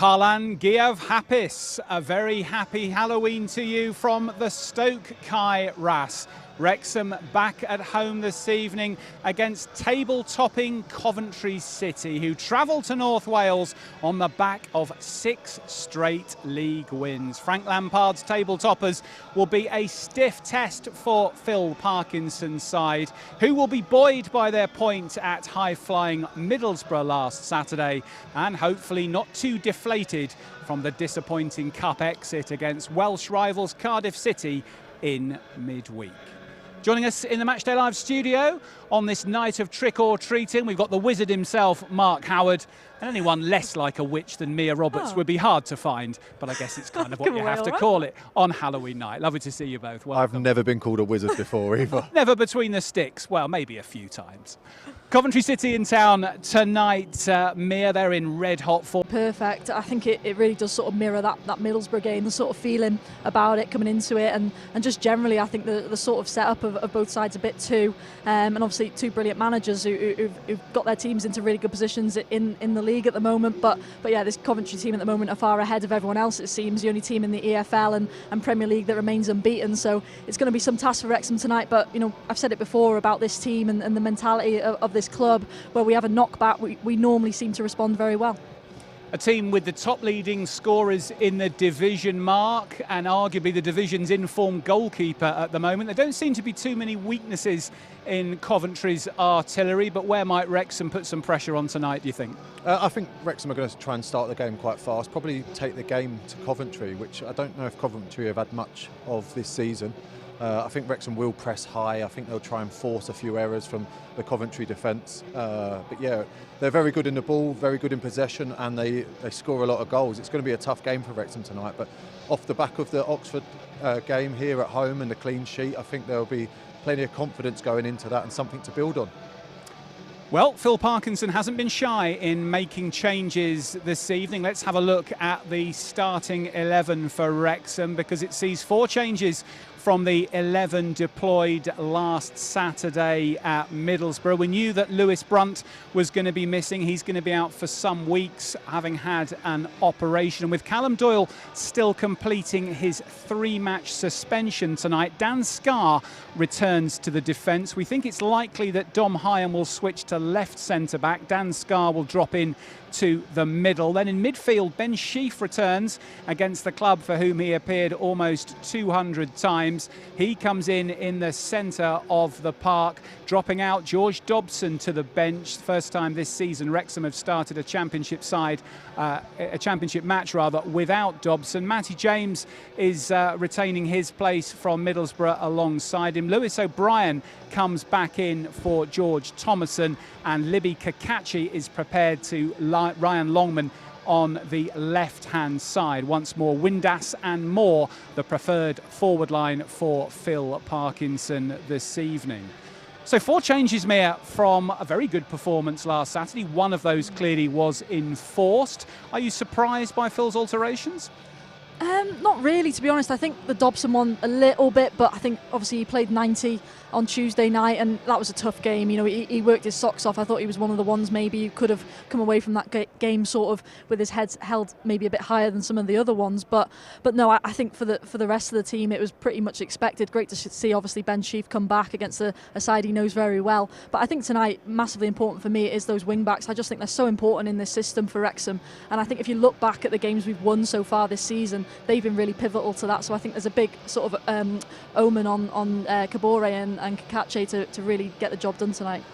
Karlan Giev Hapis, a very happy Halloween to you from the Stoke Kai Ras. Wrexham back at home this evening against table-topping Coventry City, who travel to North Wales on the back of 6 straight league wins. Frank Lampard's table-toppers will be a stiff test for Phil Parkinson's side, who will be buoyed by their point at high-flying Middlesbrough last Saturday, and hopefully not too deflated from the disappointing cup exit against Welsh rivals Cardiff City in midweek. Joining us in the Matchday Live studio on this night of trick-or-treating, we've got the wizard himself, Mark Howard, and anyone less like a witch than Mia Roberts would be hard to find, but I guess it's kind of what you have to call it on Halloween night. Lovely to see you both. Welcome. I've never been called a wizard before either. Never between the sticks. Well, maybe a few times. Coventry City in town tonight. Mia, they're in red-hot form. Perfect. I think it really does sort of mirror that Middlesbrough game, the sort of feeling about it coming into it, and just generally I think the sort of setup of both sides a bit too, and obviously two brilliant managers who've got their teams into really good positions in the league at the moment, but yeah, this Coventry team at the moment are far ahead of everyone else. It seems the only team in the EFL and Premier League that remains unbeaten, so it's going to be some task for Wrexham tonight, but you know, I've said it before about this team and the mentality of this club, where we have a knockback, we normally seem to respond very well. A team with the top leading scorers in the division, Mark, and arguably the division's in-form goalkeeper at the moment. There don't seem to be too many weaknesses in Coventry's artillery, but where might Wrexham put some pressure on tonight, do you think? I think Wrexham are going to try and start the game quite fast, probably take the game to Coventry, which I don't know if Coventry have had much of this season. I think Wrexham will press high. I think they'll try and force a few errors from the Coventry defence. But yeah, they're very good in the ball, very good in possession, and they score a lot of goals. It's going to be a tough game for Wrexham tonight, but off the back of the Oxford game here at home and the clean sheet, I think there'll be plenty of confidence going into that and something to build on. Well, Phil Parkinson hasn't been shy in making changes this evening. Let's have a look at the starting 11 for Wrexham, because it sees 4 changes from the 11 deployed last Saturday at Middlesbrough. We knew that Lewis Brunt was going to be missing. He's going to be out for some weeks, having had an operation. And with Callum Doyle still completing his 3-match suspension tonight, Dan Scarr returns to the defence. We think it's likely that Dom Hyam will switch to left centre-back. Dan Scarr will drop in to the middle. Then in midfield, Ben Sheaf returns against the club for whom he appeared almost 200 times. He comes in the centre of the park, dropping out George Dobson to the bench. First time this season Wrexham have started a championship side, a championship match rather, without Dobson. Matty James is retaining his place from Middlesbrough alongside him. Lewis O'Brien comes back in for George Thomason, and Libby Kakachi is prepared to Ryan Longman on the left-hand side. Once more, Windas and Moore, the preferred forward line for Phil Parkinson this evening. So 4 changes, Mia, from a very good performance last Saturday. One of those clearly was enforced. Are you surprised by Phil's alterations? Not really, to be honest. I think the Dobson one a little bit, but I think obviously he played 90 on Tuesday night, and that was a tough game. You know, he worked his socks off. I thought he was one of the ones maybe who could have come away from that game sort of with his head held maybe a bit higher than some of the other ones. But no, I think for the rest of the team it was pretty much expected. Great to see obviously Ben Sheaf come back against a side he knows very well. But I think tonight, massively important for me is those wing backs. I just think they're so important in this system for Wrexham. And I think if you look back at the games we've won so far this season, they've been really pivotal to that. So I think there's a big sort of omen on Kabore and Kakache to really get the job done tonight.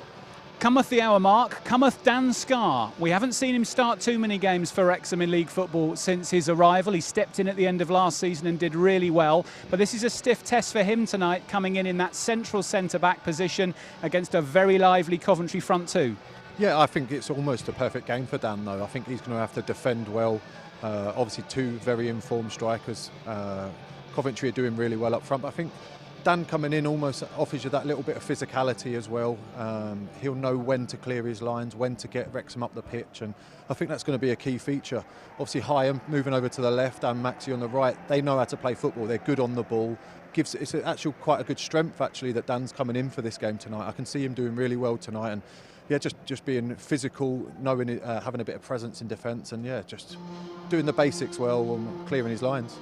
Cometh the hour, Mark. Cometh Dan Scarr. We haven't seen him start too many games for Wrexham in league football since his arrival. He stepped in at the end of last season and did really well. But this is a stiff test for him tonight, coming in that central centre-back position against a very lively Coventry front two. Yeah, I think it's almost a perfect game for Dan, though. I think he's going to have to defend well. Obviously, 2 very informed strikers. Coventry are doing really well up front, but I think Dan coming in almost offers you that little bit of physicality as well. He'll know when to clear his lines, when to get Wrexham up the pitch, and I think that's going to be a key feature. Obviously, Hyam moving over to the left and Maxi on the right, they know how to play football. They're good on the ball. It's actually quite a good strength, actually, that Dan's coming in for this game tonight. I can see him doing really well tonight, and yeah, just being physical, knowing, having a bit of presence in defence, and yeah, just doing the basics well and clearing his lines.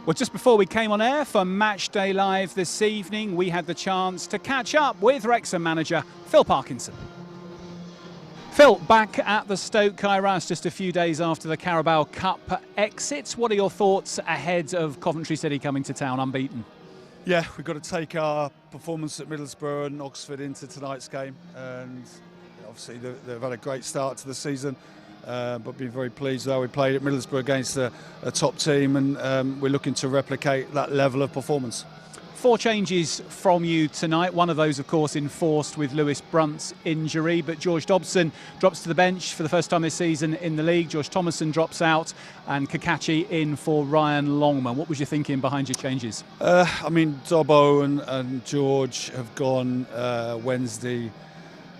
Well, just before we came on air for Match Day Live this evening, we had the chance to catch up with Wrexham manager Phil Parkinson. Phil, back at the Stoke Kairos just a few days after the Carabao Cup exits. What are your thoughts ahead of Coventry City coming to town unbeaten? Yeah, we've got to take our performance at Middlesbrough and Oxford into tonight's game, and obviously they've had a great start to the season, but been very pleased with how we played at Middlesbrough against a top team, and we're looking to replicate that level of performance. 4 changes from you tonight. One of those, of course, enforced with Lewis Brunt's injury, but George Dobson drops to the bench for the first time this season in the league. George Thomason drops out, and Kakachi in for Ryan Longman. What was your thinking behind your changes? I mean, Dobbo and George have gone Wednesday,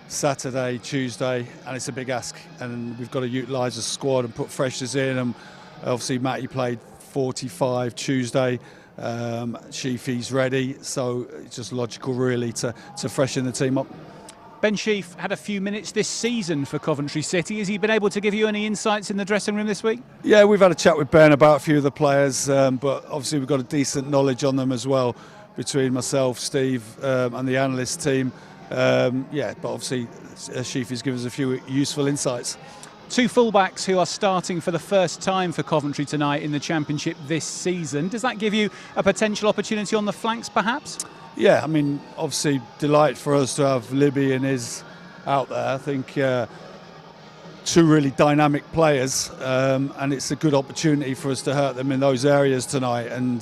Saturday, Tuesday, and it's a big ask, and we've got to utilise the squad and put freshers in. And obviously Matty played 45 Tuesday. Sheafy's ready, so it's just logical really to freshen the team up. Ben Sheaf had a few minutes this season for Coventry City. Has he been able to give you any insights in the dressing room this week? Yeah, we've had a chat with Ben about a few of the players, but obviously we've got a decent knowledge on them as well between myself, Steve and the analyst team. Yeah, but obviously Sheafy's given us a few useful insights. 2 fullbacks who are starting for the first time for Coventry tonight in the Championship this season. Does that give you a potential opportunity on the flanks, perhaps? Yeah, I mean, obviously, delight for us to have Libby and Iz out there. I think 2 really dynamic players, and it's a good opportunity for us to hurt them in those areas tonight. And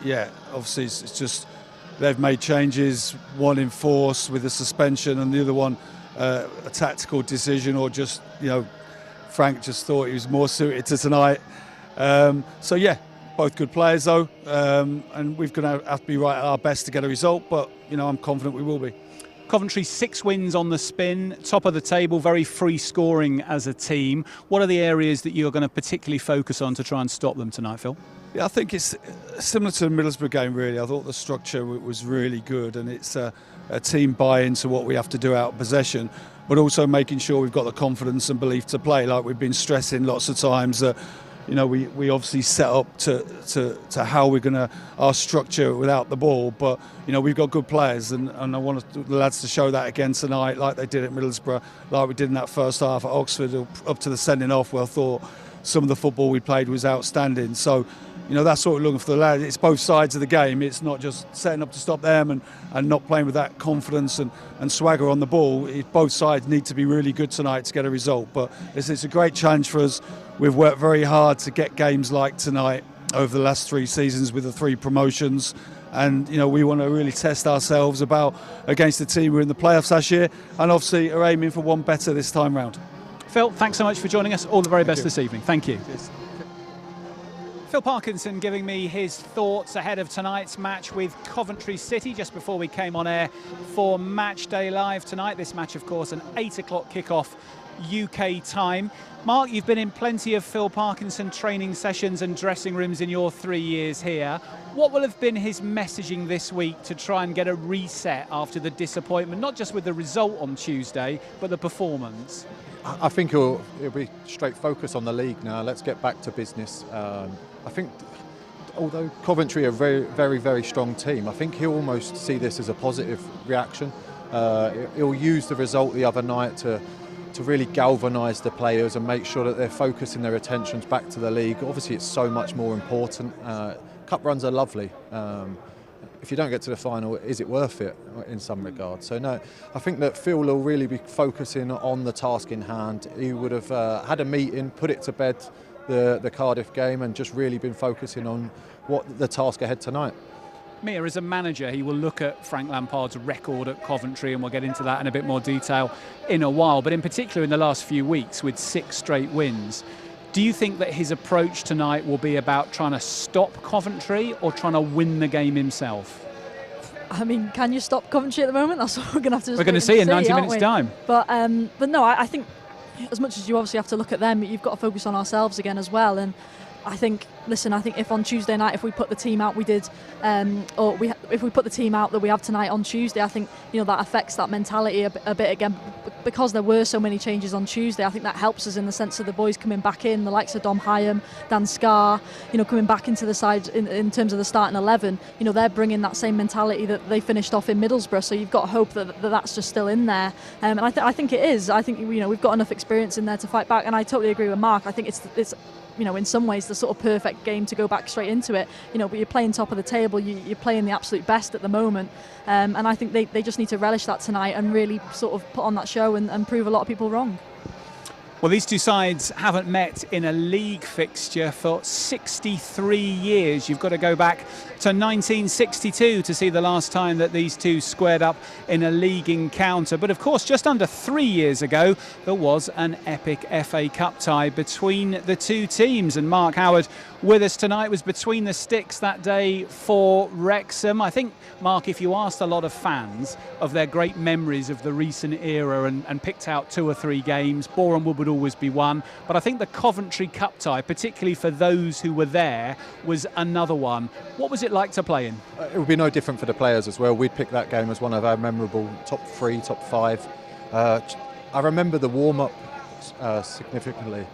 yeah, obviously, it's just they've made changes, one in force with a suspension, and the other one a tactical decision, or just, you know, Frank just thought he was more suited to tonight. So yeah, both good players though, and we're going to have to be right at our best to get a result, but you know, I'm confident we will be. Coventry 6 wins on the spin, top of the table, very free scoring as a team. What are the areas that you're going to particularly focus on to try and stop them tonight, Phil? Yeah, I think it's similar to the Middlesbrough game really. I thought the structure was really good, and it's a team buy-in to what we have to do out of possession, but also making sure we've got the confidence and belief to play, like we've been stressing lots of times that, you know, we obviously set up to how we're going to, our structure without the ball, but you know, we've got good players, and I want the lads to show that again tonight, like they did at Middlesbrough, like we did in that first half at Oxford, up to the sending off, where I thought some of the football we played was outstanding. So, you know, that's what we're looking for the lads. It's both sides of the game. It's not just setting up to stop them and not playing with that confidence and swagger on the ball. Both sides need to be really good tonight to get a result. But it's a great challenge for us. We've worked very hard to get games like tonight over the last 3 seasons with the 3 promotions. And, you know, we want to really test ourselves against the team who were in the playoffs last year, and obviously are aiming for one better this time round. Phil, thanks so much for joining us. All the very best this evening. Thank you. Cheers. Phil Parkinson giving me his thoughts ahead of tonight's match with Coventry City just before we came on air for Match Day Live tonight. This match, of course, an 8 o'clock kickoff UK time. Mark, you've been in plenty of Phil Parkinson training sessions and dressing rooms in your 3 years here. What will have been his messaging this week to try and get a reset after the disappointment, not just with the result on Tuesday, but the performance? I think it'll be straight focus on the league now. Let's get back to business. I think, although Coventry are a very, very, very strong team, I think he'll almost see this as a positive reaction. He'll use the result the other night to really galvanise the players and make sure that they're focusing their attentions back to the league. Obviously, it's so much more important. Cup runs are lovely. If you don't get to the final, is it worth it in some regards? So no, I think that Phil will really be focusing on the task in hand. He would have had a meeting, put it to bed, the Cardiff game, and just really been focusing on what the task ahead tonight. Mia, as a manager, he will look at Frank Lampard's record at Coventry, and we'll get into that in a bit more detail in a while, but in particular in the last few weeks with 6 straight wins. Do you think that his approach tonight will be about trying to stop Coventry or trying to win the game himself? I mean, can you stop Coventry at the moment? That's what we're going to have to. We're going to see in 90 minutes' time. But no, I think as much as you obviously have to look at them, you've got to focus on ourselves again as well. And I think listen, I think if on Tuesday night, if we put the team out we did, if we put the team out that we have tonight on Tuesday, I think that affects that mentality a bit again, because there were so many changes on Tuesday. I think that helps us in the sense of the boys coming back in, the likes of Dom Hyam, Dan Scarr, coming back into the side in terms of the starting 11. They're bringing that same mentality that they finished off in Middlesbrough. So you've got hope that that's just still in there, and I think it is. I think we've got enough experience in there to fight back, and I totally agree with Mark. I think it's in some ways the sort of perfect game to go back straight into it. But you're playing top of the table, you're playing the absolute best at the moment, and I think they just need to relish that tonight and really sort of put on that show and prove a lot of people wrong. Well, these two sides haven't met in a league fixture for 63 years. You've got to go back to 1962 to see the last time that these two squared up in a league encounter. But of course, just under 3 years ago, there was an epic FA Cup tie between the two teams. And Mark Howard with us tonight was between the sticks that day for Wrexham. I think, Mark, if you asked a lot of fans of their great memories of the recent era and picked out 2 or 3 games, Boreham would always be one. But I think the Coventry Cup tie, particularly for those who were there, was another one. What was it like to play in? It would be no different for the players as well. We'd pick that game as one of our memorable top 3, top 5. I remember the warm-up significantly.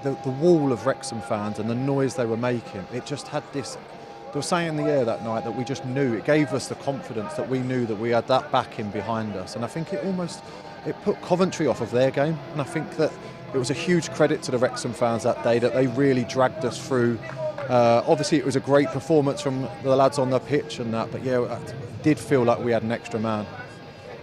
The wall of Wrexham fans and the noise they were making, it just had this, there was something in the air that night that we just knew. It gave us the confidence that we knew that we had that backing behind us, and I think it put Coventry off of their game, and I think that it was a huge credit to the Wrexham fans that day that they really dragged us through. Obviously it was a great performance from the lads on the pitch and that, but yeah, it did feel like we had an extra man.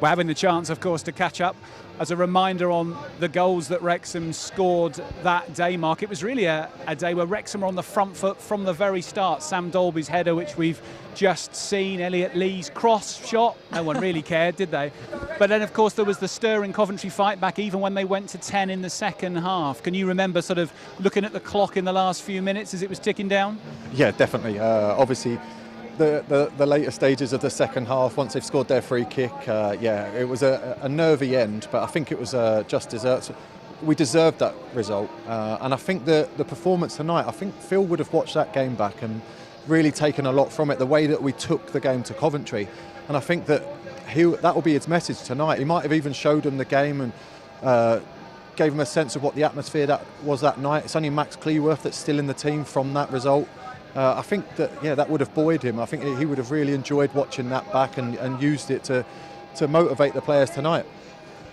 We're having the chance, of course, to catch up as a reminder on the goals that Wrexham scored that day, Mark. It was really a day where Wrexham were on the front foot from the very start. Sam Dolby's header, which we've just seen, Elliot Lee's cross shot, no one really cared, did they? But then, of course, there was the stirring Coventry fight back even when they went to 10 in the second half. Can you remember sort of looking at the clock in the last few minutes as it was ticking down? Yeah, definitely. Obviously, the later stages of the second half, once they've scored their free kick, it was a nervy end, but I think it was just deserved. We deserved that result, and I think the performance tonight, I think Phil would have watched that game back and really taken a lot from it, the way that we took the game to Coventry, and I think that that will be his message tonight. He might have even showed them the game and gave them a sense of what the atmosphere that was that night. It's only Max Cleworth that's still in the team from that result. I think that would have buoyed him. I think he would have really enjoyed watching that back and used it to motivate the players tonight.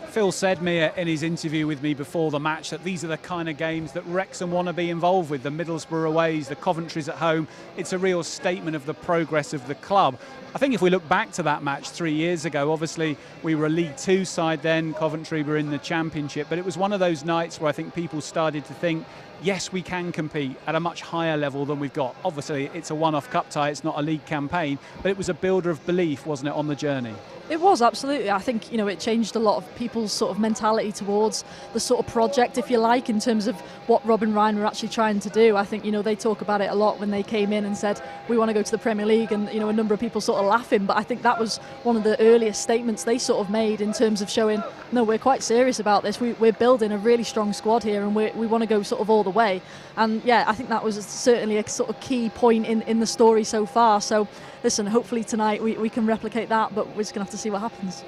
Phil said in his interview with me before the match that these are the kind of games that Wrexham want to be involved with. The Middlesbrough aways, the Coventrys at home. It's a real statement of the progress of the club. I think if we look back to that match 3 years ago, obviously we were a League Two side then, Coventry were in the Championship, but it was one of those nights where I think people started to think, yes, we can compete at a much higher level than we've got. Obviously, it's a one-off cup tie, it's not a league campaign, but it was a builder of belief, wasn't it, on the journey? It was, absolutely. I think, it changed a lot of people's sort of mentality towards the sort of project, if you like, in terms of what Rob and Ryan were actually trying to do. I think, they talk about it a lot when they came in and said, we want to go to the Premier League, and, a number of people sort of laughing, but I think that was one of the earliest statements they sort of made in terms of showing, no, we're quite serious about this. We're building a really strong squad here, and we want to go sort of all the way. And yeah, I think that was certainly a sort of key point in the story so far. So listen, hopefully tonight we can replicate that, but we're just going to have to see what happens.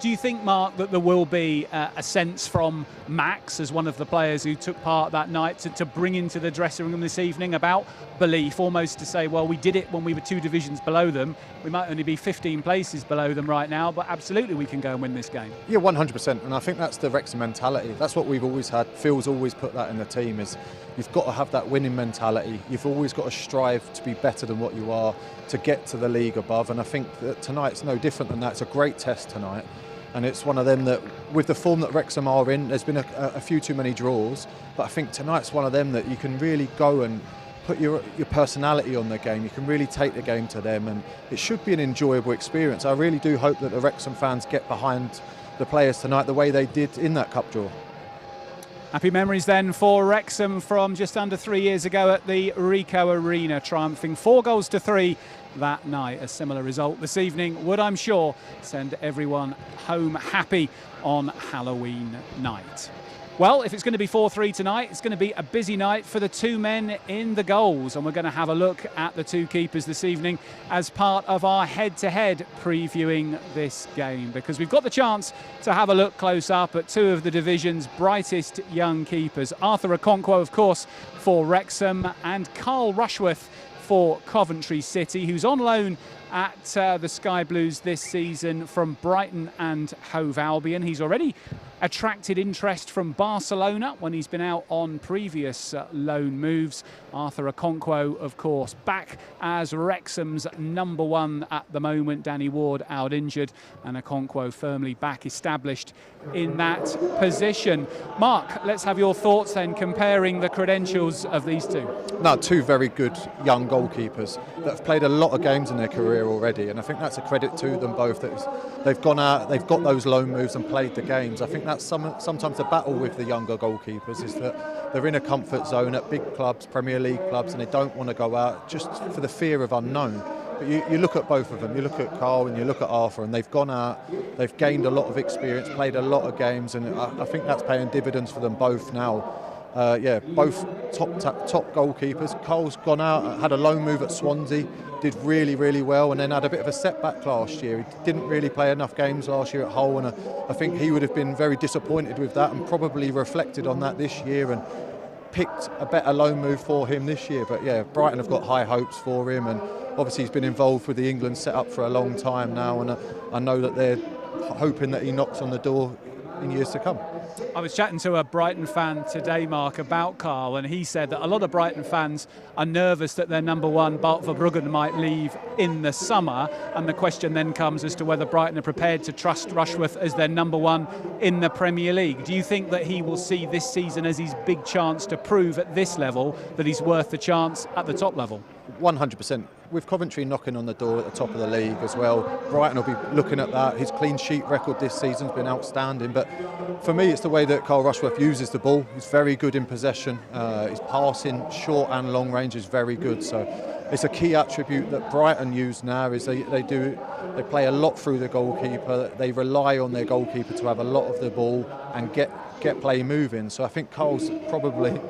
Do you think, Mark, that there will be a sense from Max, as one of the players who took part that night, to bring into the dressing room this evening about belief, almost to say, well, we did it when we were 2 divisions below them. We might only be 15 places below them right now, but absolutely we can go and win this game. Yeah, 100%. And I think that's the Wrexham mentality. That's what we've always had. Phil's always put that in the team, is you've got to have that winning mentality. You've always got to strive to be better than what you are, to get to the league above. And I think that tonight's no different than that. It's a great test tonight. And it's one of them that, with the form that Wrexham are in, there's been a few too many draws, but I think tonight's one of them that you can really go and put your personality on the game. You can really take the game to them, and it should be an enjoyable experience. I really do hope that the Wrexham fans get behind the players tonight the way they did in that cup draw. Happy memories then for Wrexham from just under 3 years ago at the Ricoh Arena, triumphing 4-3 that night. A similar result this evening would, I'm sure, send everyone home happy on Halloween night. Well, if it's going to be 4-3 tonight, it's going to be a busy night for the two men in the goals. And we're going to have a look at the two keepers this evening as part of our head-to-head previewing this game, because we've got the chance to have a look close up at two of the division's brightest young keepers. Arthur Okonkwo, of course, for Wrexham, and Carl Rushworth for Coventry City, who's on loan at the Sky Blues this season from Brighton and Hove Albion. He's already attracted interest from Barcelona when he's been out on previous loan moves. Arthur Okonkwo, of course, back as Wrexham's number one at the moment. Danny Ward out injured, and Okonkwo firmly back established in that position. Mark, let's have your thoughts then, comparing the credentials of these two. No, two very good young goalkeepers that have played a lot of games in their career already, and I think that's a credit to them both. That they've gone out, they've got those loan moves and played the games. I think that's sometimes the battle with the younger goalkeepers, is that they're in a comfort zone at big clubs, Premier League clubs, and they don't want to go out just for the fear of unknown. But you look at both of them, you look at Carl and you look at Arthur, and they've gone out, they've gained a lot of experience, played a lot of games, and I think that's paying dividends for them both now. Both top goalkeepers. Carl's gone out, had a loan move at Swansea, did really, really well, and then had a bit of a setback last year. He didn't really play enough games last year at Hull, and I think he would have been very disappointed with that and probably reflected on that this year and picked a better loan move for him this year. But yeah, Brighton have got high hopes for him, and obviously he's been involved with the England setup for a long time now, and I know that they're hoping that he knocks on the door in years to come. I was chatting to a Brighton fan today, Mark, about Carl, and he said that a lot of Brighton fans are nervous that their number one, Bart Verbruggen, might leave in the summer, and the question then comes as to whether Brighton are prepared to trust Rushworth as their number one in the Premier League. Do you think that he will see this season as his big chance to prove at this level that he's worth the chance at the top level? 100%. With Coventry knocking on the door at the top of the league as well, Brighton will be looking at that. His clean sheet record this season's been outstanding, but for me it's the way that Carl Rushworth uses the ball. He's very good in possession. His passing, short and long range, is very good. So it's a key attribute that Brighton use now, is they play a lot through the goalkeeper. They rely on their goalkeeper to have a lot of the ball and get play moving. So I think Carl's probably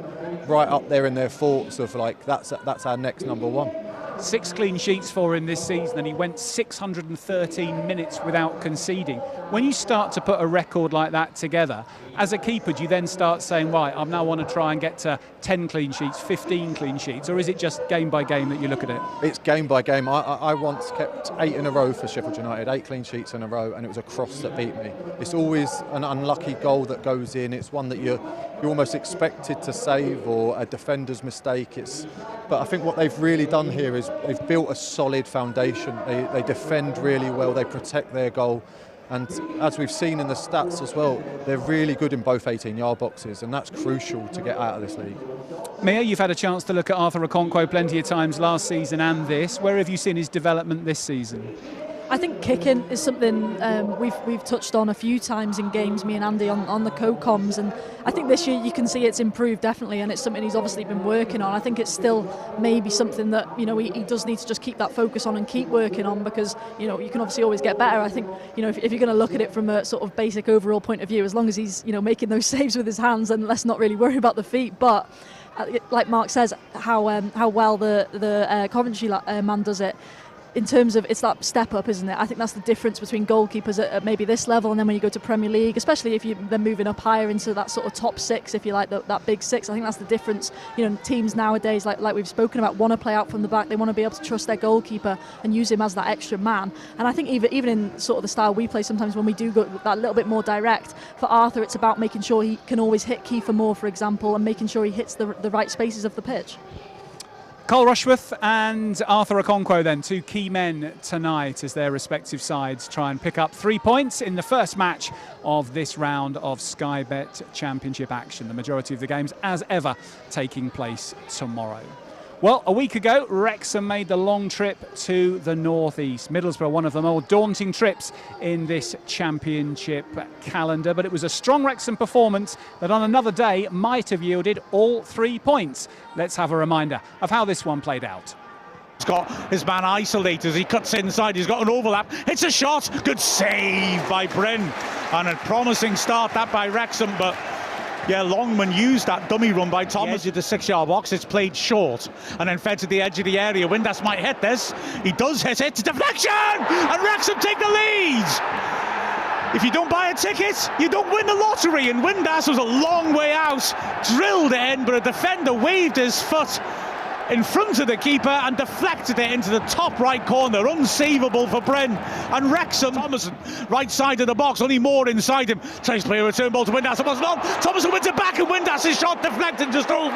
right up there in their thoughts of like that's our next number one. 6 clean sheets for him this season, and he went 613 minutes without conceding. When you start to put a record like that together, as a keeper, do you then start saying, right, I now want to try and get to 10 clean sheets, 15 clean sheets, or is it just game by game that you look at it? It's game by game. I once kept 8 in a row for Sheffield United, 8 clean sheets in a row, and it was a cross that beat me. It's always an unlucky goal that goes in. It's one that you're almost expected to save, or a defender's mistake. But I think what they've really done here is they've built a solid foundation. They defend really well, they protect their goal, and as we've seen in the stats as well, they're really good in both 18-yard boxes, and that's crucial to get out of this league. Mia, you've had a chance to look at Arthur Okonkwo plenty of times last season and this. Where have you seen his development this season? I think kicking is something we've touched on a few times in games, me and Andy, on the co-coms, and I think this year you can see it's improved definitely, and it's something he's obviously been working on. I think it's still maybe something that he does need to just keep that focus on and keep working on, because you can obviously always get better. I think if you're going to look at it from a sort of basic overall point of view, as long as he's making those saves with his hands, then let's not really worry about the feet. But like Mark says, how well the Coventry man does it. In terms of, it's that step up, isn't it? I think that's the difference between goalkeepers at maybe this level, and then when you go to Premier League, especially if they're moving up higher into that sort of top 6, if you like, that big 6. I think that's the difference. Teams nowadays, like we've spoken about, want to play out from the back. They want to be able to trust their goalkeeper and use him as that extra man. And I think even in sort of the style we play, sometimes when we do go that little bit more direct, for Arthur, it's about making sure he can always hit Kieffer Moore, for example, and making sure he hits the right spaces of the pitch. Carl Rushworth and Arthur Okonkwo then, two key men tonight as their respective sides try and pick up 3 points in the first match of this round of Sky Bet Championship action. The majority of the games, as ever, taking place tomorrow. Well, a week ago, Wrexham made the long trip to the northeast. Middlesbrough, one of the more daunting trips in this championship calendar, but it was a strong Wrexham performance that on another day might have yielded all 3 points. Let's have a reminder of how this one played out. He's got his man isolated as he cuts inside. He's got an overlap. It's a shot. Good save by Bryn. And a promising start that by Wrexham, but Yeah, Longman used that dummy run by Thomas at the 6-yard box. It's played short and then fed to the edge of the area. Windas might hit this. He does hit it. Deflection! And Wrexham take the lead. If you don't buy a ticket, you don't win the lottery. And Windas was a long way out, drilled it in, but a defender waved his foot in front of the keeper and deflected it into the top right corner, unsavable for Bryn. And Wrexham, Thomason, right side of the box, only Moore inside him, tries to play a return ball to Windas, it wasn't on, Thomason wins it back and Windas' shot deflected just over.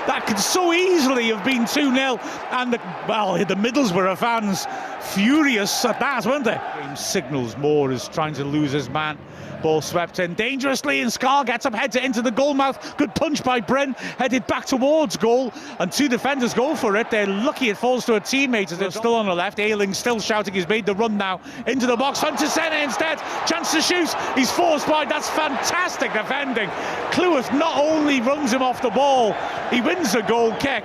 That could so easily have been 2-0, and the Middlesbrough fans furious at that, weren't they? Signals Moore is trying to lose his man. Ball swept in dangerously and Scar gets up, heads it into the goal mouth. Good punch by Bryn, headed back towards goal, and two defenders go for it. They're lucky it falls to a teammate as they're still on the left. Ayling still shouting, he's made the run now into the box. Hunter Senna instead, chance to shoot, he's forced wide. That's fantastic defending. Cleworth not only runs him off the ball, he wins the goal kick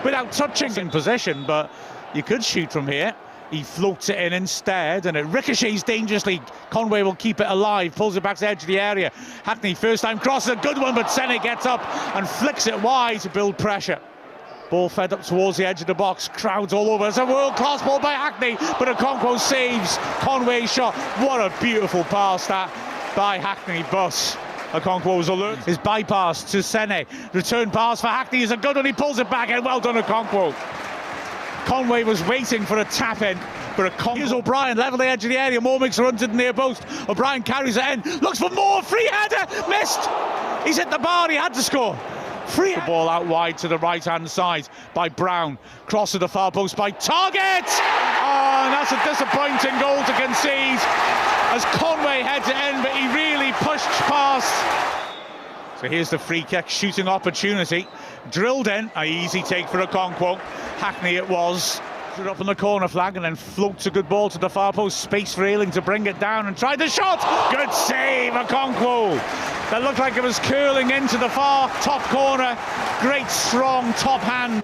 without touching in position, but you could shoot from here. He floats it in instead and it ricochets dangerously. Conway will keep it alive, pulls it back to the edge of the area. Hackney first time cross, a good one, but Senna gets up and flicks it wide to build pressure. Ball fed up towards the edge of the box, crowds all over. It's a world-class ball by Hackney, but Okonkwo saves Conway's shot. What a beautiful pass that by Hackney, but Okonkwo was alert. His bypass to Senna. Return pass for Hackney is a good one, he pulls it back and well done Okonkwo. Conway was waiting for a tap in, but here's O'Brien, level the edge of the area. Moore makes a run to the near post. O'Brien carries it in, looks for Moore, free header, missed. He's hit the bar, he had to score. Free the ball out wide to the right-hand side by Brown. Cross to the far post by Target. Oh, and that's a disappointing goal to concede as Conway heads it in, but he really pushed past. So here's the free kick shooting opportunity. Drilled in, an easy take for Okonkwo. Hackney it was. Put it up on the corner flag and then floats a good ball to the far post. Space for Ayling to bring it down and try the shot. Good save, Okonkwo. That looked like it was curling into the far top corner. Great strong top hand.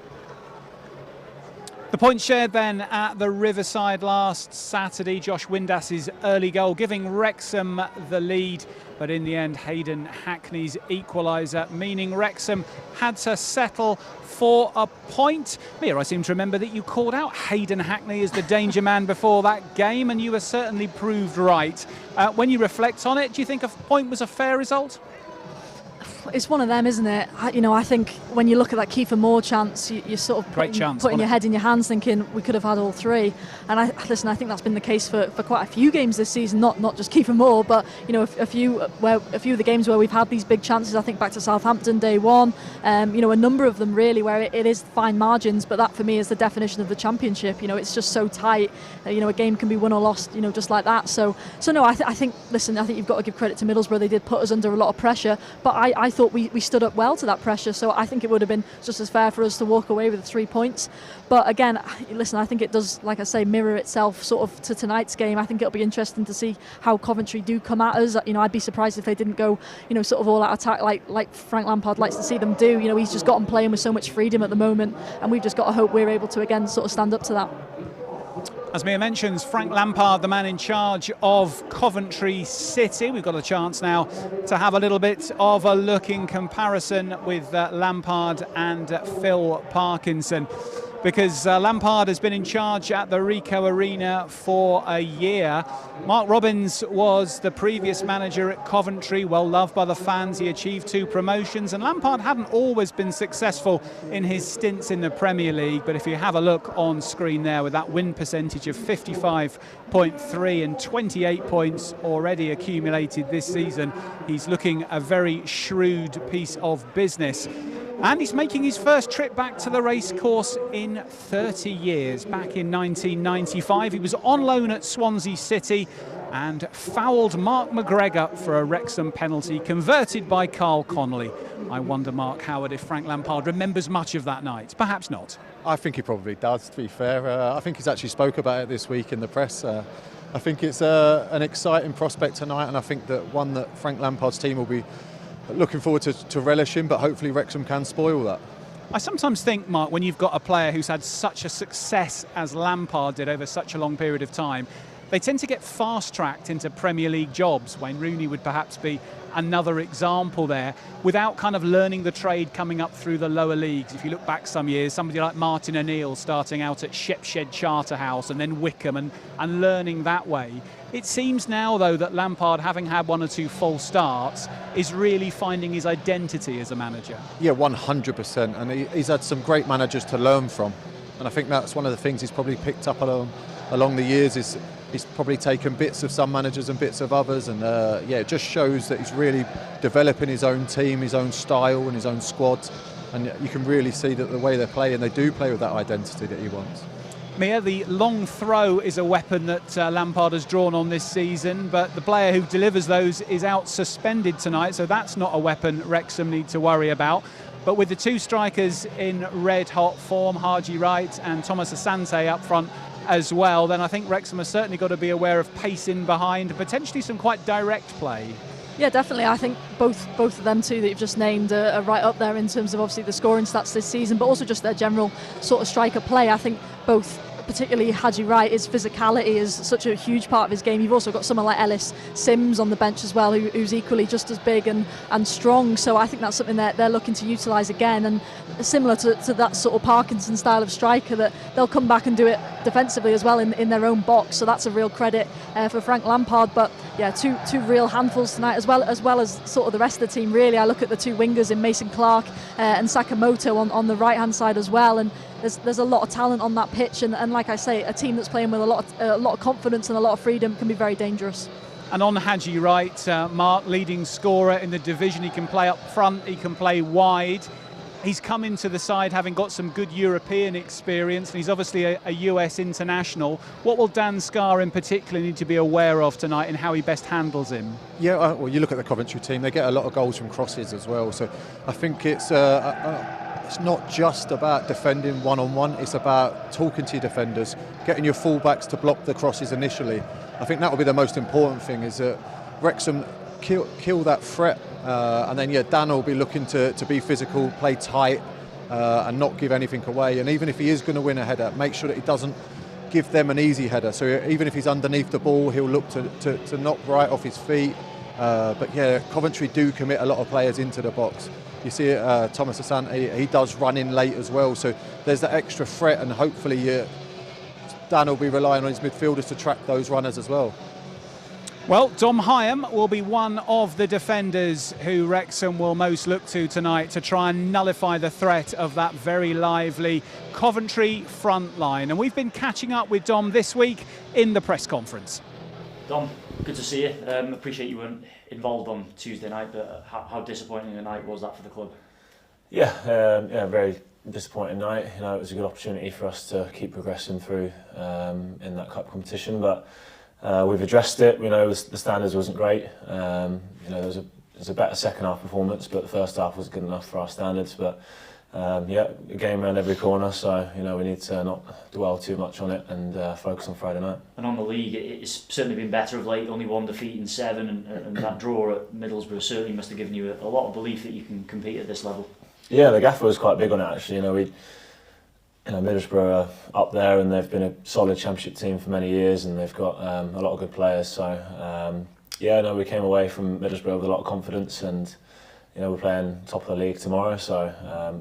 The point shared then at the Riverside last Saturday. Josh Windas' early goal giving Wrexham the lead, but in the end Hayden Hackney's equaliser, meaning Wrexham had to settle for a point. Mia, I seem to remember that you called out Hayden Hackney as the danger man before that game, and you were certainly proved right. When you reflect on it, do you think a point was a fair result? It's one of them, isn't it? I think when you look at that Kieffer Moore chance, you're sort of putting your head in your hands thinking we could have had all three. And I think that's been the case for quite a few games this season, not just Kieffer Moore, but a few of the games where we've had these big chances. I think back to Southampton day one, a number of them really where it is fine margins, but that for me is the definition of the championship. It's just so tight. A game can be won or lost, just like that. So no, I think you've got to give credit to Middlesbrough. They did put us under a lot of pressure, but I thought we stood up well to that pressure, so I think it would have been just as fair for us to walk away with the 3 points. But again, I think it does, like I say, mirror itself sort of to tonight's game. I think it'll be interesting to see how Coventry do come at us. I'd be surprised if they didn't go, sort of all out attack like Frank Lampard likes to see them do. He's just got them playing with so much freedom at the moment, and we've just got to hope we're able to again sort of stand up to that. As Mia mentions, Frank Lampard, the man in charge of Coventry City. We've got a chance now to have a little bit of a look in comparison with Lampard and Phil Parkinson, because Lampard has been in charge at the Ricoh Arena for a year. Mark Robins was the previous manager at Coventry, well loved by the fans. He achieved 2 promotions, and Lampard hadn't always been successful in his stints in the Premier League. But if you have a look on screen there with that win percentage of 55.3 and 28 points already accumulated this season, he's looking a very shrewd piece of business. And he's making his first trip back to the racecourse in 30 years. Back in 1995, he was on loan at Swansea City and fouled Mark McGregor for a Wrexham penalty, converted by Carl Connolly. I wonder, Mark Howard, if Frank Lampard remembers much of that night. Perhaps not. I think he probably does, to be fair. I think he's actually spoke about it this week in the press. I think it's an exciting prospect tonight, and I think that one that Frank Lampard's team will be looking forward to relishing, but hopefully Wrexham can spoil that. I sometimes think, Mark, when you've got a player who's had such a success as Lampard did over such a long period of time, they tend to get fast-tracked into Premier League jobs. Wayne Rooney would perhaps be another example there, without kind of learning the trade coming up through the lower leagues. If you look back some years, somebody like Martin O'Neill starting out at Shepshed Charterhouse and then Wickham and learning that way. It seems now, though, that Lampard, having had one or two false starts, is really finding his identity as a manager. Yeah, 100%. And he's had some great managers to learn from. And I think that's one of the things he's probably picked up along the years, is he's probably taken bits of some managers and bits of others. And it just shows that he's really developing his own team, his own style and his own squad. And you can really see that the way they play, and they do play with that identity that he wants. Mia, the long throw is a weapon that Lampard has drawn on this season, but the player who delivers those is out suspended tonight, so that's not a weapon Wrexham need to worry about. But with the two strikers in red-hot form, Haji Wright and Thomas Asante up front as well, then I think Wrexham has certainly got to be aware of pace in behind, and potentially some quite direct play. Yeah, definitely. I think both of them two that you've just named are right up there in terms of obviously the scoring stats this season, but also just their general sort of striker play. I think both, particularly Haji Wright, his physicality is such a huge part of his game. You've also got someone like Ellis Sims on the bench as well, who's equally just as big and strong. So I think that's something that they're looking to utilise again, and similar to that sort of Parkinson style of striker, that they'll come back and do it defensively as well in their own box. So that's a real credit for Frank Lampard. But yeah, two real handfuls tonight, as well as sort of the rest of the team. Really, I look at the two wingers in Mason Clark and Sakamoto on the right hand side as well, and there's a lot of talent on that pitch, and like I say, a team that's playing with a lot of confidence and a lot of freedom can be very dangerous. And on Haji Wright, Mark, leading scorer in the division, he can play up front, he can play wide. He's come into the side having got some good European experience, and he's obviously a US international. What will Dan Scarr in particular need to be aware of tonight in how he best handles him? Yeah, well, you look at the Coventry team, they get a lot of goals from crosses as well, so I think it's not just about defending one-on-one, it's about talking to your defenders, getting your full-backs to block the crosses initially. I think that will be the most important thing, is that Wrexham kill that threat, and then Dan will be looking to be physical, play tight, and not give anything away. And even if he is going to win a header, make sure that he doesn't give them an easy header. So even if he's underneath the ball, he'll look to knock right off his feet. But yeah, Coventry do commit a lot of players into the box. You see it, Thomas Asante, he does run in late as well. So there's that extra threat, and hopefully Dan will be relying on his midfielders to track those runners as well. Well, Dom Hyam will be one of the defenders who Wrexham will most look to tonight to try and nullify the threat of that very lively Coventry front line. And we've been catching up with Dom this week in the press conference. Dom, good to see you. Appreciate you weren't involved on Tuesday night, but how disappointing a night was that for the club? Yeah, very disappointing night. You know, it was a good opportunity for us to keep progressing through in that cup competition, but we've addressed it. You know, the standards wasn't great. You know, there was a better second half performance, but the first half was good enough for our standards. But the game around every corner, so you know we need to not dwell too much on it and focus on Friday night. And on the league, it's certainly been better of late. Only one defeat in 7, and that draw at Middlesbrough certainly must have given you a lot of belief that you can compete at this level. Yeah, the gaffer was quite big on it actually. You know, Middlesbrough are up there, and they've been a solid Championship team for many years, and they've got a lot of good players. So we came away from Middlesbrough with a lot of confidence, and you know we're playing top of the league tomorrow. So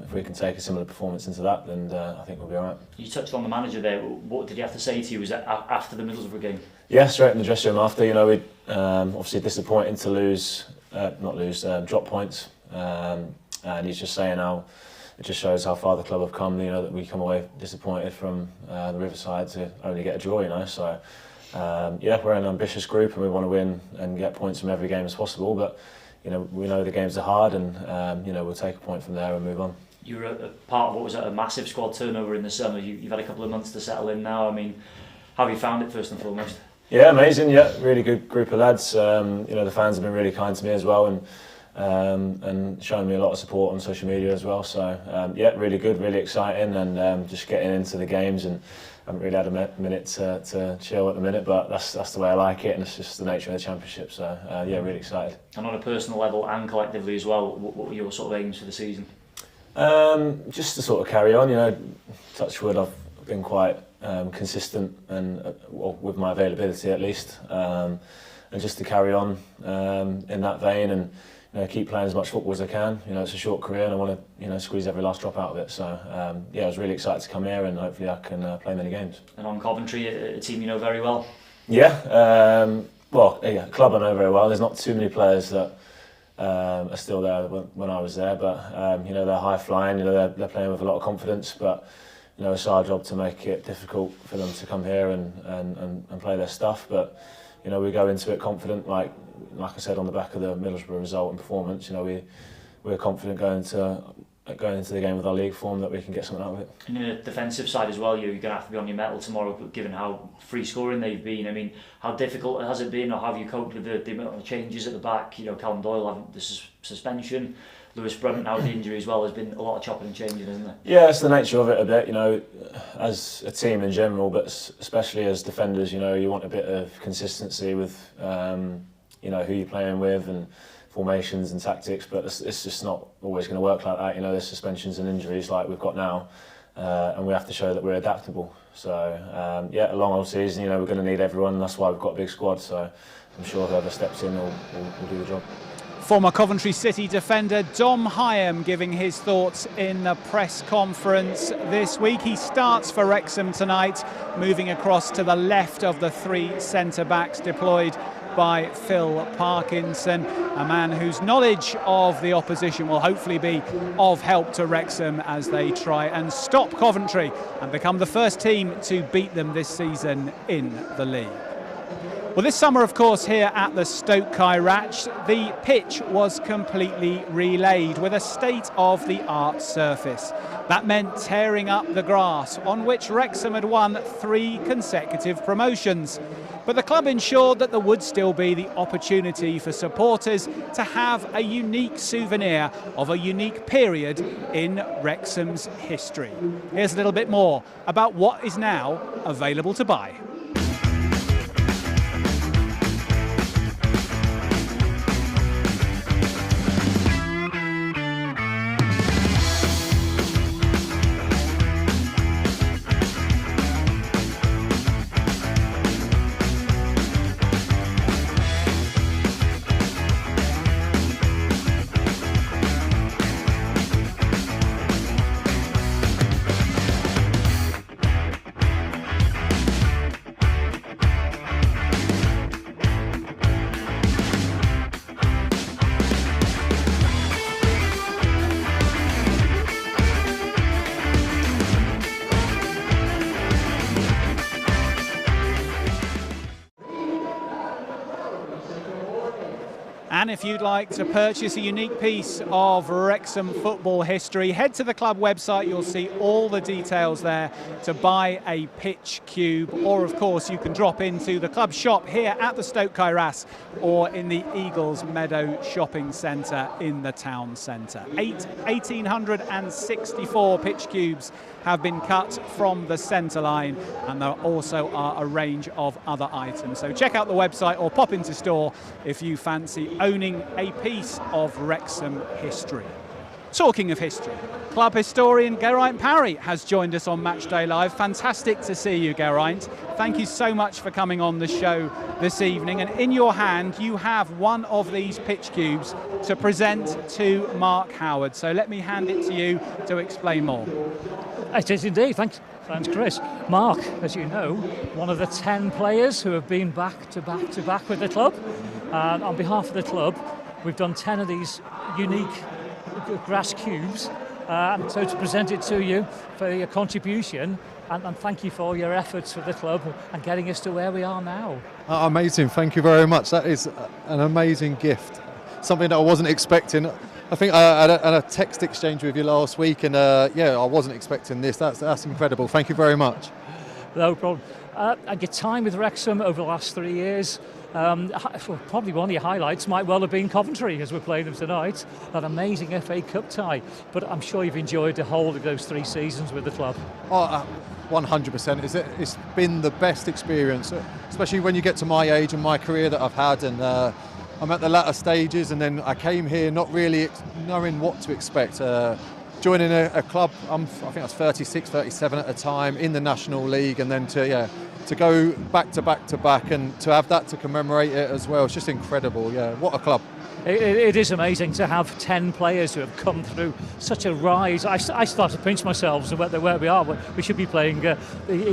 if we can take a similar performance into that, then I think we'll be all right. You touched on the manager there. What did he have to say to you? Was that after the Middlesbrough game? Yeah, straight in the dressing room after. You know, we obviously disappointing to drop points, and he's just saying how. It just shows how far the club have come. You know, that we come away disappointed from the Riverside to only get a draw. You know, so we're an ambitious group and we want to win and get points from every game as possible. But you know, we know the games are hard, and we'll take a point from there and move on. You were a part of what was a massive squad turnover in the summer. You've had a couple of months to settle in now. I mean, how have you found it first and foremost? Yeah, amazing. Yeah, really good group of lads. The fans have been really kind to me as well, and showing me a lot of support on social media as well. So really good, really exciting, and just getting into the games, and I haven't really had a minute to chill at the minute, but that's the way I like it, and it's just the nature of the Championship. So really excited. And on a personal level and collectively as well, what were your sort of aims for the season? Just to sort of carry on, touch wood, I've been quite consistent and well, with my availability at least, and just to carry on in that vein and keep playing as much football as I can. It's a short career and I want to squeeze every last drop out of it. So I was really excited to come here and hopefully I can play many games. And on Coventry, a team you know very well. Yeah, club I know very well. There's not too many players that are still there when I was there, but they're high flying. They're playing with a lot of confidence, but it's our job to make it difficult for them to come here and play their stuff. But we go into it confident, like I said on the back of the Middlesbrough result and performance. We're confident going into the game with our league form that we can get something out of it. And in the defensive side as well, you're going to have to be on your mettle tomorrow, given how free scoring they've been. I mean, how difficult has it been, or have you coped with the amount of changes at the back? Callum Doyle having the suspension, Lewis Brunt now with the injury as well. There's been a lot of chopping and changing, hasn't there? Yeah, it's the nature of it a bit. As a team in general, but especially as defenders, you want a bit of consistency with who you're playing with and formations and tactics, but it's just not always going to work like that. There's suspensions and injuries like we've got now, and we have to show that we're adaptable. So a long old season, we're going to need everyone, and that's why we've got a big squad. So I'm sure whoever steps in will do the job. Former Coventry City defender Dom Hyam giving his thoughts in the press conference this week. He starts for Wrexham tonight, moving across to the left of the three centre-backs deployed by Phil Parkinson, a man whose knowledge of the opposition will hopefully be of help to Wrexham as they try and stop Coventry and become the first team to beat them this season in the league. Well, this summer, of course, here at the Stoke Kairatch, the pitch was completely relaid with a state-of-the-art surface. That meant tearing up the grass, on which Wrexham had won 3 consecutive promotions. But the club ensured that there would still be the opportunity for supporters to have a unique souvenir of a unique period in Wrexham's history. Here's a little bit more about what is now available to buy. And if you'd like to purchase a unique piece of Wrexham football history, head to the club website. You'll see all the details there to buy a pitch cube. Or, of course, you can drop into the club shop here at the Stoke Kairatch or in the Eagles Meadow Shopping Centre in the town centre. 1,864 pitch cubes have been cut from the centre line, and there also are a range of other items. So check out the website or pop into store if you fancy owning a piece of Wrexham history. Talking of history, club historian Geraint Parry has joined us on Matchday Live. Fantastic to see you, Geraint. Thank you so much for coming on the show this evening. And in your hand, you have one of these pitch cubes to present to Mark Howard. So let me hand it to you to explain more. It is indeed. Thanks, Chris. Mark, as you know, one of the 10 players who have been back to back with the club. On behalf of the club, we've done 10 of these unique grass cubes, so to present it to you for your contribution and thank you for all your efforts for the club and getting us to where we are now. Amazing, thank you very much. That is an amazing gift, something that I wasn't expecting. I think I had a text exchange with you last week and I wasn't expecting this. That's incredible, thank you very much. No problem. And your time with Wrexham over the last 3 years, probably one of your highlights might well have been Coventry, as we're playing them tonight, that amazing FA Cup tie. But I'm sure you've enjoyed the whole of those 3 seasons with the club. 100%. It's been the best experience, especially when you get to my age and my career that I've had, and I'm at the latter stages, and then I came here not really knowing what to expect. joining a club, I think I was 36, 37 at the time, in the National League, and then to go back to back and to have that to commemorate it as well. It's just incredible. Yeah, what a club. It is amazing to have 10 players who have come through such a rise. I start to pinch myself where we are. We should be playing the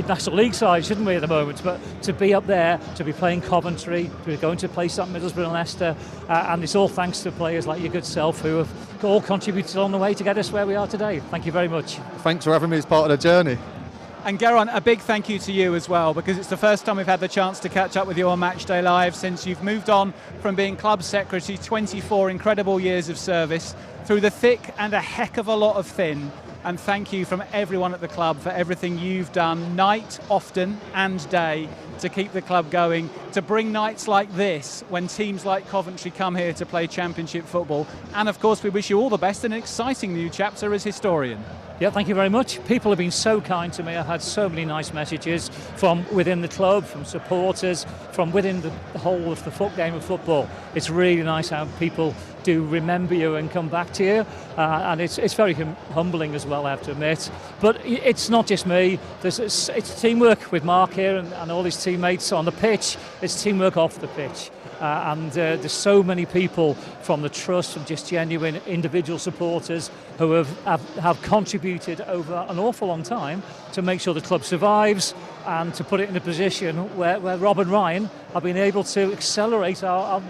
National League side, shouldn't we, at the moment? But to be up there, to be playing Coventry, to be going to place up Middlesbrough and Leicester, and it's all thanks to players like your good self who have all contributed on the way to get us where we are today. Thank you very much. Thanks for having me as part of the journey. And Geraint, a big thank you to you as well, because it's the first time we've had the chance to catch up with you on Matchday Live since you've moved on from being club secretary. 24 incredible years of service through the thick and a heck of a lot of thin. And thank you from everyone at the club for everything you've done, night, often and day, to keep the club going, to bring nights like this when teams like Coventry come here to play championship football. And of course we wish you all the best in an exciting new chapter as historian. Yeah, thank you very much. People have been so kind to me. I've had so many nice messages from within the club, from supporters, from within the whole of the game of football. It's really nice how people do remember you and come back to you, and it's very humbling as well, I have to admit. But it's not just me. It's teamwork with Mark here and all his teammates on the pitch. It's teamwork off the pitch. And there's so many people from the trust, from just genuine individual supporters who have contributed over an awful long time to make sure the club survives and to put it in a position where Rob and Ryan have been able to accelerate our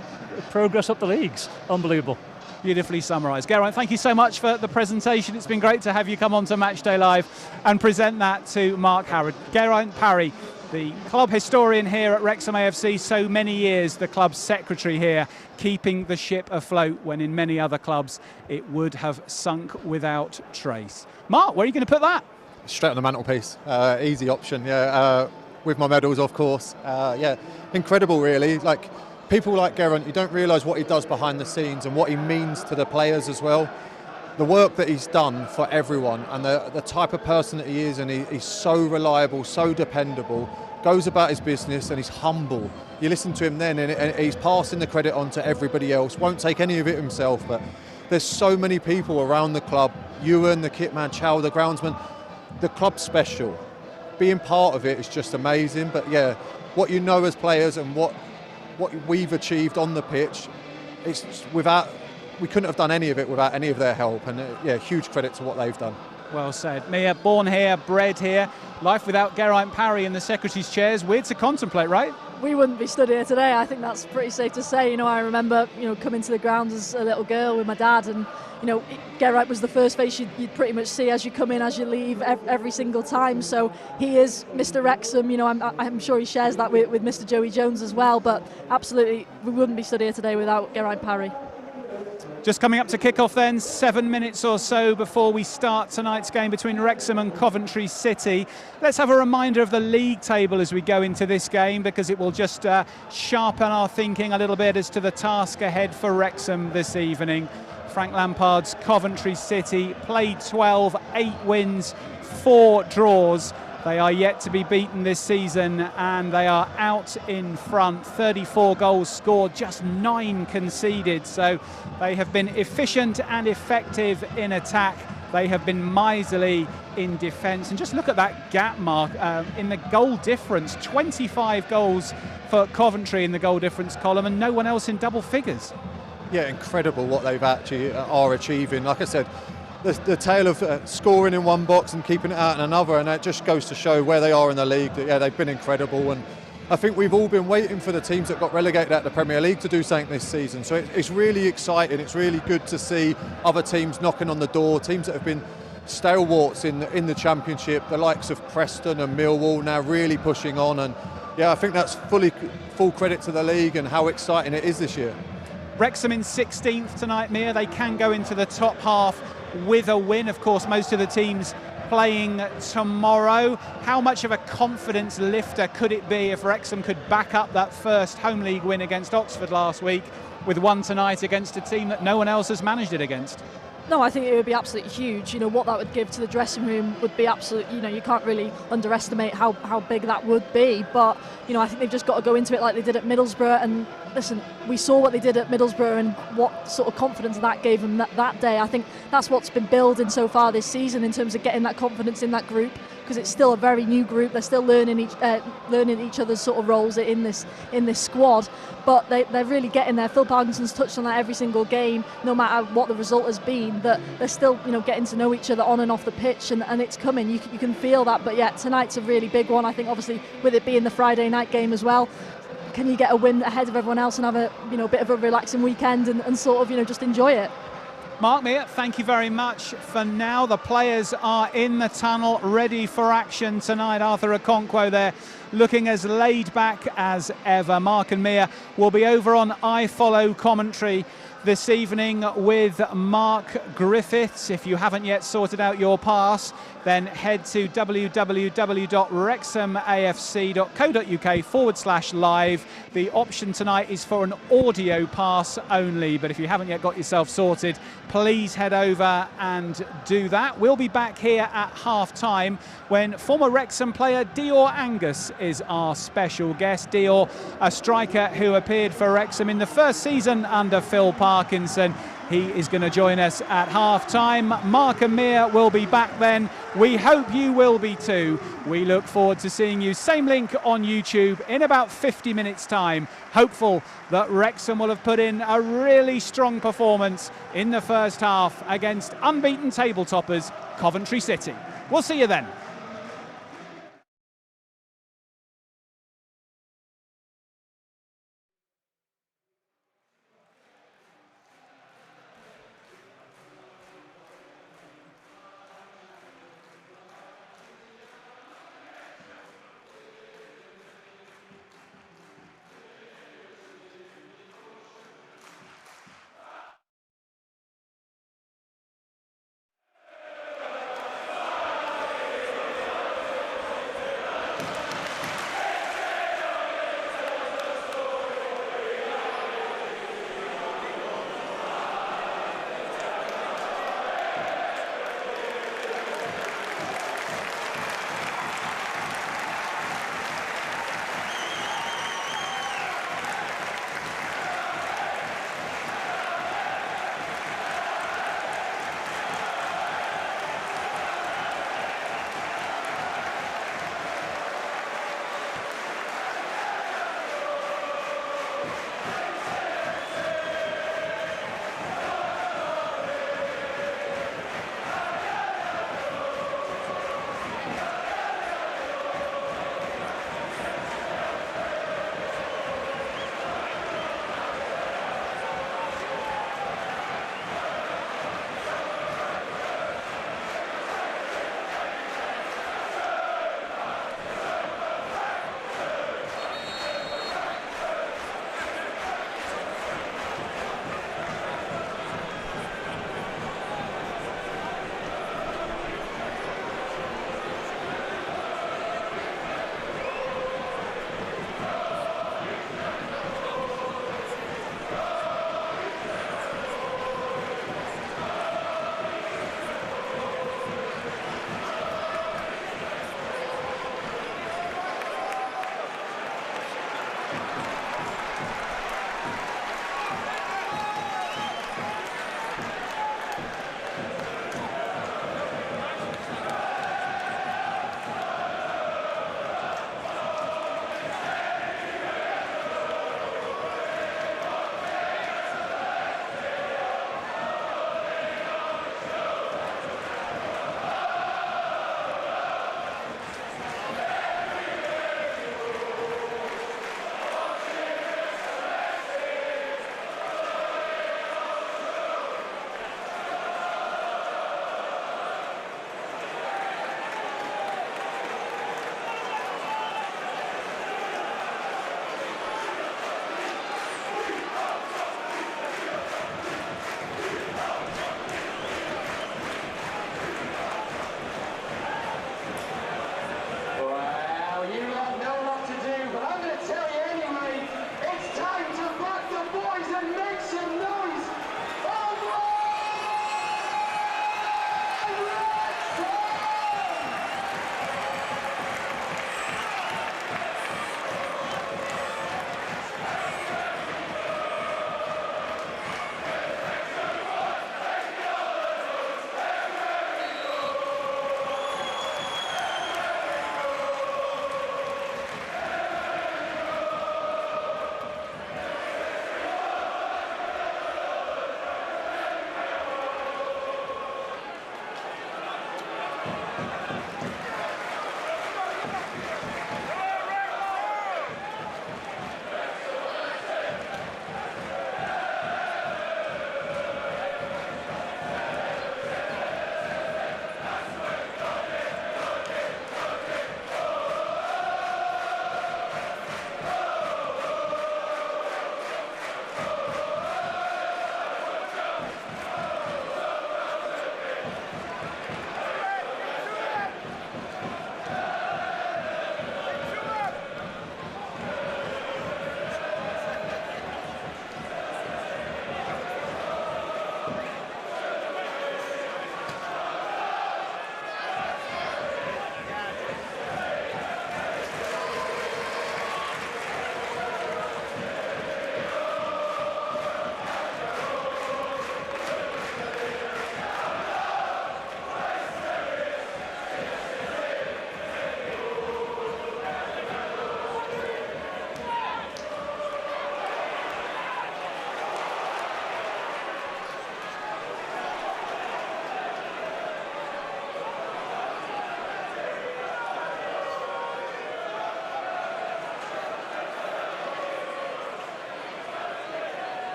progress up the leagues. Unbelievable. Beautifully summarised. Geraint, thank you so much for the presentation. It's been great to have you come on to Matchday Live and present that to Mark Harrod. Geraint Parry, the club historian here at Wrexham AFC, so many years the club's secretary here, keeping the ship afloat when in many other clubs it would have sunk without trace. Mark, where are you going to put that? Straight on the mantelpiece. Easy option, yeah. With my medals, of course. Yeah, incredible, really. Like, people like Geraint, you don't realise what he does behind the scenes and what he means to the players as well. The work that he's done for everyone and the type of person that he is, and he's so reliable, so dependable, goes about his business and he's humble. You listen to him then and he's passing the credit on to everybody else, won't take any of it himself, but there's so many people around the club, Ewan, the kit man, Chow, the groundsman, the club's special. Being part of it is just amazing, but yeah, what you know as players and what we've achieved on the pitch, it's we couldn't have done any of it without any of their help, and yeah, huge credit to what they've done. Well said. Mia, born here, bred here, life without Geraint Parry in the secretary's chair is weird to contemplate, right? We wouldn't be stood here today. I think that's pretty safe to say. I remember, coming to the grounds as a little girl with my dad, and Geraint was the first face you'd pretty much see as you come in, as you leave, every single time. So he is Mr. Wrexham. I'm sure he shares that with Mr. Joey Jones as well. But absolutely, we wouldn't be stood here today without Geraint Parry. Just coming up to kick-off then, 7 minutes or so before we start tonight's game between Wrexham and Coventry City. Let's have a reminder of the league table as we go into this game, because it will just sharpen our thinking a little bit as to the task ahead for Wrexham this evening. Frank Lampard's Coventry City played 12, 8 wins, 4 draws. They are yet to be beaten this season and they are out in front. 34 goals scored, just 9 conceded. So they have been efficient and effective in attack. They have been miserly in defence. And just look at that gap, Mark, in the goal difference. 25 goals for Coventry in the goal difference column and no one else in double figures. Yeah, incredible what they've actually are achieving. Like I said, the tale of scoring in one box and keeping it out in another, and that just goes to show where they are in the league. Yeah, they've been incredible, and I think we've all been waiting for the teams that got relegated out of the Premier League to do something this season. So it's really exciting. It's really good to see other teams knocking on the door, teams that have been stalwarts in the Championship, the likes of Preston and Millwall now really pushing on, and yeah, I think that's full credit to the league and how exciting it is this year. Wrexham in 16th tonight, Mia. They can go into the top half with a win. Of course, most of the teams playing tomorrow. How much of a confidence lifter could it be if Wrexham could back up that first home league win against Oxford last week with one tonight against a team that no one else has managed it against? No, I think it would be absolutely huge. You know, what that would give to the dressing room would be absolute. You know, you can't really underestimate how big that would be. But, you know, I think they've just got to go into it like they did at Middlesbrough. And listen, we saw what they did at Middlesbrough and what sort of confidence that gave them that day. I think that's what's been building so far this season in terms of getting that confidence in that group, because it's still a very new group. They're still learning each other's sort of roles in this squad. But they're really getting there. Phil Parkinson's touched on that every single game, no matter what the result has been, that they're still, you know, getting to know each other on and off the pitch, and it's coming. You can feel that. But yeah, tonight's a really big one. I think obviously with it being the Friday night game as well, can you get a win ahead of everyone else and have a, you know, bit of a relaxing weekend and sort of, you know, just enjoy it? Mark Meir, thank you very much for now. The players are in the tunnel, ready for action tonight. Arthur Okonkwo there, looking as laid back as ever. Mark and Mia will be over on iFollow commentary this evening with Mark Griffiths. If you haven't yet sorted out your pass, then head to www.wrexhamafc.co.uk/live. The option tonight is for an audio pass only, but if you haven't yet got yourself sorted, please head over and do that. We'll be back here at half-time when former Wrexham player Dior Angus is our special guest. Dior, a striker who appeared for Wrexham in the first season under Phil Parkinson. He is going to join us at half-time. Mark and Mia will be back then. We hope you will be too. We look forward to seeing you. Same link on YouTube in about 50 minutes' time. Hopeful that Wrexham will have put in a really strong performance in the first half against unbeaten table toppers Coventry City. We'll see you then.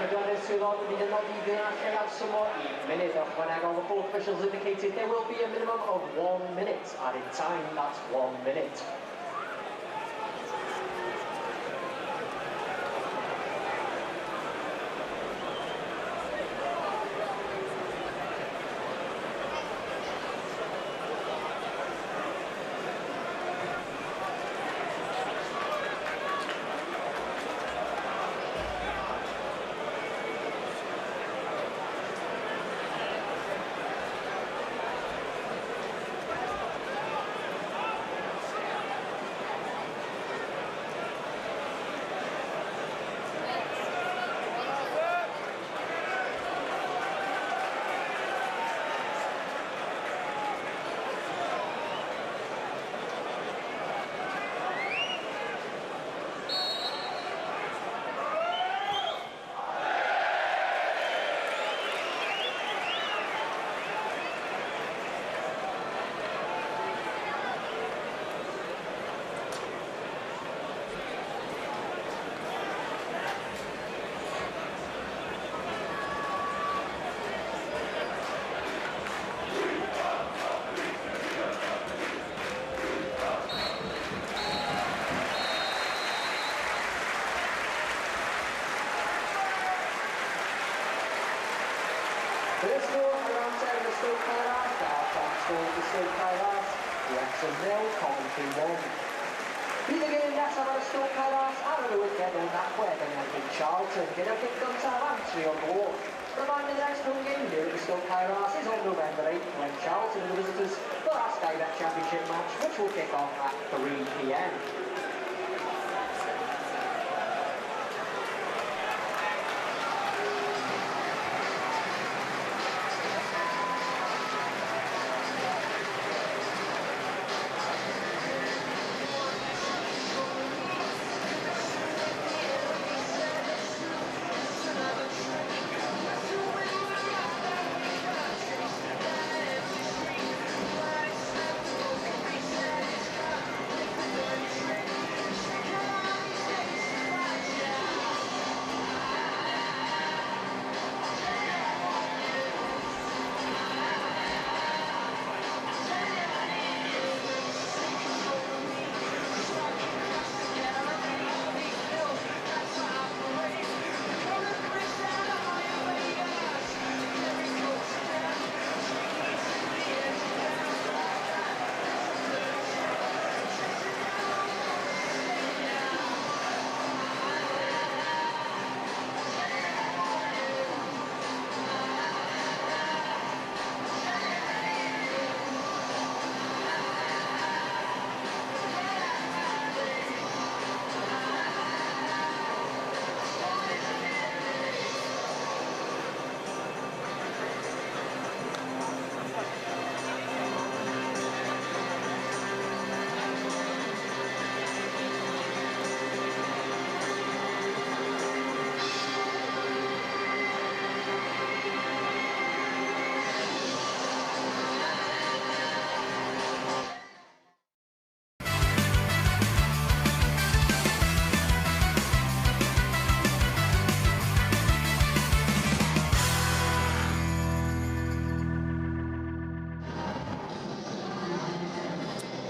pedwerydd swyddog wedi dynodi fydd yna lleafsymo I munud ychwanegol. The fourth officials indicated there will be a minimum of 1 minute added time. That's 1 minute. Wrexham 0, Coventry 1. Bydd y gêm nesaf ar y stwlc arall ar yr wyliad o'n dachwedd yn erbyn Charlton gyda kick gyntaf Antri o'r gloch. The man in the next home game here at the Stoke Kairos is on November 8th when Charlton are the visitors for the last direct championship match, which will kick off at 3 p.m.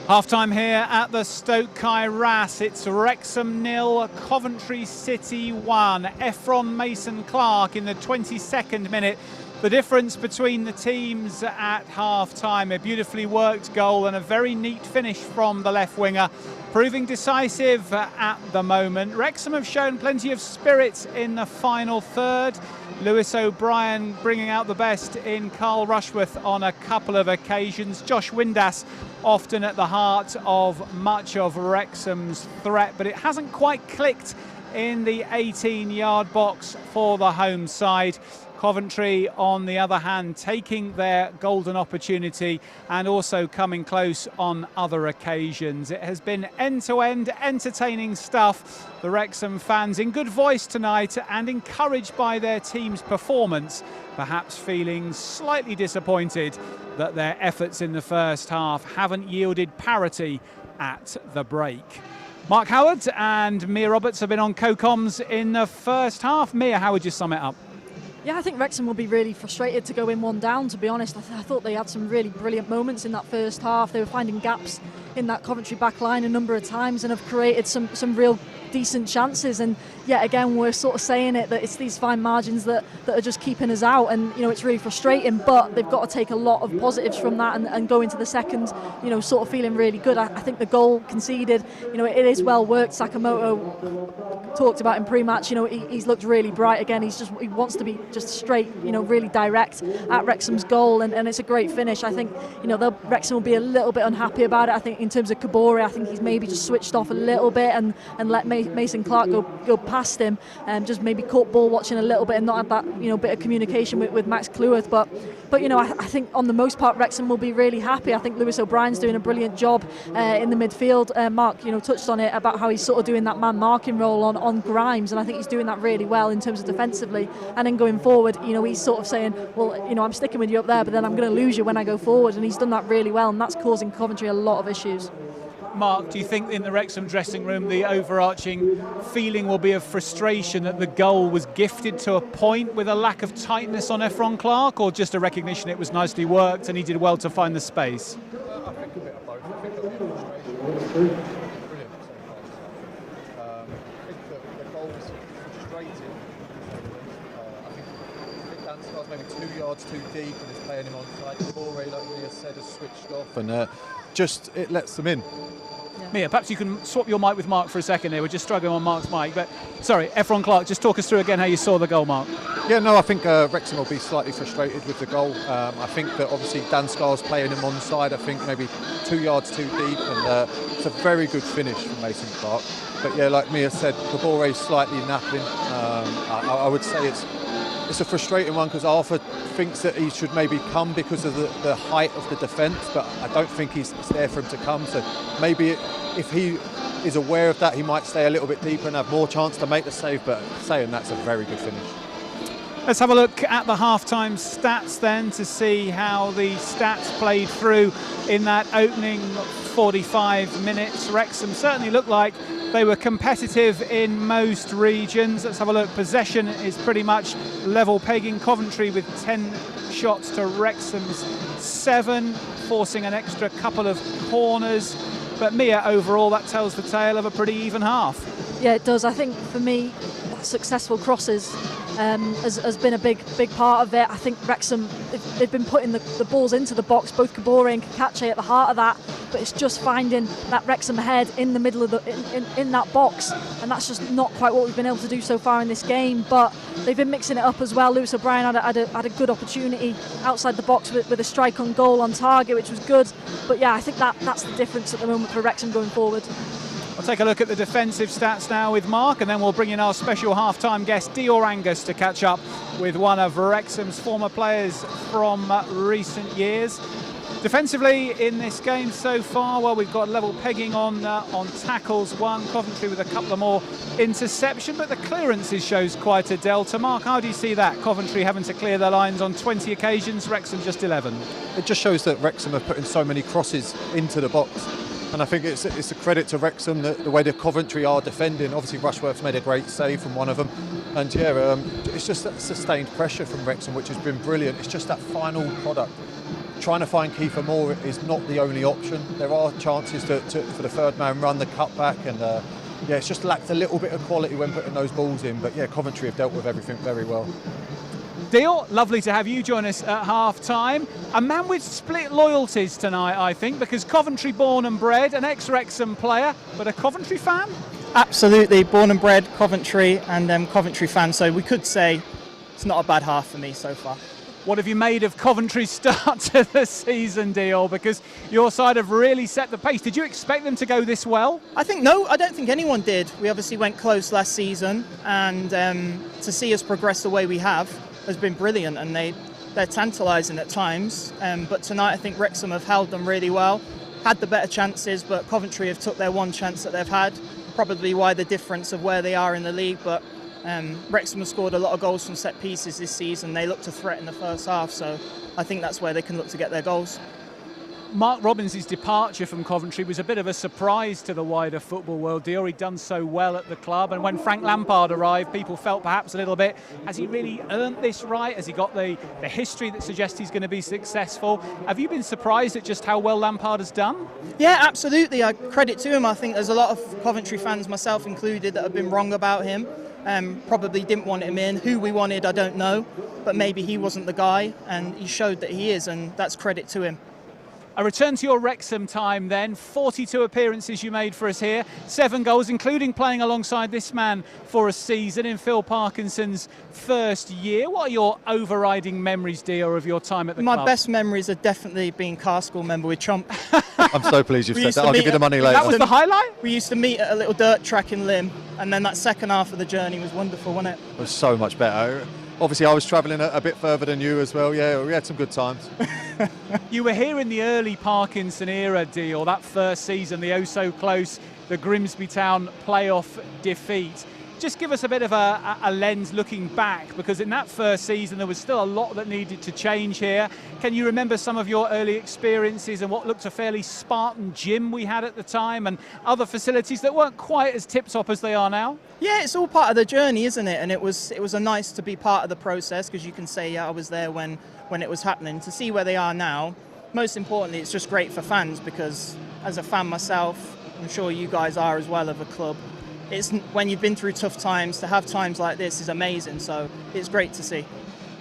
Half-time here at the Stoke Kairos. It's Wrexham 0, Coventry City 1. Ephron Mason-Clark in the 22nd minute. The difference between the teams at half-time. A beautifully worked goal and a very neat finish from the left winger, proving decisive at the moment. Wrexham have shown plenty of spirit in the final third. Lewis O'Brien bringing out the best in Carl Rushworth on a couple of occasions. Josh Windas often at the heart of much of Wrexham's threat, but it hasn't quite clicked in the 18-yard box for the home side. Coventry, on the other hand, taking their golden opportunity and also coming close on other occasions. It has been end-to-end entertaining stuff. The Wrexham fans in good voice tonight and encouraged by their team's performance, perhaps feeling slightly disappointed that their efforts in the first half haven't yielded parity at the break. Mark Howard and Mia Roberts have been on co-coms in the first half. Mia, how would you sum it up? Yeah, I think Wrexham will be really frustrated to go in 1 down, to be honest. I thought they had some really brilliant moments in that first half. They were finding gaps in that Coventry back line a number of times and have created some real decent chances. And yet again, we're sort of saying it, that it's these fine margins that are just keeping us out. And, it's really frustrating, but they've got to take a lot of positives from that and go into the second, sort of feeling really good. I think the goal conceded, it is well worked. Sakamoto talked about in pre-match, he's looked really bright again. He wants to be just straight, really direct at Wrexham's goal, and it's a great finish. I think, Wrexham will be a little bit unhappy about it. I think in terms of Kabore, I think he's maybe just switched off a little bit and let Mason Clark go past him, and just maybe caught ball watching a little bit and not had that, bit of communication with Max Cleworth. But I think on the most part, Wrexham will be really happy. I think Lewis O'Brien's doing a brilliant job in the midfield. Mark, touched on it about how he's sort of doing that man marking role on Grimes, and I think he's doing that really well in terms of defensively. And then going forward, he's sort of saying, well, I'm sticking with you up there, but then I'm going to lose you when I go forward, and he's done that really well, and that's causing Coventry a lot of issues. Mark, do you think in the Wrexham dressing room the overarching feeling will be of frustration that the goal was gifted to a point with a lack of tightness on Ephron Clark, or just a recognition it was nicely worked and he did well to find the space? I think a bit of both. I think there'll be frustration. Brilliant. I think that the goal was frustrating. I think Dan Scar's maybe 2 yards too deep and is playing him onside. Corey, like Leah said, has switched off, and it lets them in. Yeah. Mia, perhaps you can swap your mic with Mark for a second here. We're just struggling on Mark's mic. But sorry, Ephron Clark, just talk us through again how you saw the goal, Mark. Yeah, no, I think Wrexham will be slightly frustrated with the goal. I think that obviously Dan Scar's playing him onside, I think maybe 2 yards too deep, and it's a very good finish from Mason Clark. But yeah, like Mia said, Kabore's slightly napping. I would say it's a frustrating one because Arthur thinks that he should maybe come because of the height of the defence, but I don't think it's there for him to come. So maybe if he is aware of that, he might stay a little bit deeper and have more chance to make the save. But saying that's a very good finish. Let's have a look at the half-time stats then to see how the stats played through in that opening 45 minutes. Wrexham certainly looked like they were competitive in most regions. Let's have a look. Possession is pretty much level pegging. Coventry with 10 shots to Wrexham's 7, forcing an extra couple of corners. But Mia, overall, that tells the tale of a pretty even half. Yeah, it does. I think for me, successful crosses has been a big part of it. I think Wrexham, they've been putting the balls into the box, both Kabore and Kakache at the heart of that, but it's just finding that Wrexham head in the middle of in that box, and that's just not quite what we've been able to do so far in this game. But they've been mixing it up as well. Lewis O'Brien had a good opportunity outside the box with a strike on goal on target, which was good. But yeah, I think that's the difference at the moment for Wrexham going forward. We'll take a look at the defensive stats now with Mark, and then we'll bring in our special half-time guest, Dior Angus, to catch up with one of Wrexham's former players from recent years. Defensively in this game so far, well, we've got level pegging on tackles, 1, Coventry with a couple of more interception, but the clearances shows quite a delta. Mark, how do you see that? Coventry having to clear their lines on 20 occasions, Wrexham just 11. It just shows that Wrexham are putting so many crosses into the box. And I think it's a credit to Wrexham the way the Coventry are defending. Obviously, Rushworth's made a great save from one of them. And yeah, it's just that sustained pressure from Wrexham, which has been brilliant. It's just that final product. Trying to find Kieffer Moore is not the only option. There are chances for the third man run, the cutback, and yeah, it's just lacked a little bit of quality when putting those balls in. But yeah, Coventry have dealt with everything very well. Dior, lovely to have you join us at half-time. A man with split loyalties tonight, I think, because Coventry born and bred, an ex-Wrexham player, but a Coventry fan? Absolutely, born and bred Coventry and Coventry fan, so we could say it's not a bad half for me so far. What have you made of Coventry's start to the season, Dior? Because your side have really set the pace. Did you expect them to go this well? I don't think anyone did. We obviously went close last season, and to see us progress the way we have has been brilliant, and they're tantalising at times. But tonight I think Wrexham have held them really well, had the better chances, but Coventry have took their one chance that they've had. Probably why the difference of where they are in the league, but Wrexham have scored a lot of goals from set pieces this season. They look to threaten the first half, so I think that's where they can look to get their goals. Mark Robbins' departure from Coventry was a bit of a surprise to the wider football world. Dior, he'd done so well at the club, and when Frank Lampard arrived, people felt perhaps a little bit, has he really earned this right? Has he got the history that suggests he's going to be successful? Have you been surprised at just how well Lampard has done? Yeah, absolutely. I credit to him. I think there's a lot of Coventry fans, myself included, that have been wrong about him. Probably didn't want him in. Who we wanted, I don't know, but maybe he wasn't the guy, and he showed that he is, and that's credit to him. A return to your Wrexham time then, 42 appearances you made for us here, 7 goals, including playing alongside this man for a season in Phil Parkinson's first year. What are your overriding memories, Dior, of your time at the club? My best memories are definitely being car school member with Chomp. I'm so pleased you've said that. I'll give you the money later. That was the highlight? We used to meet at a little dirt track in Lim, and then that second half of the journey was wonderful, wasn't it? It was so much better. Obviously, I was travelling a bit further than you as well. Yeah, we had some good times. You were here in the early Parkinson era, Dior, that first season, the oh-so-close, the Grimsby Town playoff defeat. Just give us a bit of a lens looking back, because in that first season there was still a lot that needed to change here. Can you remember some of your early experiences and what looked a fairly Spartan gym we had at the time, and other facilities that weren't quite as tip-top as they are now? Yeah, it's all part of the journey, isn't it? And it was a nice to be part of the process, because you can say, yeah, I was there when it was happening. To see where they are now, most importantly, it's just great for fans, because as a fan myself, I'm sure you guys are as well, of a club, it's when you've been through tough times, to have times like this is amazing, so it's great to see.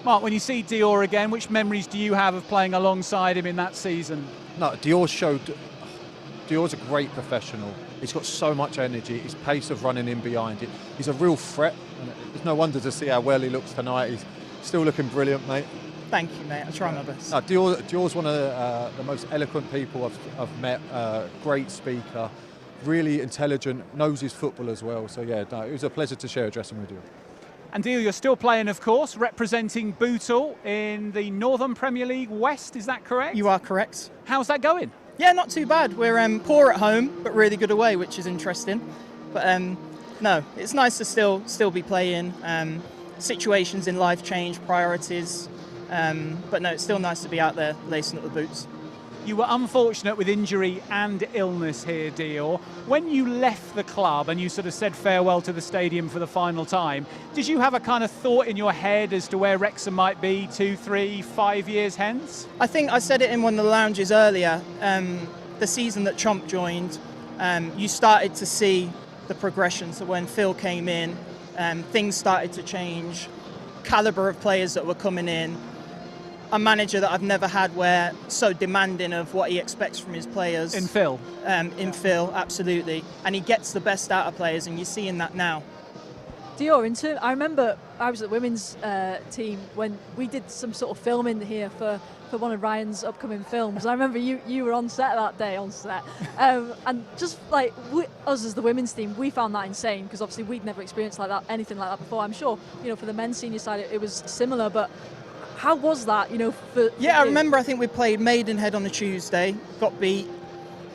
Mark, when you see Dior again, which memories do you have of playing alongside him in that season? No, Dior's a great professional. He's got so much energy, his pace of running in behind it. He's a real threat, and it's no wonder to see how well he looks tonight. He's still looking brilliant, mate. Thank you, mate. I try my best. No, Dior's one of the most eloquent people I've met. Great speaker, really intelligent, knows his football as well. So yeah, no, it was a pleasure to share a dressing with you. And Dior, you're still playing, of course, representing Bootle in the Northern Premier League West. Is that correct? You are correct. How's that going? Yeah, not too bad. We're poor at home, but really good away, which is interesting. But no, it's nice to still be playing. Situations in life change, priorities. But no, it's still nice to be out there lacing up the boots. You were unfortunate with injury and illness here, Dior. When you left the club and you sort of said farewell to the stadium for the final time, did you have a kind of thought in your head as to where Wrexham might be 2, 3, 5 years hence? I think I said it in one of the lounges earlier. The season that Chomp joined, you started to see the progression. So when Phil came in, things started to change. Calibre of players that were coming in. A manager that I've never had where so demanding of what he expects from his players. In Phil? Phil, absolutely. And he gets the best out of players, and you're seeing that now. Dior, I remember I was at the women's team when we did some sort of filming here for one of Ryan's upcoming films. I remember you were on set that day, and just like us as the women's team, we found that insane, because obviously we'd never experienced anything like that before. I'm sure, for the men's senior side it was similar, but how was that, for I remember, I think we played Maidenhead on the Tuesday, got beat,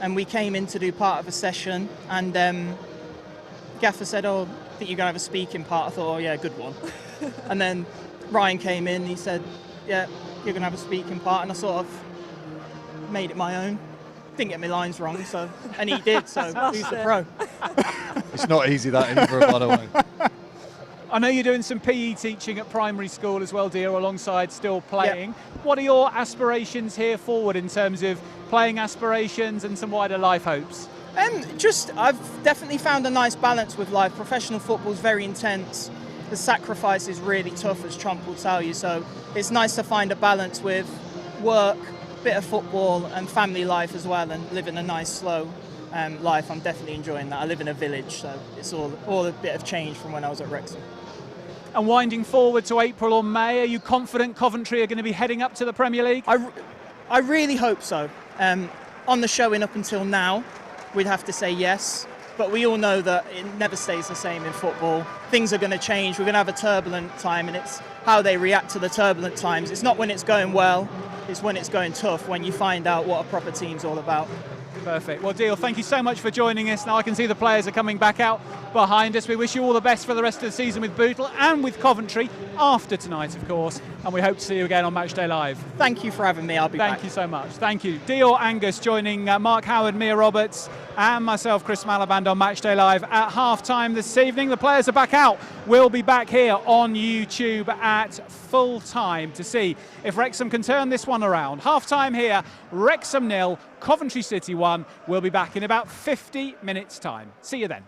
and we came in to do part of a session, and Gaffer said, I think you're going to have a speaking part. I thought, yeah, good one. And then Ryan came in, he said, yeah, you're going to have a speaking part, and I sort of made it my own. Didn't get my lines wrong, and he did, so he's the pro. It's not easy that either, by the way. I know you're doing some PE teaching at primary school as well, Dior, alongside still playing. Yep. What are your aspirations here forward in terms of playing aspirations and some wider life hopes? I've definitely found a nice balance with life. Professional football is very intense. The sacrifice is really tough, as Trump will tell you. So it's nice to find a balance with work, bit of football, and family life as well, and living a nice, slow life. I'm definitely enjoying that. I live in a village, so it's all a bit of change from when I was at Wrexham. And winding forward to April or May, are you confident Coventry are going to be heading up to the Premier League? I really hope so. On the showing up until now, we'd have to say yes. But we all know that it never stays the same in football. Things are going to change. We're going to have a turbulent time, and it's how they react to the turbulent times. It's not when it's going well, it's when it's going tough, when you find out what a proper team's all about. Perfect. Well, Dior, thank you so much for joining us. Now I can see the players are coming back out behind us. We wish you all the best for the rest of the season with Bootle and with Coventry after tonight, of course. and we hope to see you again on Matchday Live. Thank you for having me. I'll be back. Thank you so much. Thank you. Dior Angus joining Mark Howard, Mia Roberts and myself, Chris Malaband, on Matchday Live at half-time this evening. The players are back out. We'll be back here on YouTube at full time to see if Wrexham can turn this one around. Half-time here, Wrexham 0, Coventry City 1. We'll be back in about 50 minutes' time. See you then.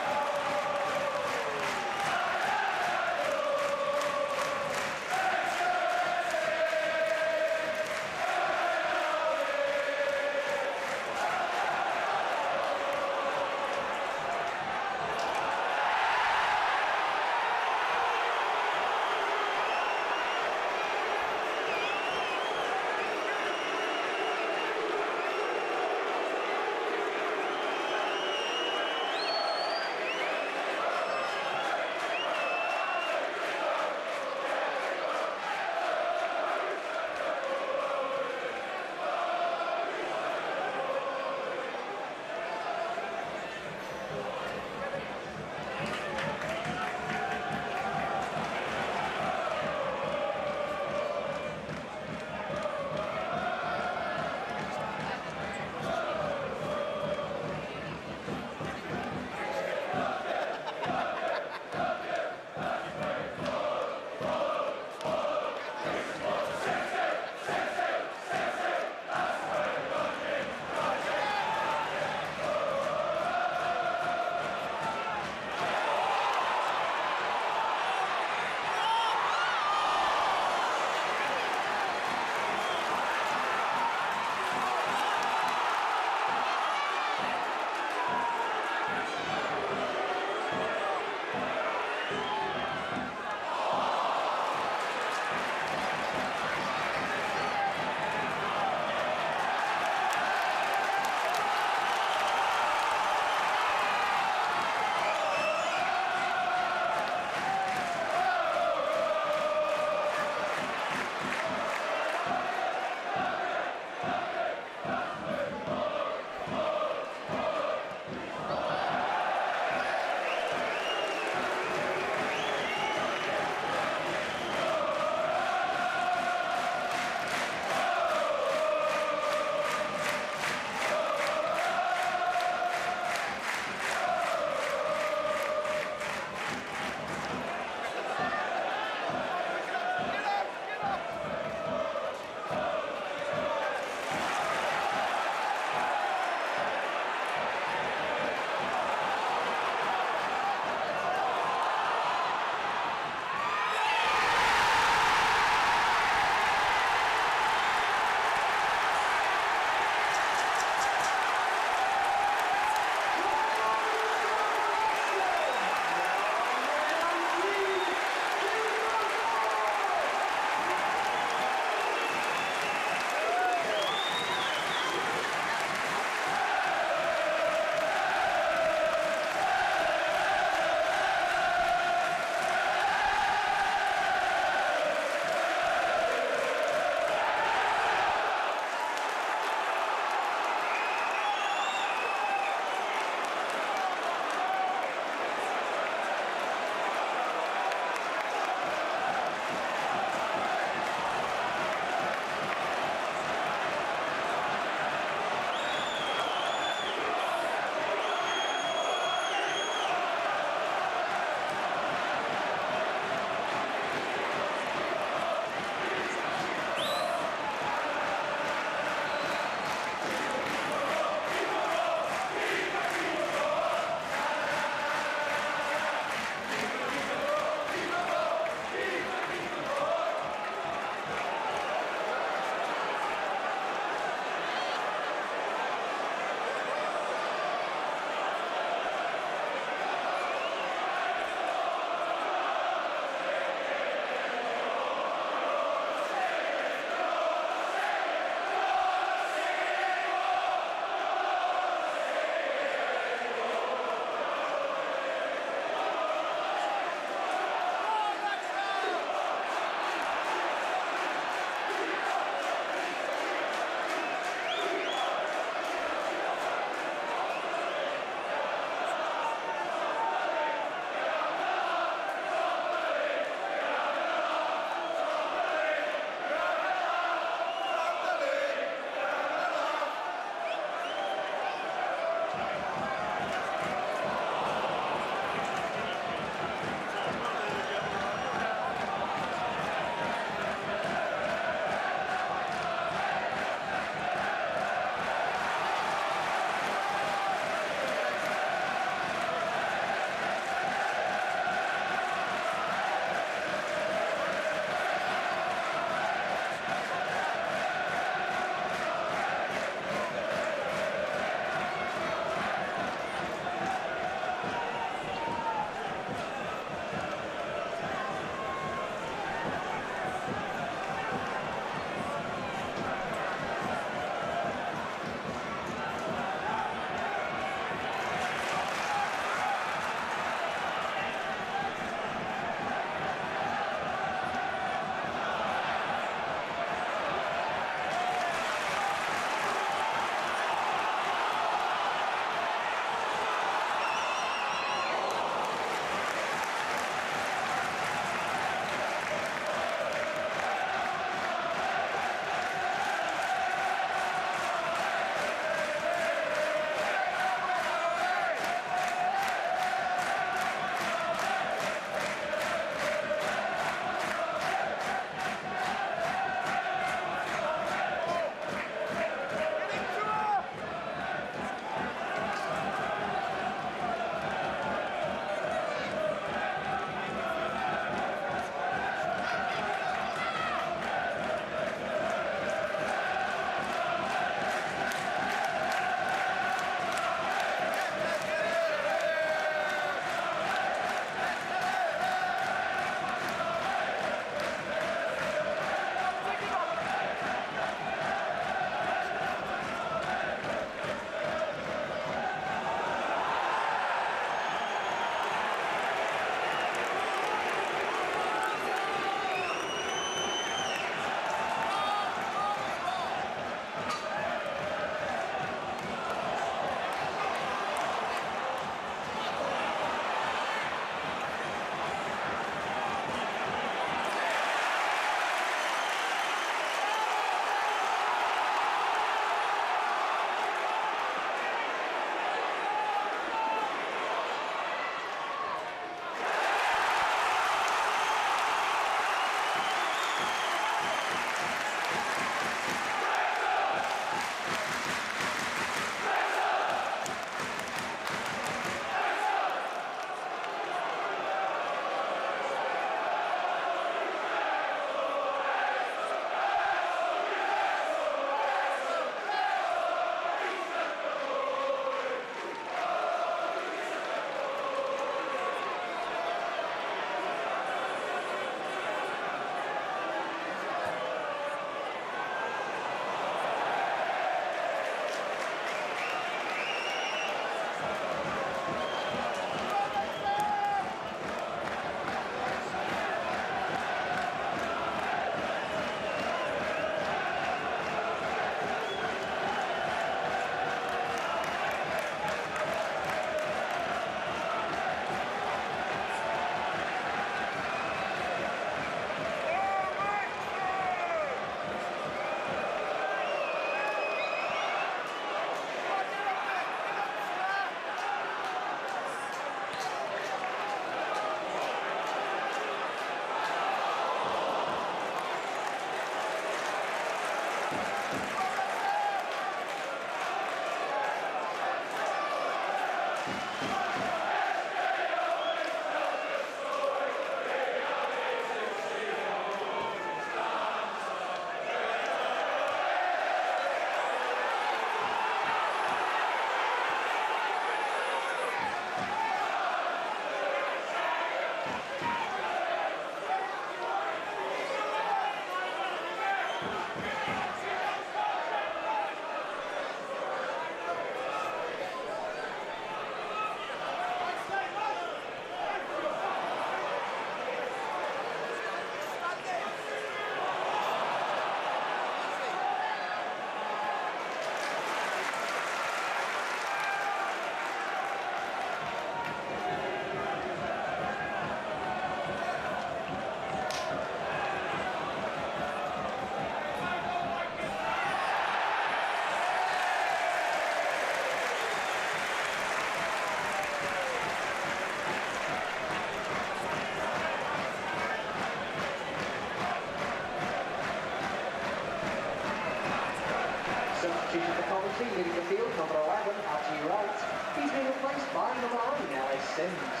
Substitute for Coventry, leading the field, number 11, Haji Wright. He's been replaced by number 9, Ellis Sims.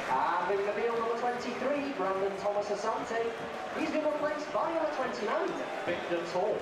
And leading the field, number 23, Brandon Thomas Asante. He's been replaced by number 29, Victor Tall.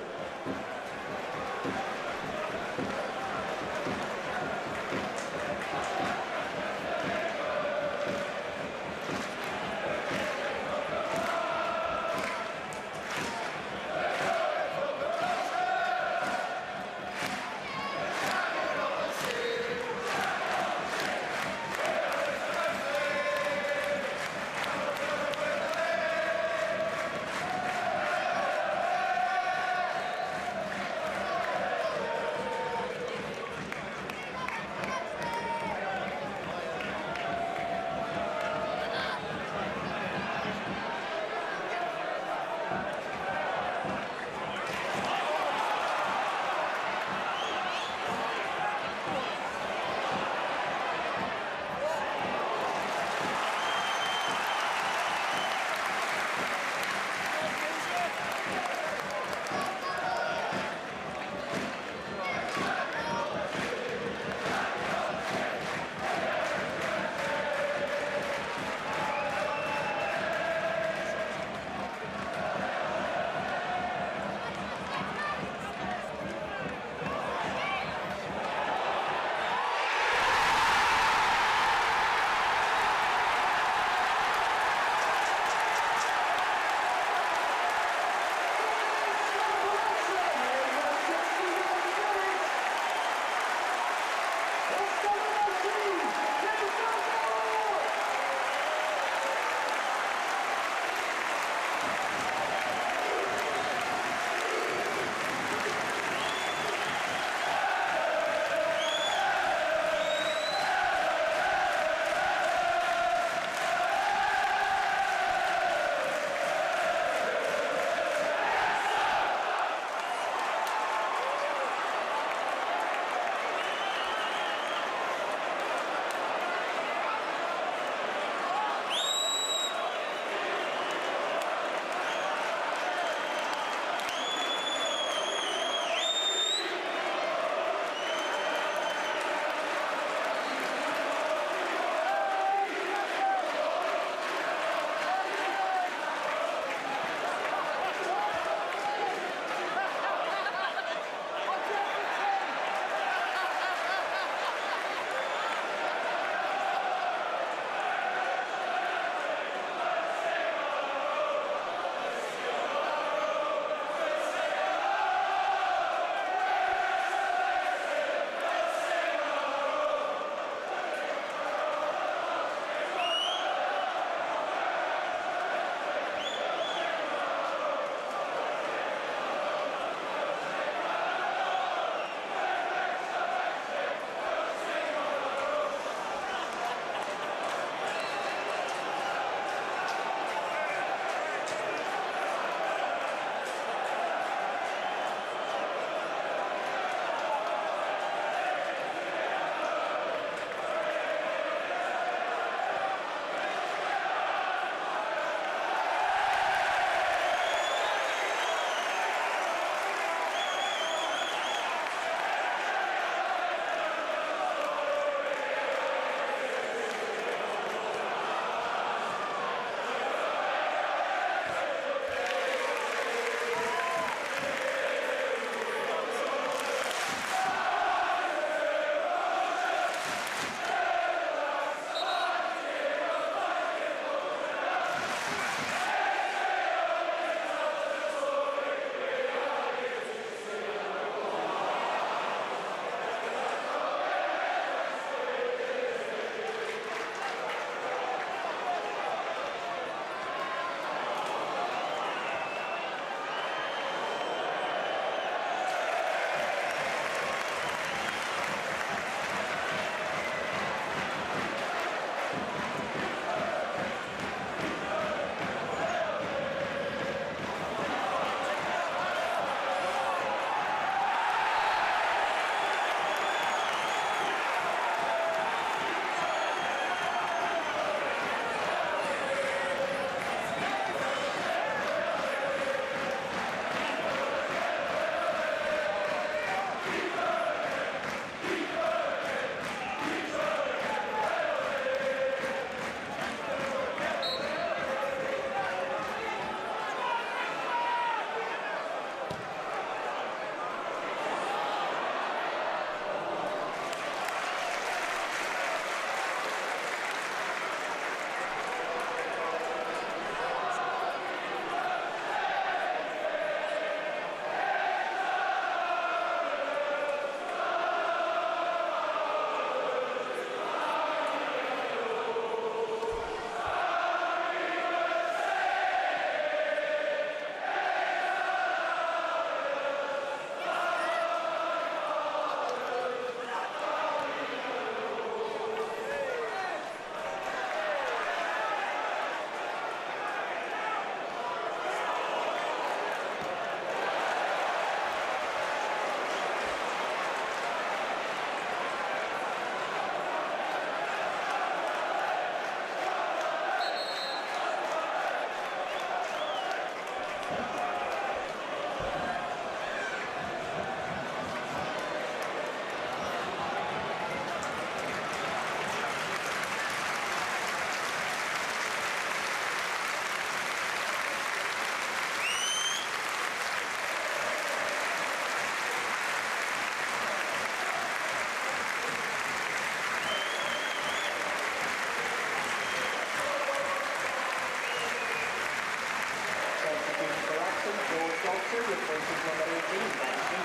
replaces number 18, Benji.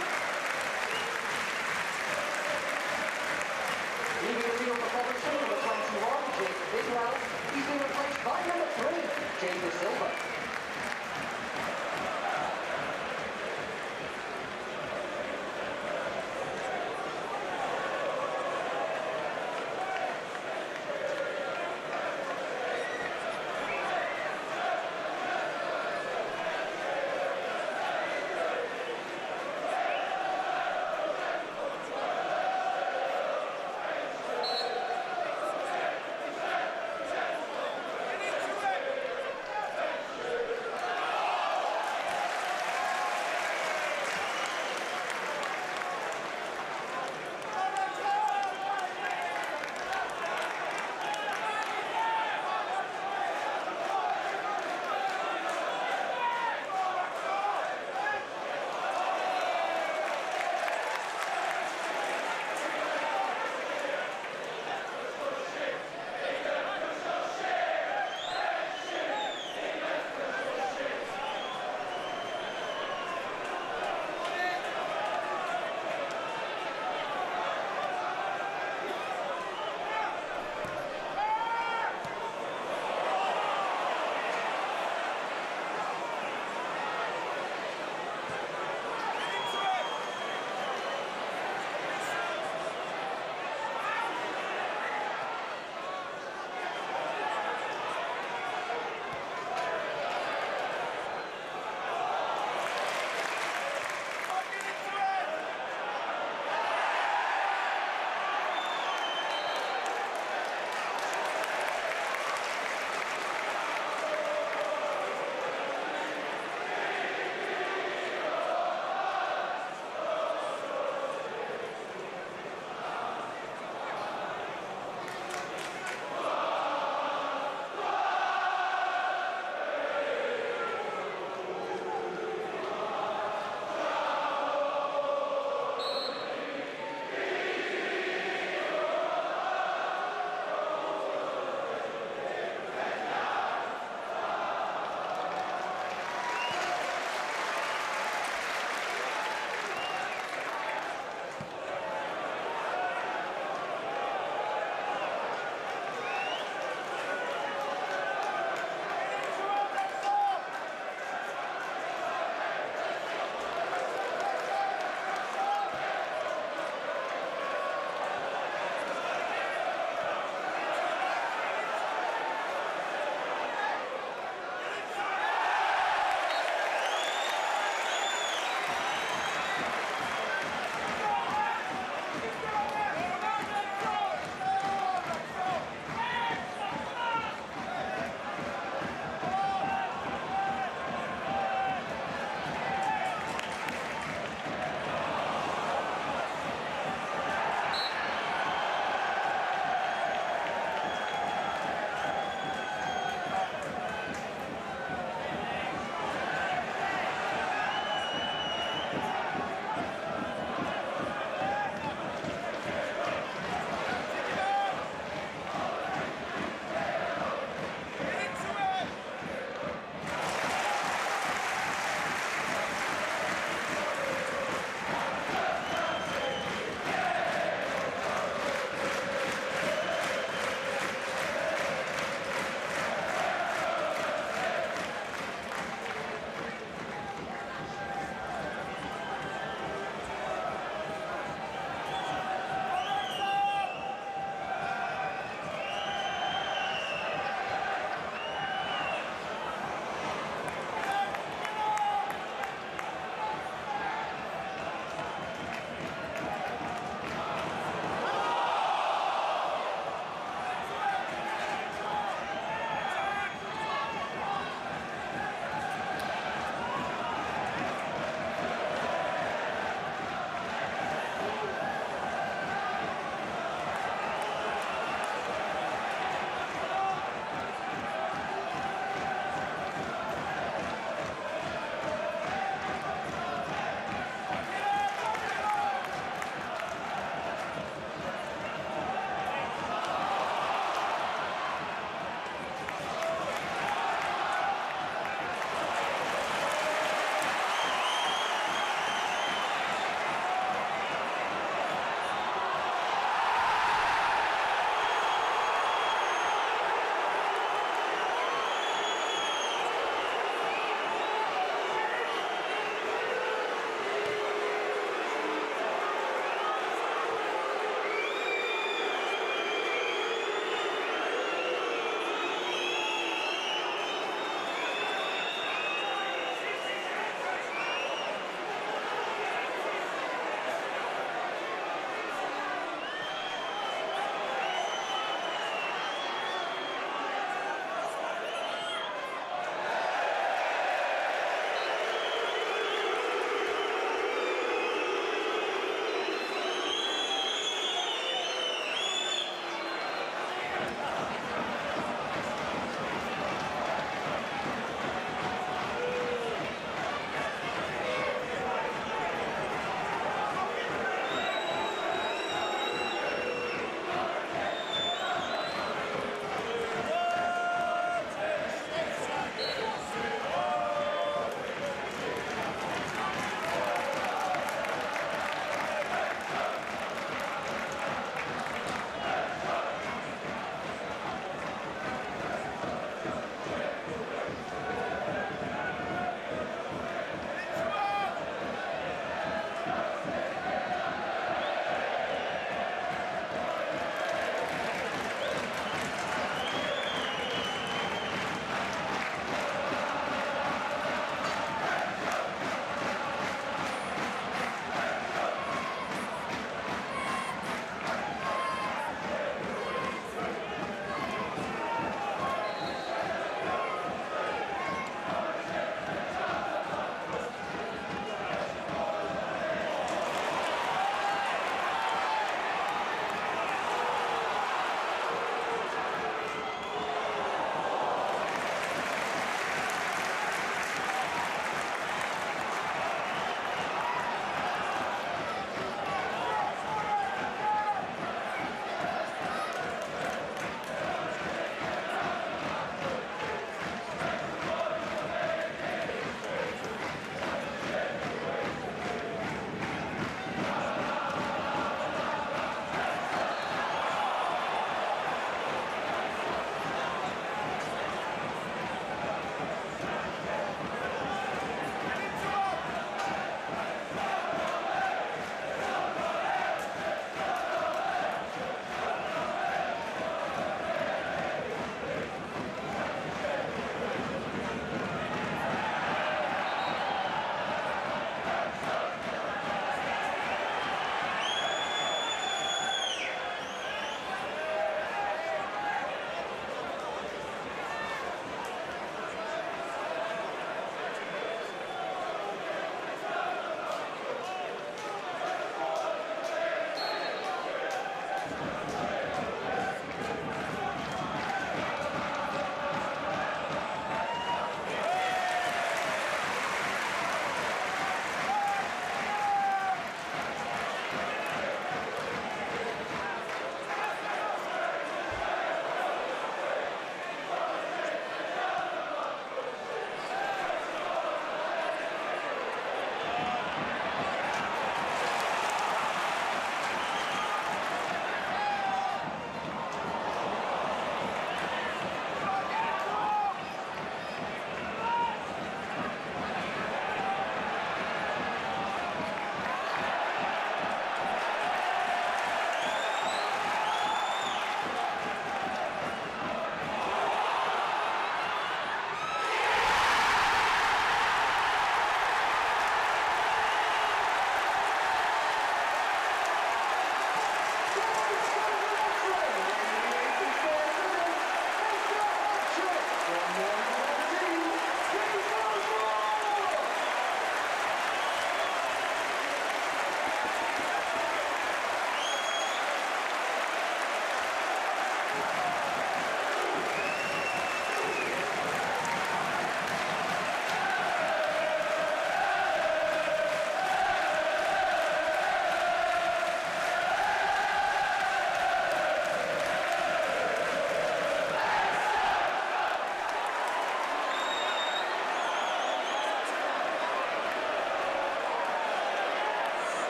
Leaving the field for Coventry, number 21, Jacob Bidwell. He's been replaced by number 3, Jacob Silver.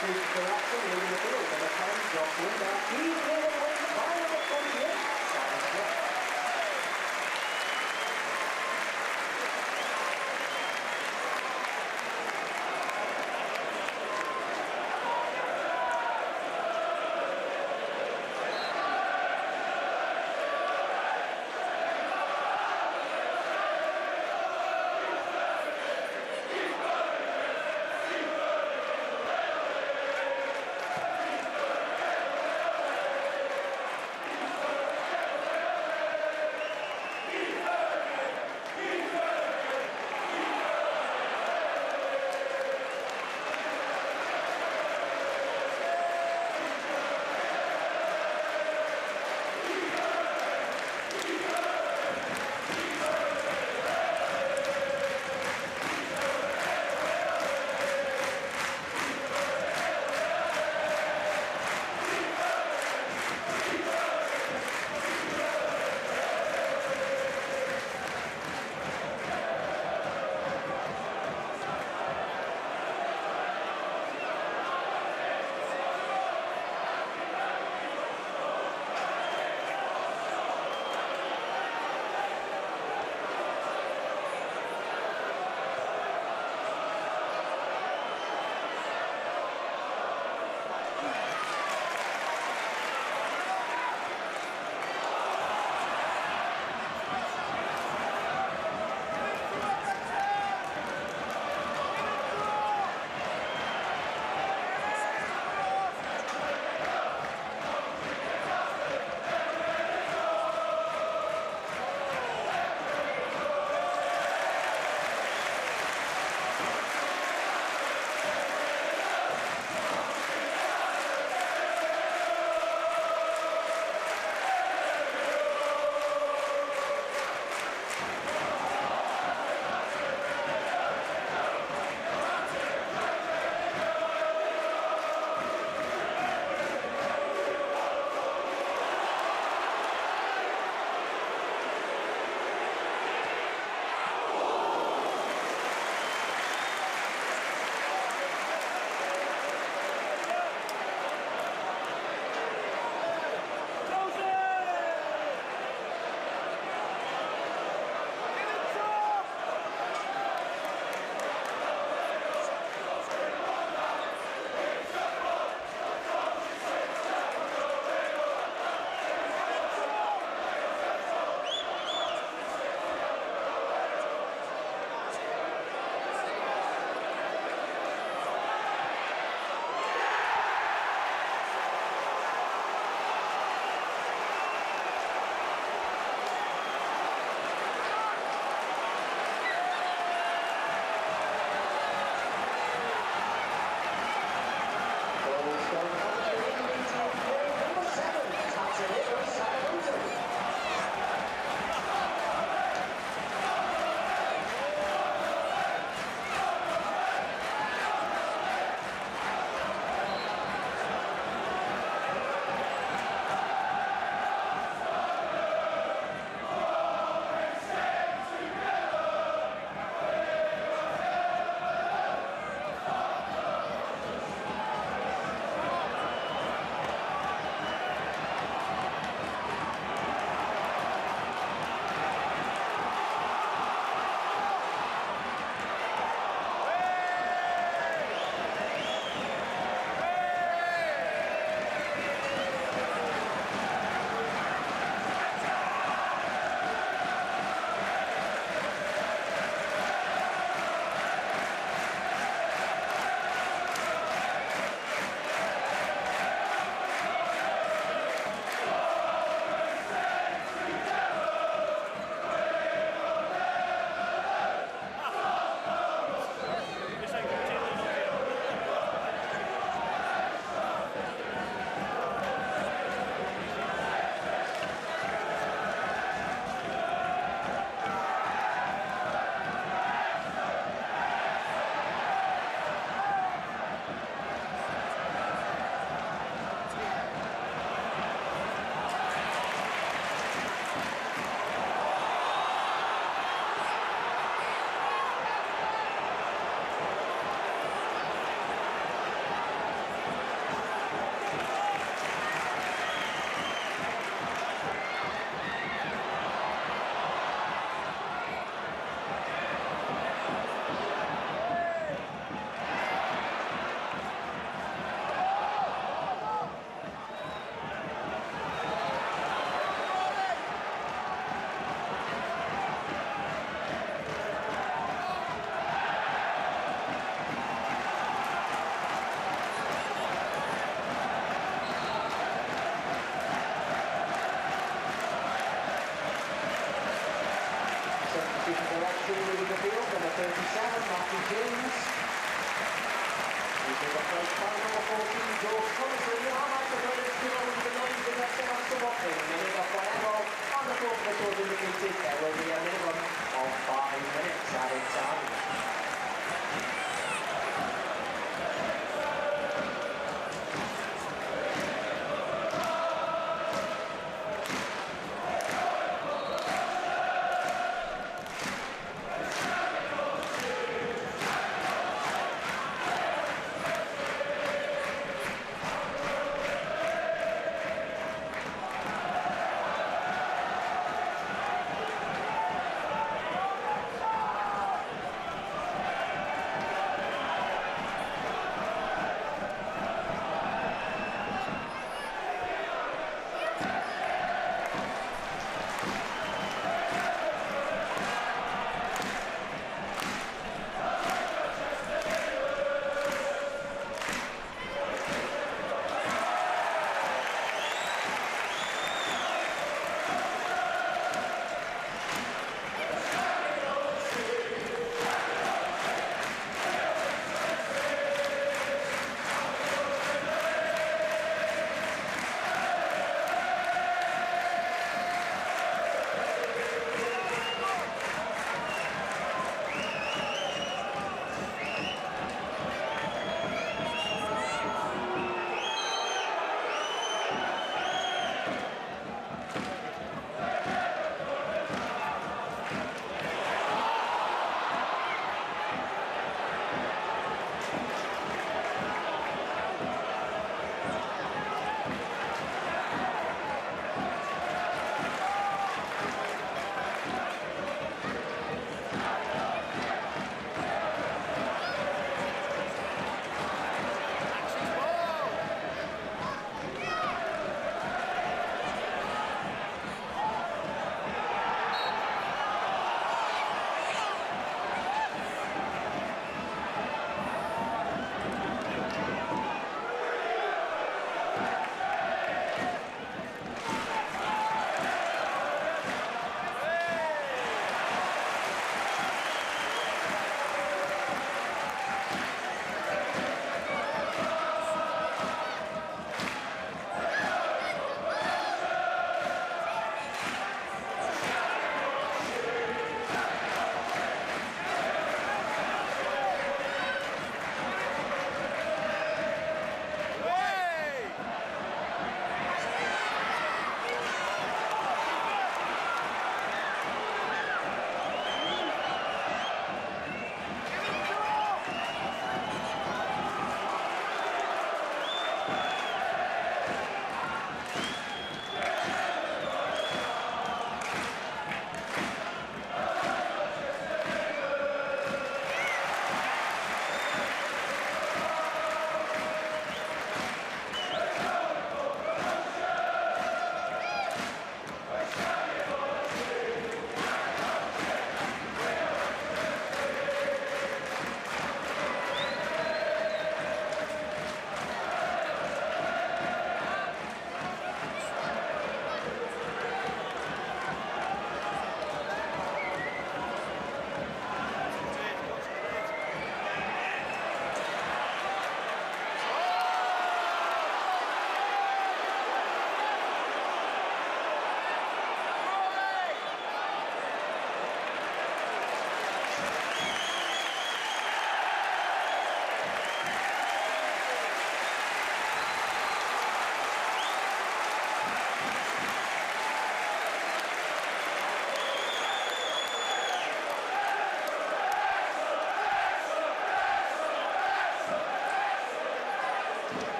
Street for Wrexham, leading the field, number 10, Josh Windas. He's given away by number 28, Simon Smith. There will be a minimum of 5 minutes added time.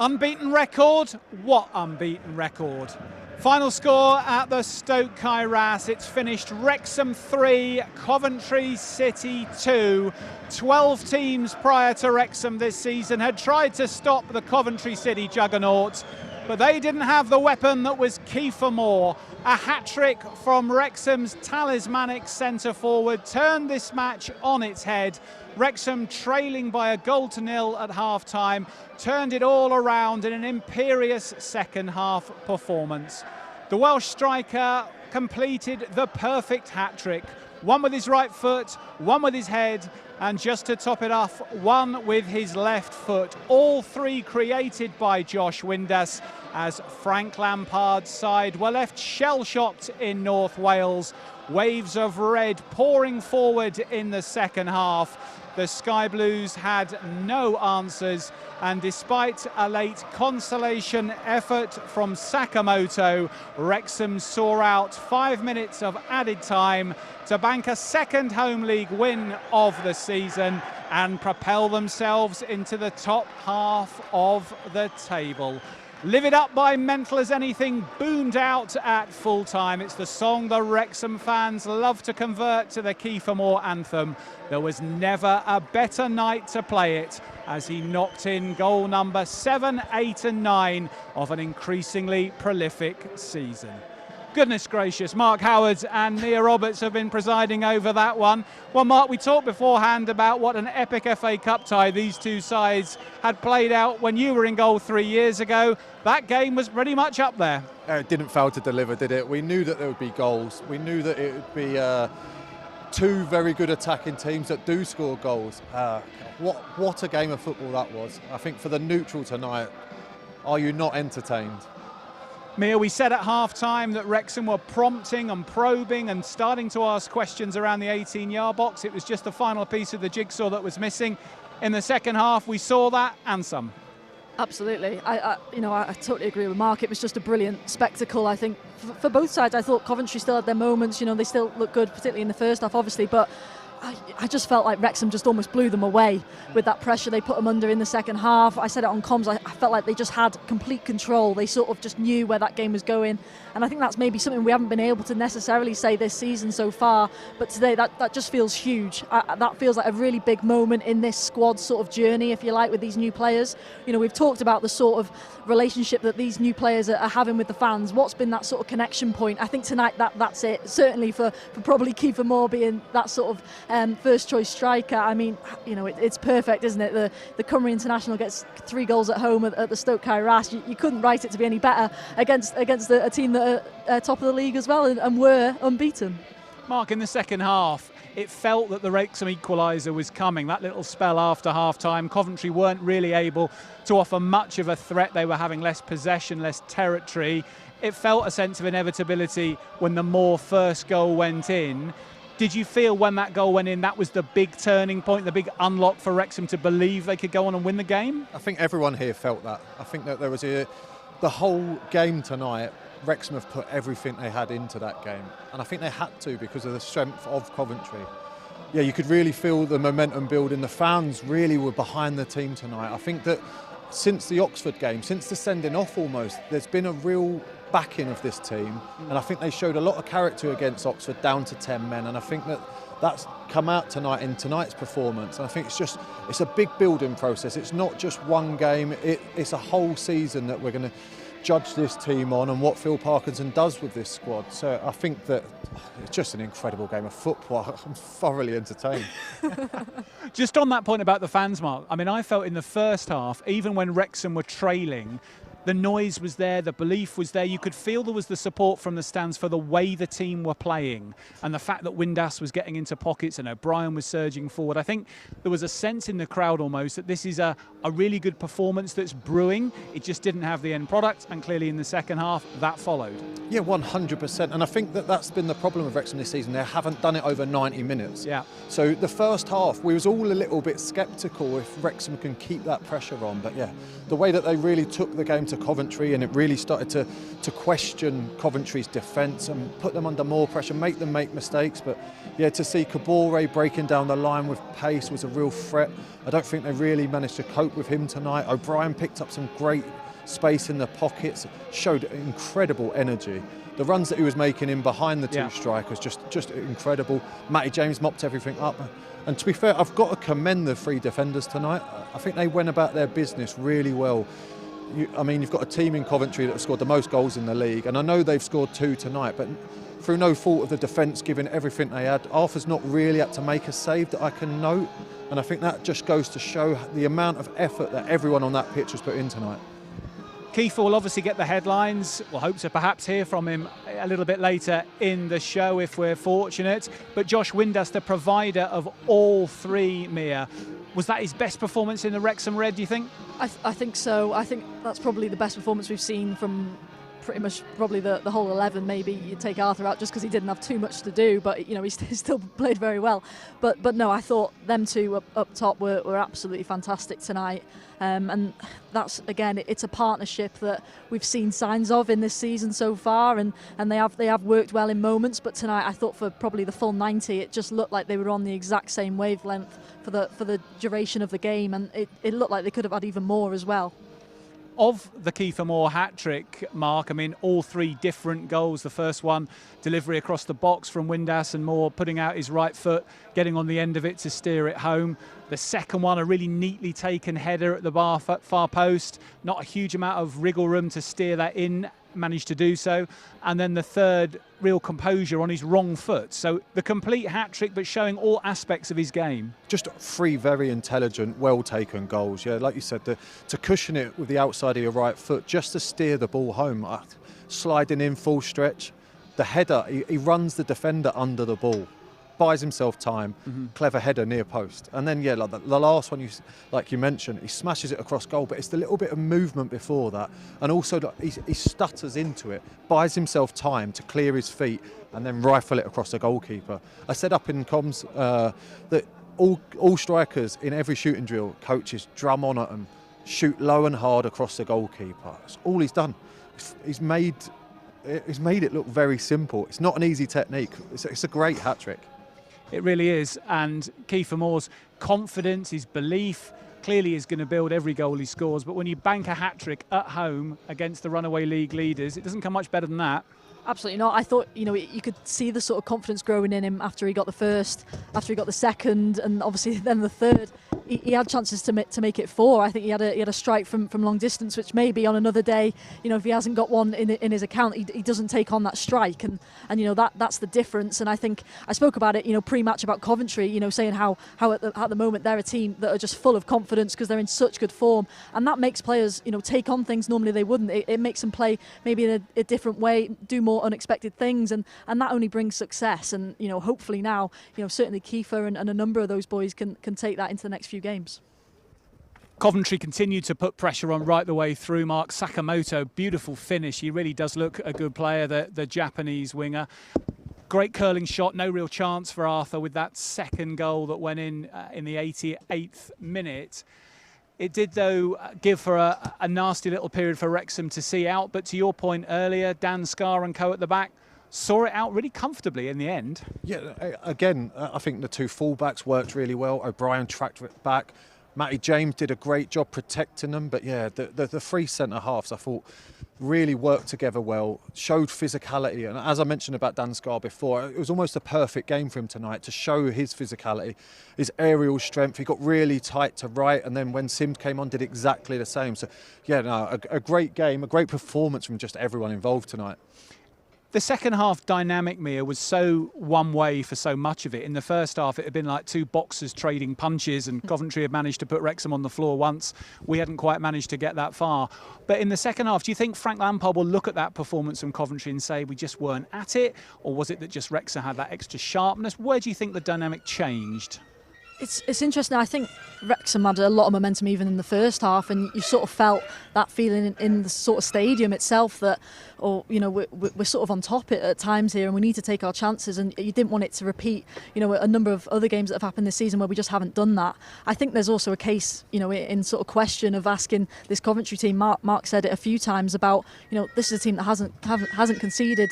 Unbeaten record? What unbeaten record? Final score at the Stoke Kairas. It's finished Wrexham 3, Coventry City 2. 12 teams prior to Wrexham this season had tried to stop the Coventry City juggernaut, but they didn't have the weapon that was Kieffer Moore. A hat-trick from Wrexham's talismanic centre-forward turned this match on its head. Wrexham, trailing by 1-0 at half-time, turned it all around in an imperious second-half performance. The Welsh striker completed the perfect hat-trick. One with his right foot, one with his head, and just to top it off, one with his left foot. All three created by Josh Windas, as Frank Lampard's side were left shell-shocked in North Wales. Waves of red pouring forward in the second half. The Sky Blues had no answers, and despite a late consolation effort from Sakamoto, Wrexham saw out 5 minutes of added time to bank a second home league win of the season and propel themselves into the top half of the table. Live It Up by Mental as Anything boomed out at full time. It's the song the Wrexham fans love to convert to the Kieffer Moore anthem. There was never a better night to play it, as he knocked in goal number 7, 8 and 9 of an increasingly prolific season. Goodness gracious, Mark Howard and Nia Roberts have been presiding over that one. Well, Mark, we talked beforehand about what an epic FA Cup tie these two sides had played out when you were in goal 3 years ago. That game was pretty much up there. It didn't fail to deliver, did it? We knew that there would be goals. We knew that it would be two very good attacking teams that do score goals. What a game of football that was. I think for the neutral tonight, are you not entertained? Mia, we said at half-time that Wrexham were prompting and probing and starting to ask questions around the 18-yard box. It was just the final piece of the jigsaw that was missing. In the second half, we saw that and some. Absolutely. I totally agree with Mark. It was just a brilliant spectacle, I think, for both sides. I thought Coventry still had their moments. They still looked good, particularly in the first half, obviously, but I just felt like Wrexham just almost blew them away with that pressure they put them under in the second half. I said it on comms, I felt like they just had complete control. They sort of just knew where that game was going, and I think that's maybe something we haven't been able to necessarily say this season so far, but today that just feels huge. That feels like a really big moment in this squad sort of journey, if you like, with these new players. We've talked about the sort of relationship that these new players are having with the fans. What's been that sort of connection point? I think tonight that's it, certainly for probably Kieffer Moore being that sort of first choice striker. I mean, it's perfect, isn't it? The Cymru international gets 3 goals at home at the Stoke Kairas. You couldn't write it to be any better against a team that are top of the league as well and were unbeaten. Mark, in the second half, it felt that the Wrexham equaliser was coming. That little spell after half-time, Coventry weren't really able to offer much of a threat. They were having less possession, less territory. It felt a sense of inevitability when the Moore first goal went in. Did you feel when that goal went in, that was the big turning point, the big unlock for Wrexham to believe they could go on and win the game? I think everyone here felt that. I think that there was the whole game tonight, Wrexham have put everything they had into that game. And I think they had to because of the strength of Coventry. Yeah, you could really feel the momentum building. The fans really were behind the team tonight. I think that since the Oxford game, since the sending off almost, there's been a real backing of this team, and I think they showed a lot of character against Oxford, down to 10 men, and I think that's come out tonight in tonight's performance. And I think it's a big building process. It's not just one game, it's a whole season that we're going to judge this team on and what Phil Parkinson does with this squad. So I think that it's just an incredible game of football. I'm thoroughly entertained. Just on that point about the fans, Mark, I mean, I felt in the first half, even when Wrexham were trailing, the noise was there, the belief was there. You could feel there was the support from the stands for the way the team were playing and the fact that Windas was getting into pockets and O'Brien was surging forward. I think there was a sense in the crowd almost that this is a really good performance that's brewing. It just didn't have the end product, and clearly in the second half that followed. Yeah, 100%. And I think that's been the problem with Wrexham this season. They haven't done it over 90 minutes. Yeah. So the first half, we was all a little bit sceptical if Wrexham can keep that pressure on. But yeah, the way that they really took the game into Coventry, and it really started to question Coventry's defence and put them under more pressure, make them make mistakes. But yeah, to see Kabore breaking down the line with pace was a real threat. I don't think they really managed to cope with him tonight. O'Brien picked up some great space in the pockets, showed incredible energy. The runs that he was making in behind the two strikers, just incredible. Matty James mopped everything up. And to be fair, I've got to commend the three defenders tonight. I think they went about their business really well. You've got a team in Coventry that have scored the most goals in the league, and I know they've scored 2 tonight, but through no fault of the defence, giving everything they had. Arthur's not really had to make a save that I can note, and I think that just goes to show the amount of effort that everyone on that pitch has put in tonight. Kieffer will obviously get the headlines. We'll hope to perhaps hear from him a little bit later in the show if we're fortunate. But Josh Windas, the provider of all three, Mia, was that his best performance in the Wrexham Red, do you think? I think so. I think that's probably the best performance we've seen from pretty much probably the whole 11. Maybe you take Arthur out just because he didn't have too much to do, but he still played very well. But no, I thought them two up top were absolutely fantastic tonight. And that's, again, it's a partnership that we've seen signs of in this season so far, and they have worked well in moments. But tonight, I thought for probably the full 90, it just looked like they were on the exact same wavelength for the duration of the game, and it looked like they could have had even more as well. Of the Kieffer Moore hat-trick, Mark, all three different goals. The first one, delivery across the box from Windas, and Moore putting out his right foot, getting on the end of it to steer it home. The second one, a really neatly taken header at the far post. Not a huge amount of wriggle room to steer that in, managed to do so. And then the third, real composure on his wrong foot. So the complete hat-trick, but showing all aspects of his game. Just 3 very intelligent, well-taken goals. Yeah, like you said, to cushion it with the outside of your right foot, just to steer the ball home. Sliding in full stretch. The header, he runs the defender under the ball. Buys himself time, clever header near post. And then, like the last one, like you mentioned, he smashes it across goal, but it's the little bit of movement before that. And also, he stutters into it, buys himself time to clear his feet, and then rifle it across the goalkeeper. I said up in comms that all strikers in every shooting drill, coaches drum on at them, shoot low and hard across the goalkeeper. That's all he's done. He's made it look very simple. It's not an easy technique. It's a great hat-trick. It really is, and Kieffer Moore's confidence, his belief, clearly is going to build every goal he scores. But when you bank a hat-trick at home against the runaway league leaders, it doesn't come much better than that. Absolutely not. I thought, you could see the sort of confidence growing in him after he got the first, after he got the second, and obviously then the third. He had chances to make it 4. I think he had a strike from long distance, which maybe on another day, if he hasn't got one in his account, he doesn't take on that strike, and that's the difference. And I think I spoke about it, pre-match about Coventry, saying how at the moment they're a team that are just full of confidence because they're in such good form, and that makes players, take on things normally they wouldn't. It makes them play maybe in a different way, do more unexpected things, and that only brings success. And hopefully now, certainly Kieffer and a number of those boys can take that into the next few games. Coventry continued to put pressure on right the way through. Mark Sakamoto, beautiful finish. He really does look a good player, the Japanese winger. Great curling shot, no real chance for Arthur with that second goal that went in the 88th minute. It did, though, give for a nasty little period for Wrexham to see out. But to your point earlier, Dan Scarr and co at the back saw it out really comfortably in the end. Yeah, again, I think the 2 fullbacks worked really well. O'Brien tracked it back. Matty James did a great job protecting them. But yeah, the 3 centre-halves, I thought, really worked together well, showed physicality. And as I mentioned about Dan Scarr before, it was almost a perfect game for him tonight to show his physicality, his aerial strength. He got really tight to right, and then when Sims came on, did exactly the same. So yeah, no, a great game, a great performance from just everyone involved tonight. The second half dynamic, Mia, was so one way for so much of it. In the first half, it had been like 2 boxers trading punches, and Coventry had managed to put Wrexham on the floor once. We hadn't quite managed to get that far. But in the second half, do you think Frank Lampard will look at that performance from Coventry and say we just weren't at it? Or was it that just Wrexham had that extra sharpness? Where do you think the dynamic changed? It's interesting. I think Wrexham had a lot of momentum even in the first half, and you sort of felt that feeling in the sort of stadium itself that, we're sort of on top at times here, and we need to take our chances. And you didn't want it to repeat, a number of other games that have happened this season where we just haven't done that. I think there's also a case, in sort of question of asking this Coventry team. Mark said it a few times about, this is a team that hasn't conceded,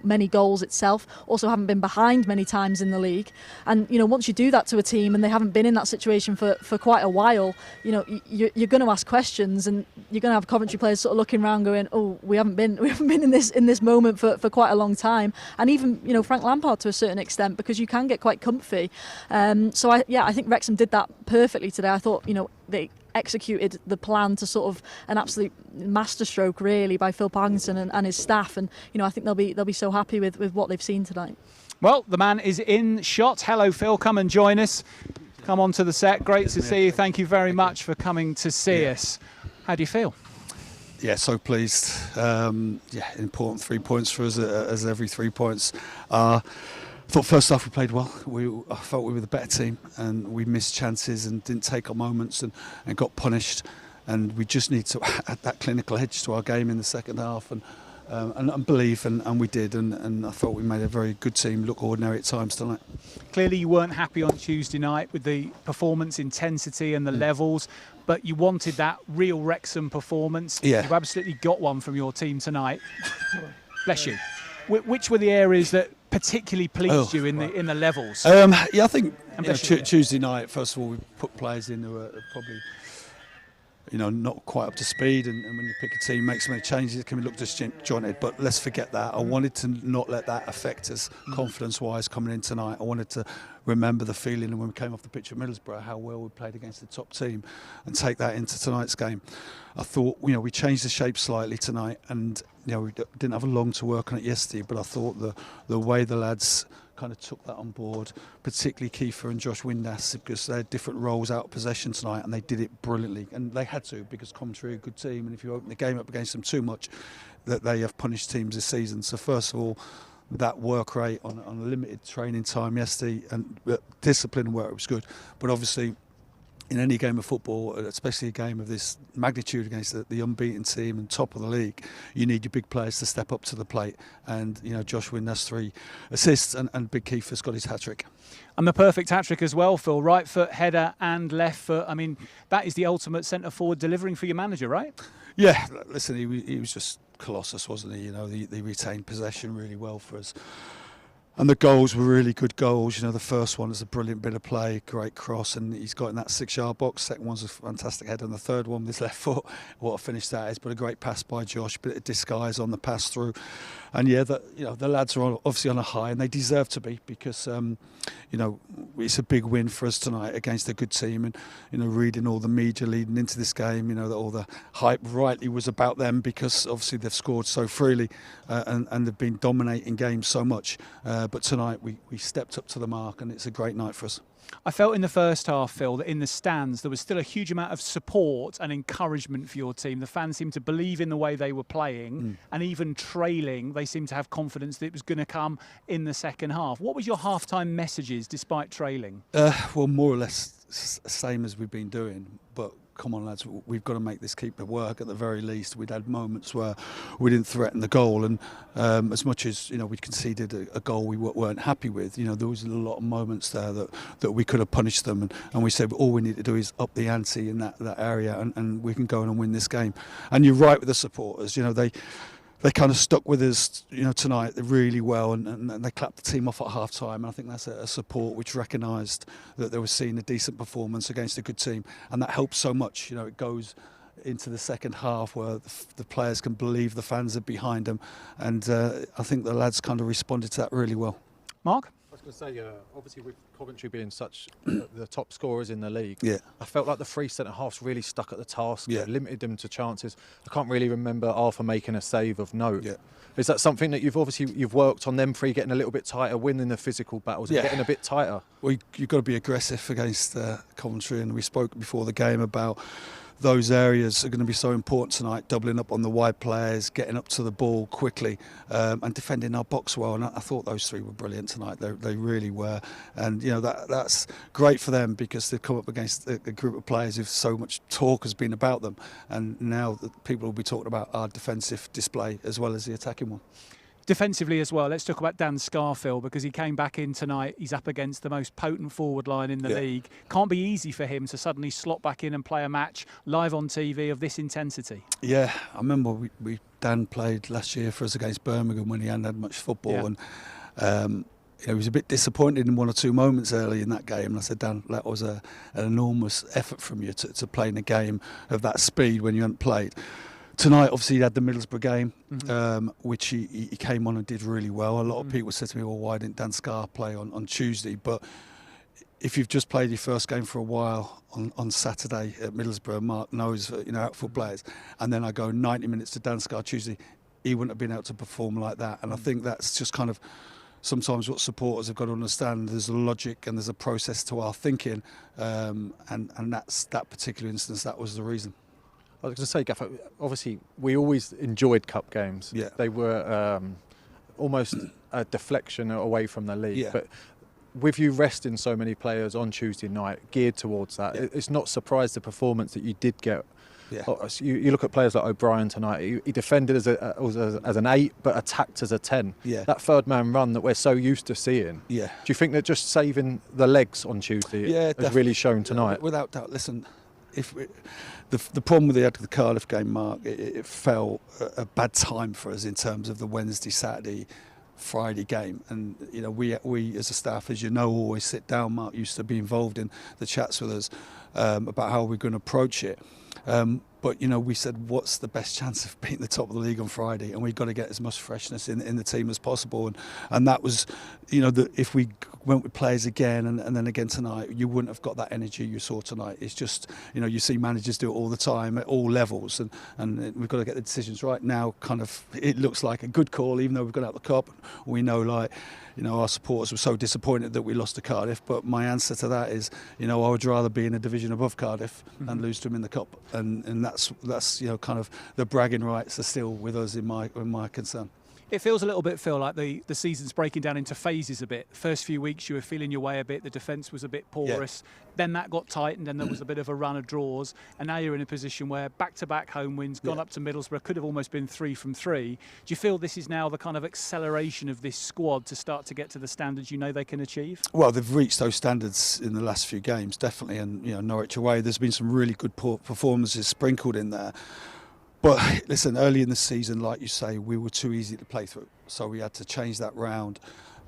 many goals itself. Also haven't been behind many times in the league, and once you do that to a team and they haven't been in that situation for quite a while, you're going to ask questions, and you're going to have Coventry players sort of looking around going, oh, we haven't been in this moment for quite a long time. And even Frank Lampard to a certain extent, because you can get quite comfy. So I think Wrexham did that perfectly today. I thought they executed the plan to sort of an absolute masterstroke really by Phil Parkinson and his staff, and I think they'll be so happy with what they've seen tonight. Well, the man is in shot. Hello, Phil. Come and join us. Come on to the set. Great to see you. Thank you very much for coming to see us. How do you feel? Yeah, so pleased. Important 3 points for us, as every 3 points are. I thought first half we played well. I felt we were the better team, and we missed chances and didn't take our moments and got punished. And we just need to add that clinical edge to our game in the second half and believe, and we did. And I thought we made a very good team look ordinary at times tonight. Clearly you weren't happy on Tuesday night with the performance intensity and the levels, but you wanted that real Wrexham performance. Yeah. You've absolutely got one from your team tonight. Bless you. Which were the areas that particularly pleased you in the levels? I think Tuesday night, first of all, we put players in who are probably not quite up to speed, and when you pick a team, make so many changes, it can look disjointed. But let's forget that. I wanted to not let that affect us confidence-wise coming in tonight. I wanted to remember the feeling when we came off the pitch at Middlesbrough, how well we played against the top team, and take that into tonight's game. I thought, we changed the shape slightly tonight, and we didn't have a long to work on it yesterday, but I thought the way the lads kind of took that on board, particularly Kieffer and Josh Windas, because they had different roles out of possession tonight, and they did it brilliantly. And they had to, because Coventry are a good team, and if you open the game up against them too much, that they have punished teams this season. So first of all, that work rate on a limited training time yesterday, and discipline and work was good. But obviously, in any game of football, especially a game of this magnitude against the unbeaten team and top of the league, you need your big players to step up to the plate. And Josh Windas 3 assists, and Big Kieffer's got his hat-trick. And the perfect hat-trick as well, Phil. Right foot header and left foot. I mean, that is the ultimate centre-forward delivering for your manager, right? Yeah, listen, he was just colossus, wasn't he? They retained possession really well for us. And the goals were really good goals. The first one is a brilliant bit of play, great cross, and he's got in that 6-yard box. Second one's a fantastic header, and the third one with his left foot, what a finish that is. But a great pass by Josh, bit of disguise on the pass through. And the lads are obviously on a high, and they deserve to be, because it's a big win for us tonight against a good team. And reading all the media leading into this game, that all the hype rightly was about them, because obviously they've scored so freely and they've been dominating games so much. But tonight we stepped up to the mark, and it's a great night for us. I felt in the first half, Phil, that in the stands there was still a huge amount of support and encouragement for your team. The fans seemed to believe in the way they were playing, and even trailing, they seemed to have confidence that it was going to come in the second half. What was your half-time messages despite trailing? Well, more or less same as we've been doing, but come on, lads, we've got to make this keeper work at the very least. We'd had moments where we didn't threaten the goal, and as much as we'd conceded a goal we weren't happy with, there was a lot of moments there that we could have punished them, and we said all we need to do is up the ante in that area, and we can go on and win this game. And you're right with the supporters, they kind of stuck with us, tonight really well, and they clapped the team off at half-time. And I think that's a support which recognised that they were seeing a decent performance against a good team, and that helps so much. It goes into the second half where the players can believe the fans are behind them, and I think the lads kind of responded to that really well. Mark? I was going to say, obviously with Coventry being such the top scorers in the league, I felt like the 3 centre-halves really stuck at the task, limited them to chances. I can't really remember Arthur making a save of note. Is that something that you've worked on, them 3 getting a little bit tighter, winning the physical battles, and getting a bit tighter? Well, you've got to be aggressive against Coventry, and we spoke before the game about those areas are going to be so important tonight, doubling up on the wide players, getting up to the ball quickly, and defending our box well. And I thought those three were brilliant tonight. They really were. And that's great for them, because they've come up against a group of players who've so much talk has been about them, and now people will be talking about our defensive display as well as the attacking one. Defensively as well, let's talk about Dan Scarfield, because he came back in tonight. He's up against the most potent forward line in the league. Can't be easy for him to suddenly slot back in and play a match live on TV of this intensity. Yeah, I remember Dan played last year for us against Birmingham when he hadn't had much football, and he was a bit disappointed in one or two moments early in that game. And I said, Dan, that was an enormous effort from you to play in a game of that speed when you hadn't played. Tonight, obviously, he had the Middlesbrough game, which he came on and did really well. A lot of people said to me, well, why didn't Dan Scar play on Tuesday? But if you've just played your first game for a while on Saturday at Middlesbrough, Mark knows, outfield players, and then I go 90 minutes to Dan Scar Tuesday, he wouldn't have been able to perform like that. And I think that's just kind of sometimes what supporters have got to understand. There's a logic and there's a process to our thinking, and that's that particular instance, that was the reason. I was going to say, Gaffer, obviously we always enjoyed cup games. Yeah. They were almost a deflection away from the league. Yeah. But with you resting so many players on Tuesday night, geared towards that, it's not surprised the performance that you did get. Yeah. You look at players like O'Brien tonight. He defended as an 8, but attacked as a 10. Yeah. That third man run that we're so used to seeing. Yeah. Do you think that just saving the legs on Tuesday has really shown tonight? Without doubt. Listen, the problem with the Cardiff game, Mark, it fell a bad time for us in terms of the Wednesday, Saturday, Friday game, and we as a staff, as always sit down. Mark used to be involved in the chats with us about how we're going to approach it. But we said, what's the best chance of beating the top of the league on Friday? And we've got to get as much freshness in the team as possible. And that was, if we went with players again and then again tonight, you wouldn't have got that energy you saw tonight. It's just, you see managers do it all the time at all levels, and we've got to get the decisions right now. Kind of, it looks like a good call, even though we've got out the cup. We know, our supporters were so disappointed that we lost to Cardiff. But my answer to that is, I would rather be in a division above Cardiff and lose to them in the cup. And that's kind of the bragging rights are still with us in my concern. It feels a little bit, Phil, like the season's breaking down into phases a bit. First few weeks you were feeling your way a bit, the defence was a bit porous, then that got tightened and there was a bit of a run of draws, and now you're in a position where back-to-back home wins, gone up to Middlesbrough, could have almost been 3 from 3. Do you feel this is now the kind of acceleration of this squad to start to get to the standards they can achieve? Well, they've reached those standards in the last few games, definitely, and Norwich away, there's been some really good performances sprinkled in there. But listen, early in the season, like you say, we were too easy to play through, so we had to change that round.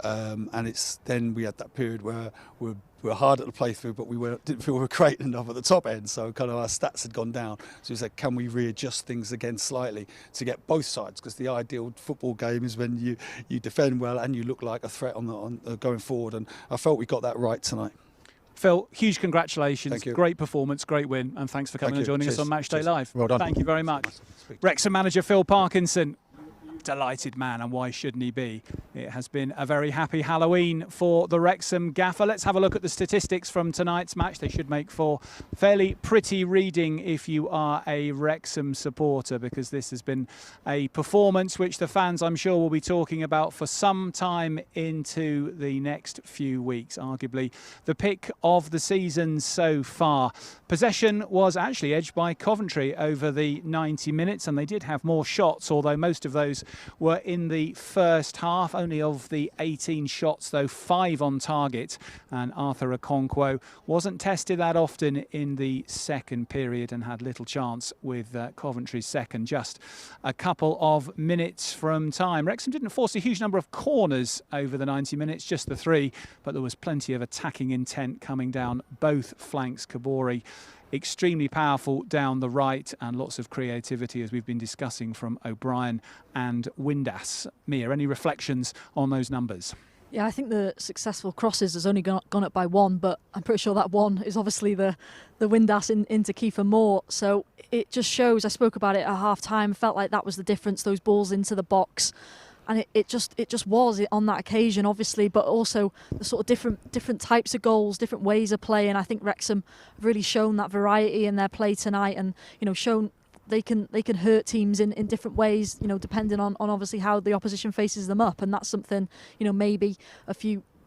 And then we had that period where we were harder to play through, but didn't feel we were great enough at the top end. So kind of our stats had gone down. So we said, can we readjust things again slightly to get both sides? Because the ideal football game is when you defend well and you look like a threat on going forward. And I felt we got that right tonight. Phil, huge congratulations. Thank you. Great performance, great win, and thanks for coming and joining us on Matchday Live. Well done. Thank you very much. Wrexham manager Phil Parkinson. Delighted man, and why shouldn't he be? It has been a very happy Halloween for the Wrexham gaffer. Let's have a look at the statistics from tonight's match. They should make for fairly pretty reading if you are a Wrexham supporter, because this has been a performance which the fans, I'm sure, will be talking about for some time into the next few weeks. Arguably the pick of the season so far. Possession was actually edged by Coventry over the 90 minutes, and they did have more shots, although most of those were in the first half. Only of the 18 shots, though, 5 on target, and Arthur Okonkwo wasn't tested that often in the second period and had little chance with Coventry's second, just a couple of minutes from time. Wrexham didn't force a huge number of corners over the 90 minutes, just the 3, but there was plenty of attacking intent coming down both flanks. Kabori extremely powerful down the right, and lots of creativity, as we've been discussing, from O'Brien and Windas. Mia, any reflections on those numbers? Yeah, I think the successful crosses has only gone up by 1, but I'm pretty sure that 1 is obviously the Windas into Kieffer Moore. So it just shows, I spoke about it at half time, felt like that was the difference, those balls into the box. and it just was on that occasion, obviously, but also the sort of different types of goals, different ways of playing. I think Wrexham have really shown that variety in their play tonight, and shown they can hurt teams in different ways, depending on obviously how the opposition faces them up, and that's something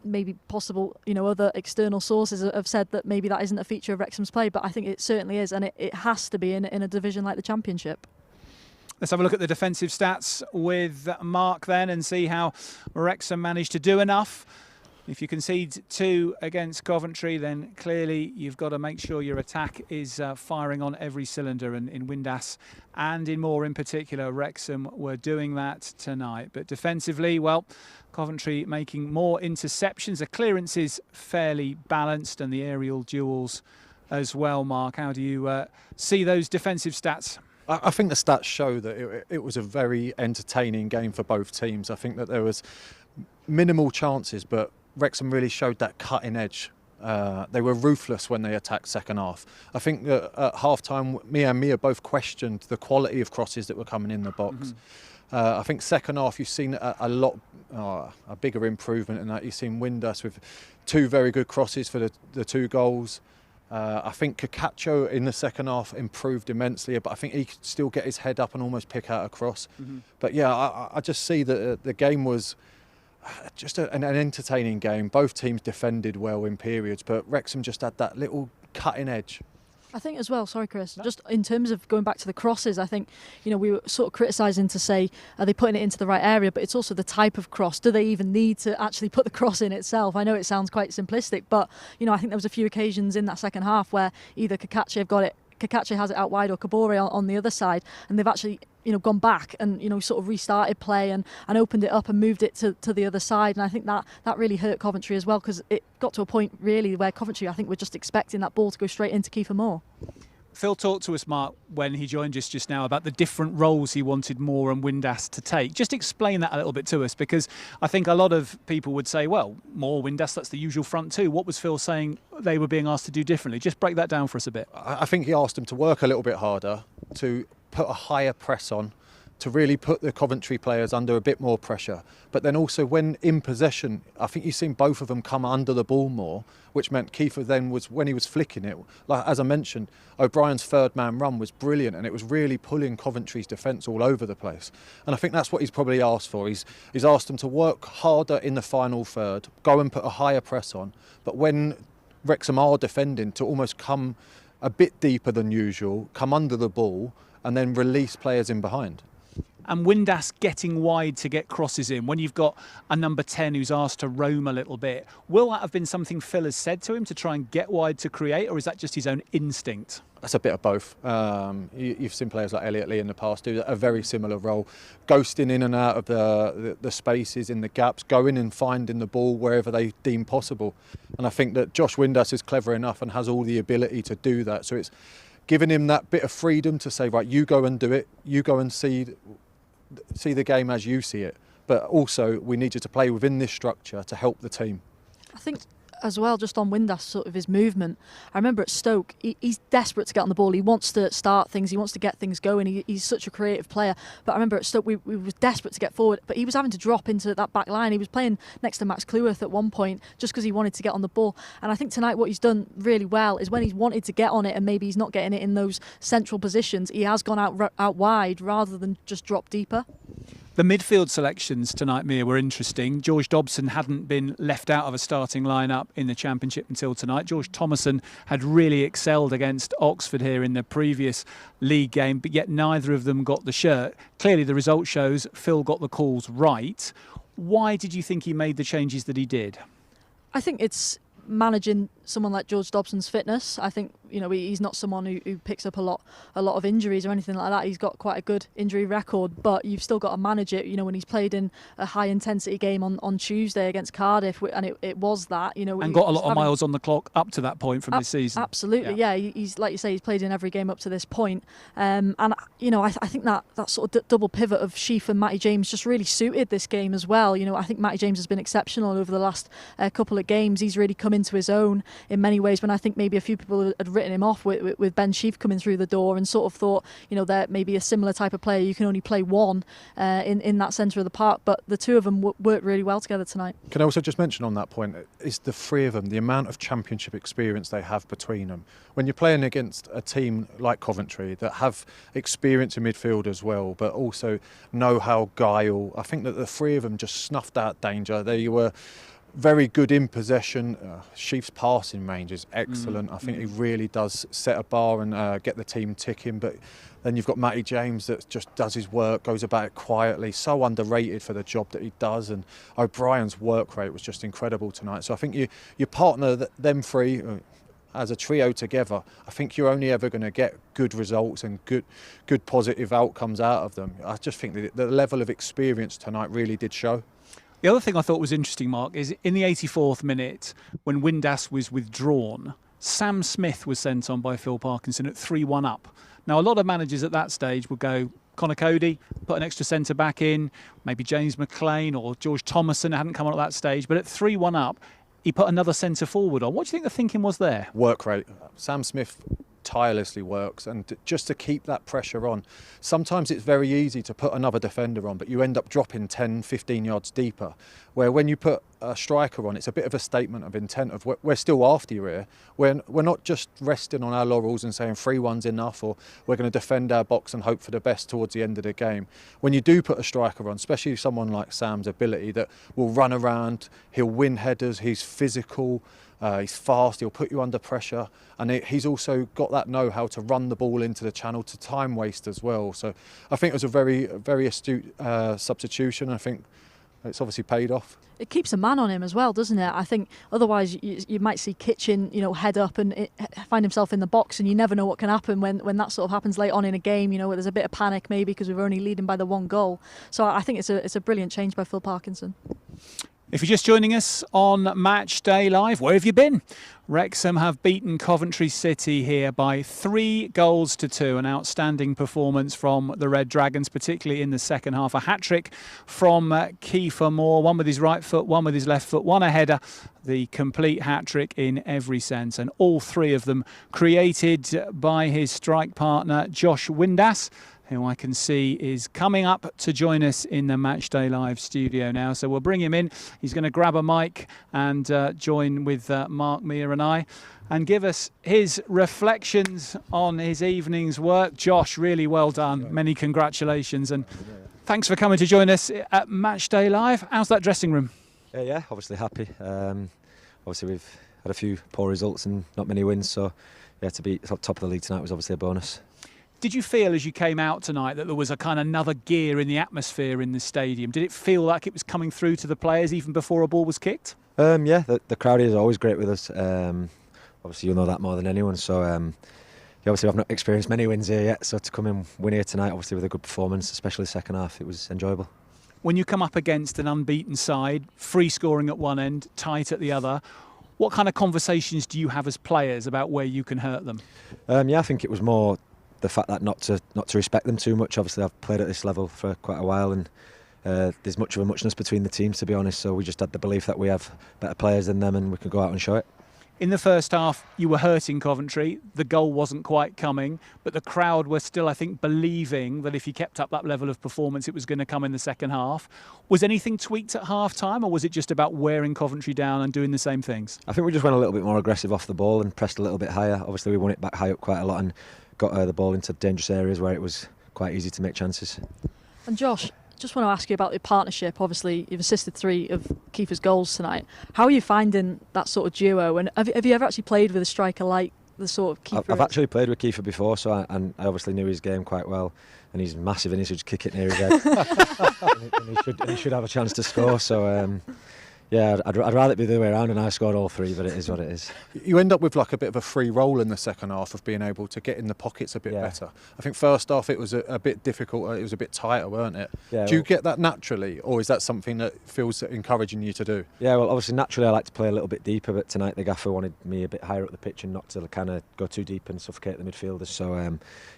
maybe possible other external sources have said that maybe that isn't a feature of Wrexham's play, but I think it certainly is, and it has to be in a division like the Championship. Let's have a look at the defensive stats with Mark then and see how Wrexham managed to do enough. If you concede 2 against Coventry, then clearly you've got to make sure your attack is firing on every cylinder. And in Windas and in Moore in particular, Wrexham were doing that tonight. But defensively, well, Coventry making more interceptions. The clearance is fairly balanced, and the aerial duels as well. Mark, how do you see those defensive stats? I think the stats show that it was a very entertaining game for both teams. I think that there was minimal chances, but Wrexham really showed that cutting edge. They were ruthless when they attacked second half. I think that at half-time, Mia and Mia both questioned the quality of crosses that were coming in the box. I think second half you've seen a bigger improvement in that. You've seen Windas with 2 very good crosses for the 2 goals. I think Cacaccio in the second half improved immensely, but I think he could still get his head up and almost pick out a cross. But yeah, I just see that the game was just an entertaining game. Both teams defended well in periods, but Wrexham just had that little cutting edge. I think as well, sorry Chris, just in terms of going back to the crosses, I think, we were sort of criticising to say, are they putting it into the right area? But it's also the type of cross. Do they even need to actually put the cross in itself? I know it sounds quite simplistic, but, I think there was a few occasions in that second half where either Cacaccio has it out wide or Kabore on the other side, and they've actually gone back and sort of restarted play and opened it up and moved it to the other side, and I think that really hurt Coventry as well, because it got to a point really where Coventry, I think, were just expecting that ball to go straight into Kieffer Moore. Phil talked to us, Mark, when he joined us just now about the different roles he wanted Moore and Windas to take. Just explain that a little bit to us, because I think a lot of people would say, well, Moore, Windas, that's the usual front two. What was Phil saying they were being asked to do differently? Just break that down for us a bit. I think he asked them to work a little bit harder, to put a higher press on, to really put the Coventry players under a bit more pressure. But then also when in possession, I think you've seen both of them come under the ball more, which meant Kieffer then was, when he was flicking it, like as I mentioned, O'Brien's third man run was brilliant, and it was really pulling Coventry's defence all over the place. And I think that's what he's probably asked for. He's asked them to work harder in the final third, go and put a higher press on. But when Wrexham are defending, to almost come a bit deeper than usual, come under the ball, and then release players in behind. And Windas getting wide to get crosses in, when you've got a number 10 who's asked to roam a little bit, will that have been something Phil has said to him to try and get wide to create, or is that just his own instinct? That's a bit of both. You've seen players like Elliot Lee in the past do a very similar role, ghosting in and out of the spaces, in the gaps, going and finding the ball wherever they deem possible. And I think that Josh Windas is clever enough and has all the ability to do that. So it's giving him that bit of freedom to say, right, you go and do it, you go and see the game as you see it, but also we need you to play within this structure to help the team. I think as well, just on Windas, sort of his movement, I remember at Stoke, he's desperate to get on the ball. He wants to start things, he wants to get things going. He's such a creative player. But I remember at Stoke, we were desperate to get forward, but he was having to drop into that back line. He was playing next to Max Cleworth at one point just because he wanted to get on the ball. And I think tonight what he's done really well is when he's wanted to get on it and maybe he's not getting it in those central positions, he has gone out wide rather than just drop deeper. The midfield selections tonight, Mia, were interesting. George Dobson hadn't been left out of a starting lineup in the Championship until tonight. George Thomason had really excelled against Oxford here in the previous league game, but yet neither of them got the shirt. Clearly the result shows Phil got the calls right. Why did you think he made the changes that he did? I think it's managing someone like George Dobson's fitness. I think he's not someone who picks up a lot of injuries or anything like that. He's got quite a good injury record, but you've still got to manage it. When he's played in a high intensity game on Tuesday against Cardiff, and it was that and got a lot of miles on the clock up to that point from this season. Absolutely, yeah. He's like you say, he's played in every game up to this point, and I think that sort of double pivot of Sheaf and Matty James just really suited this game as well. I think Matty James has been exceptional over the last couple of games. He's really come into his own. in many ways, when I think maybe a few people had written him off with Ben Sheaf coming through the door, and sort of thought, they're maybe a similar type of player. You can only play one in that centre of the park, but the two of them worked really well together tonight. Can I also just mention on that point, is the three of them, the amount of championship experience they have between them. When you're playing against a team like Coventry that have experience in midfield as well, but also know-how, guile, I think that the three of them just snuffed out danger. They were very good in possession. Sheaf's passing range is excellent. I think he really does set a bar and get the team ticking. But then you've got Matty James that just does his work, goes about it quietly, so underrated for the job that he does. And O'Brien's work rate was just incredible tonight. So I think you partner them three as a trio together. I think you're only ever going to get good results and good positive outcomes out of them. I just think the level of experience tonight really did show. The other thing I thought was interesting, Mark, is in the 84th minute, when Windas was withdrawn, Sam Smith was sent on by Phil Parkinson at 3-1 up. Now, a lot of managers at that stage would go, Connor Cody, put an extra centre back in, maybe James McLean or George Thomason hadn't come on at that stage, but at 3-1 up, he put another centre forward on. What do you think the thinking was there? Work rate. Sam Smith tirelessly works, and just to keep that pressure on. Sometimes it's very easy to put another defender on, but you end up dropping 10-15 yards deeper, where when you put a striker on, it's a bit of a statement of intent of we're still after you here. We're not just resting on our laurels and saying 3-1's enough, or we're going to defend our box and hope for the best towards the end of the game. When you do put a striker on, especially someone like Sam's ability that will run around, he'll win headers, he's physical, he's fast, he'll put you under pressure, and he's also got that know-how to run the ball into the channel, to time waste as well. So I think it was a very, very astute substitution. I think it's obviously paid off. It keeps a man on him as well, doesn't it? I think otherwise you might see Kitchen, head up and find himself in the box, and you never know what can happen when that sort of happens late on in a game, where there's a bit of panic maybe because we're only leading by the one goal. So I think it's a brilliant change by Phil Parkinson. If you're just joining us on Match Day Live, where have you been? Wrexham have beaten Coventry City here by 3-2. An outstanding performance from the Red Dragons, particularly in the second half. A hat-trick from Kieffer Moore, one with his right foot, one with his left foot, one a header. The complete hat-trick in every sense. And all three of them created by his strike partner, Josh Windas, who I can see is coming up to join us in the Matchday Live studio now. So we'll bring him in. He's going to grab a mic and join with Mark, Mia and I and give us his reflections on his evening's work. Josh, really well done. Many congratulations. And thanks for coming to join us at Matchday Live. How's that dressing room? Yeah, obviously happy. Obviously we've had a few poor results and not many wins. So yeah, to be top of the league tonight was obviously a bonus. Did you feel as you came out tonight that there was a kind of another gear in the atmosphere in the stadium? Did it feel like it was coming through to the players even before a ball was kicked? Yeah, the crowd is always great with us. Obviously you'll know that more than anyone. So obviously I've not experienced many wins here yet. So to come and win here tonight, obviously with a good performance, especially the second half, it was enjoyable. When you come up against an unbeaten side, free scoring at one end, tight at the other, what kind of conversations do you have as players about where you can hurt them? Yeah, I think it was more the fact that not to respect them too much. Obviously I've played at this level for quite a while, and there's much of a muchness between the teams, to be honest, so we just had the belief that we have better players than them and we can go out and show it. In the first half you were hurting Coventry, the goal wasn't quite coming, but the crowd were still, I think, believing that if you kept up that level of performance it was going to come in the second half. Was anything tweaked at half time, or was it just about wearing Coventry down and doing the same things? I think we just went a little bit more aggressive off the ball and pressed a little bit higher. Obviously we won it back high up quite a lot and got the ball into dangerous areas where it was quite easy to make chances. And Josh, just want to ask you about the partnership. Obviously you've assisted 3 of Kieffer's goals tonight. How are you finding that sort of duo, and have you ever actually played with a striker like the sort of Kieffer? I've actually played with Kieffer before, so I obviously knew his game quite well, and he's massive and he should kick it near his head. and he should have a chance to score, so yeah, I'd rather it be the other way around and I scored all 3, but it is what it is. You end up with like a bit of a free roll in the second half of being able to get in the pockets a bit better. I think first half it was a bit difficult, it was a bit tighter, weren't it? Yeah, do you get that naturally, or is that something that feels encouraging you to do? Yeah, well obviously naturally I like to play a little bit deeper, but tonight the gaffer wanted me a bit higher up the pitch and not to kind of go too deep and suffocate the midfielders. So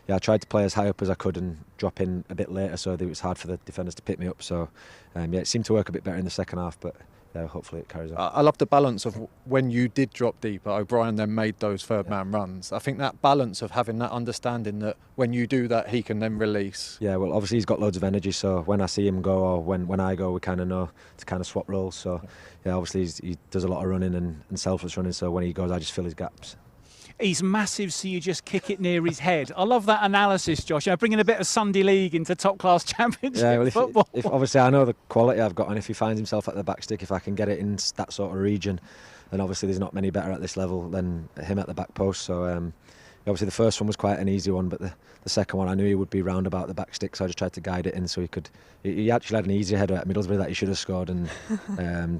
yeah, I tried to play as high up as I could and drop in a bit later so that it was hard for the defenders to pick me up. So yeah, it seemed to work a bit better in the second half, but yeah, hopefully it carries on. I love the balance of when you did drop deeper, O'Brien then made those third man runs. I think that balance of having that understanding that when you do that, he can then release. Yeah, well, obviously he's got loads of energy, so when I see him go or when I go, we kind of know to kind of swap roles. So yeah, obviously he does a lot of running and selfless running, so when he goes, I just fill his gaps. He's massive, so you just kick it near his head. I love that analysis, Josh. Bringing a bit of Sunday League into top-class Championship football. If obviously I know the quality I've got, and if he finds himself at the back stick, if I can get it in that sort of region, then obviously there's not many better at this level than him at the back post. So obviously the first one was quite an easy one, but the second one I knew he would be round about the back stick, so I just tried to guide it in so he could. He actually had an easier header at Middlesbrough that he should have scored, and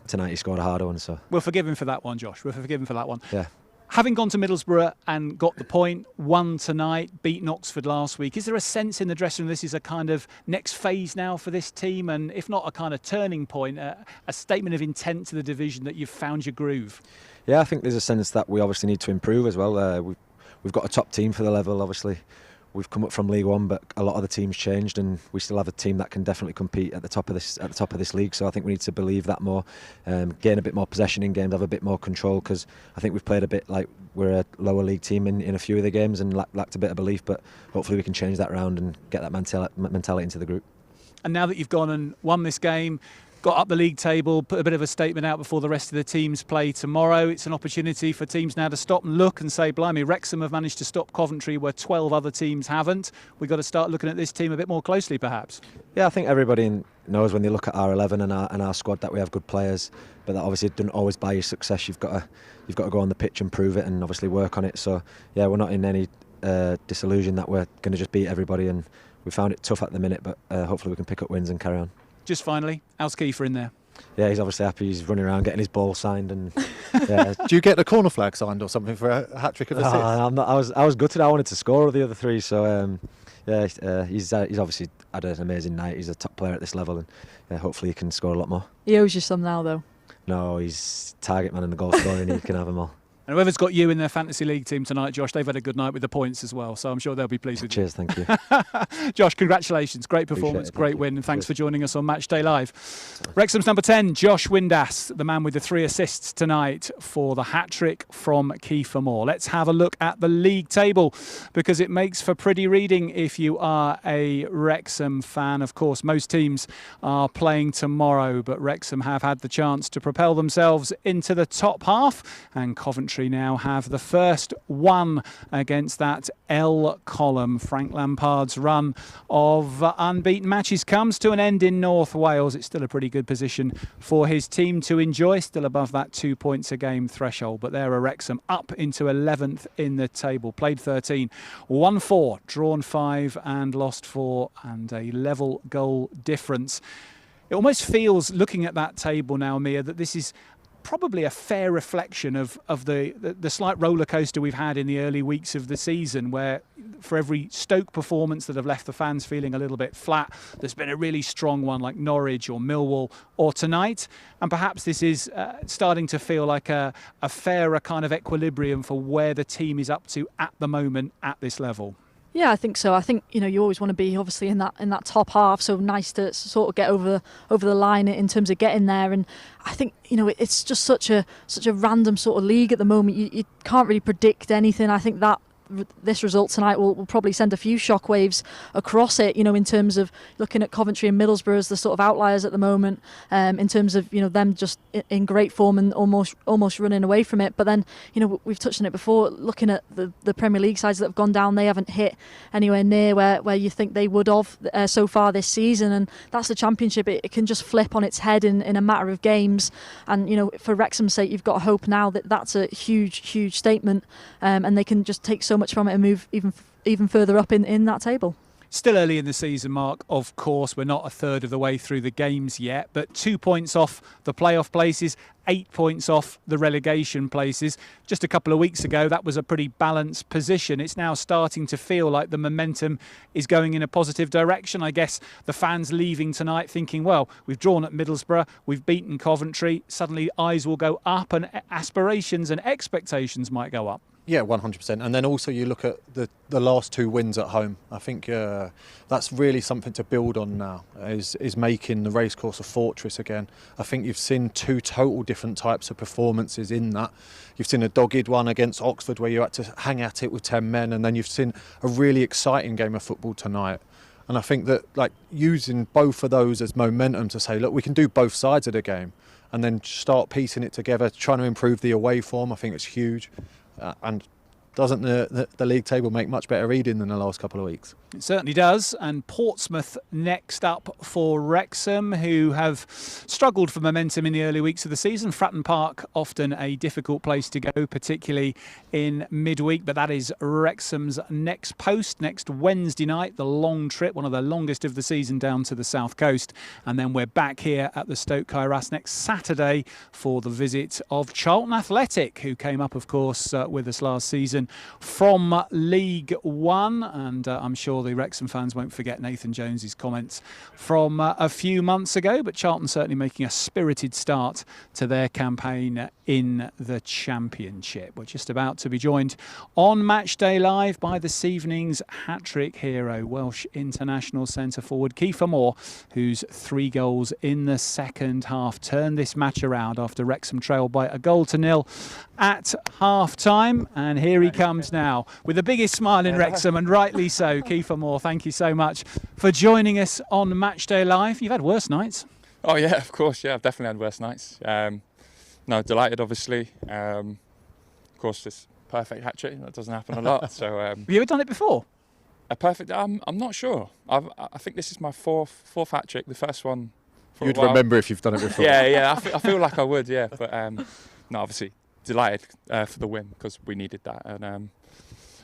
tonight he scored a harder one. So we'll forgive him for that one, Josh. We'll forgive him for that one. Yeah. Having gone to Middlesbrough and got the point, won tonight, beaten Oxford last week, is there a sense in the dressing room this is a kind of next phase now for this team, and if not a kind of turning point, a statement of intent to the division that you've found your groove? Yeah, I think there's a sense that we obviously need to improve as well. We've got a top team for the level, obviously. We've come up from League One, but a lot of the teams changed, and we still have a team that can definitely compete at the top of this league. So I think we need to believe that more, gain a bit more possession in games, have a bit more control. Because I think we've played a bit like we're a lower league team in a few of the games and lacked a bit of belief. But hopefully we can change that round and get that mentality into the group. And now that you've gone and won this game, got up the league table, put a bit of a statement out before the rest of the teams play tomorrow. It's an opportunity for teams now to stop and look and say, blimey, Wrexham have managed to stop Coventry where 12 other teams haven't. We've got to start looking at this team a bit more closely, perhaps. Yeah, I think everybody knows when they look at our 11 and our squad that we have good players, but that obviously doesn't always buy you success. You've got to go on the pitch and prove it and obviously work on it. So yeah, we're not in any disillusion that we're going to just beat everybody, and we found it tough at the minute, but hopefully we can pick up wins and carry on. Just finally, how's Kieffer in there? Yeah, he's obviously happy. He's running around getting his ball signed, and yeah. Do you get the corner flag signed or something for a hat trick of assists? I was gutted. I wanted to score the other three, so he's obviously had an amazing night. He's a top player at this level, and hopefully he can score a lot more. He owes you some now, though. No, he's target man in the goal scoring. He can have them all. And whoever's got you in their fantasy league team tonight, Josh, they've had a good night with the points as well, so I'm sure they'll be pleased with you. Cheers, thank you. Josh, congratulations. Great performance, great win, and thanks for joining us on Matchday Live. Wrexham's number 10, Josh Windas, the man with the 3 assists tonight for the hat-trick from Kieffer Moore. Let's have a look at the league table, because it makes for pretty reading if you are a Wrexham fan. Of course, most teams are playing tomorrow, but Wrexham have had the chance to propel themselves into the top half, and Coventry now have the first one against that L column. Frank Lampard's run of unbeaten matches comes to an end in North Wales. It's still a pretty good position for his team to enjoy, still above that 2 points a game threshold. But there are Wrexham up into 11th in the table. Played 13, won 4, drawn 5 and lost 4, and a level goal difference. It almost feels, looking at that table now, Mia, that this is probably a fair reflection of the slight roller coaster we've had in the early weeks of the season, where for every Stoke performance that have left the fans feeling a little bit flat, there's been a really strong one like Norwich or Millwall or tonight, and perhaps this is starting to feel like a fairer kind of equilibrium for where the team is up to at the moment at this level. Yeah, I think so. I think, you always want to be obviously in that top half, so nice to sort of get over the line in terms of getting there. And I think, it's just such a random sort of league at the moment. You can't really predict anything. I think that this result tonight will probably send a few shockwaves across it, in terms of looking at Coventry and Middlesbrough as the sort of outliers at the moment, in terms of, them just in great form and almost running away from it. But then, we've touched on it before, looking at the Premier League sides that have gone down, they haven't hit anywhere near where you think they would have so far this season. And that's the Championship. It can just flip on its head in a matter of games. And, for Wrexham's sake, you've got to hope now that that's a huge statement, and they can just take so much from it and move even further up in that table. Still early in the season, Mark, of course. We're not a third of the way through the games yet, but 2 points off the playoff places, 8 points off the relegation places. Just a couple of weeks ago, that was a pretty balanced position. It's now starting to feel like the momentum is going in a positive direction. I guess the fans leaving tonight thinking, well, we've drawn at Middlesbrough, we've beaten Coventry. Suddenly eyes will go up and aspirations and expectations might go up. Yeah, 100%. And then also you look at the last 2 wins at home. I think that's really something to build on now, is making the racecourse a fortress again. I think you've seen 2 total different types of performances in that. You've seen a dogged one against Oxford where you had to hang at it with 10 men, and then you've seen a really exciting game of football tonight. And I think that using both of those as momentum to say, look, we can do both sides of the game, and then start piecing it together, trying to improve the away form, I think it's huge. And doesn't the league table make much better reading than the last couple of weeks? It certainly does. And Portsmouth next up for Wrexham, who have struggled for momentum in the early weeks of the season. Fratton Park, often a difficult place to go, particularly in midweek. But that is Wrexham's next post, next Wednesday night, the long trip, one of the longest of the season down to the south coast. And then we're back here at the Stoke Kairas next Saturday for the visit of Charlton Athletic, who came up, of course, with us last season from League One. And I'm sure the Wrexham fans won't forget Nathan Jones's comments from a few months ago. But Charlton certainly making a spirited start to their campaign in the Championship. We're just about to be joined on Matchday Live by this evening's hat-trick hero, Welsh international centre forward Kieffer Moore, whose 3 goals in the second half turned this match around after Wrexham trailed by 1-0 at half-time. And here he comes now with the biggest smile in Wrexham, and rightly so. Kieffer Moore, thank you so much for joining us on Matchday Live. You've had worse nights. Oh yeah, of course, yeah, I've definitely had worse nights. No, delighted, obviously. Of course, this perfect hat-trick, that doesn't happen a lot. So, have you ever done it before? A perfect, I'm not sure. I think this is my fourth hat-trick, the first one for You'd a while. remember if you've done it before. Yeah, I feel like I would, yeah. But no, obviously, delighted for the win because we needed that. And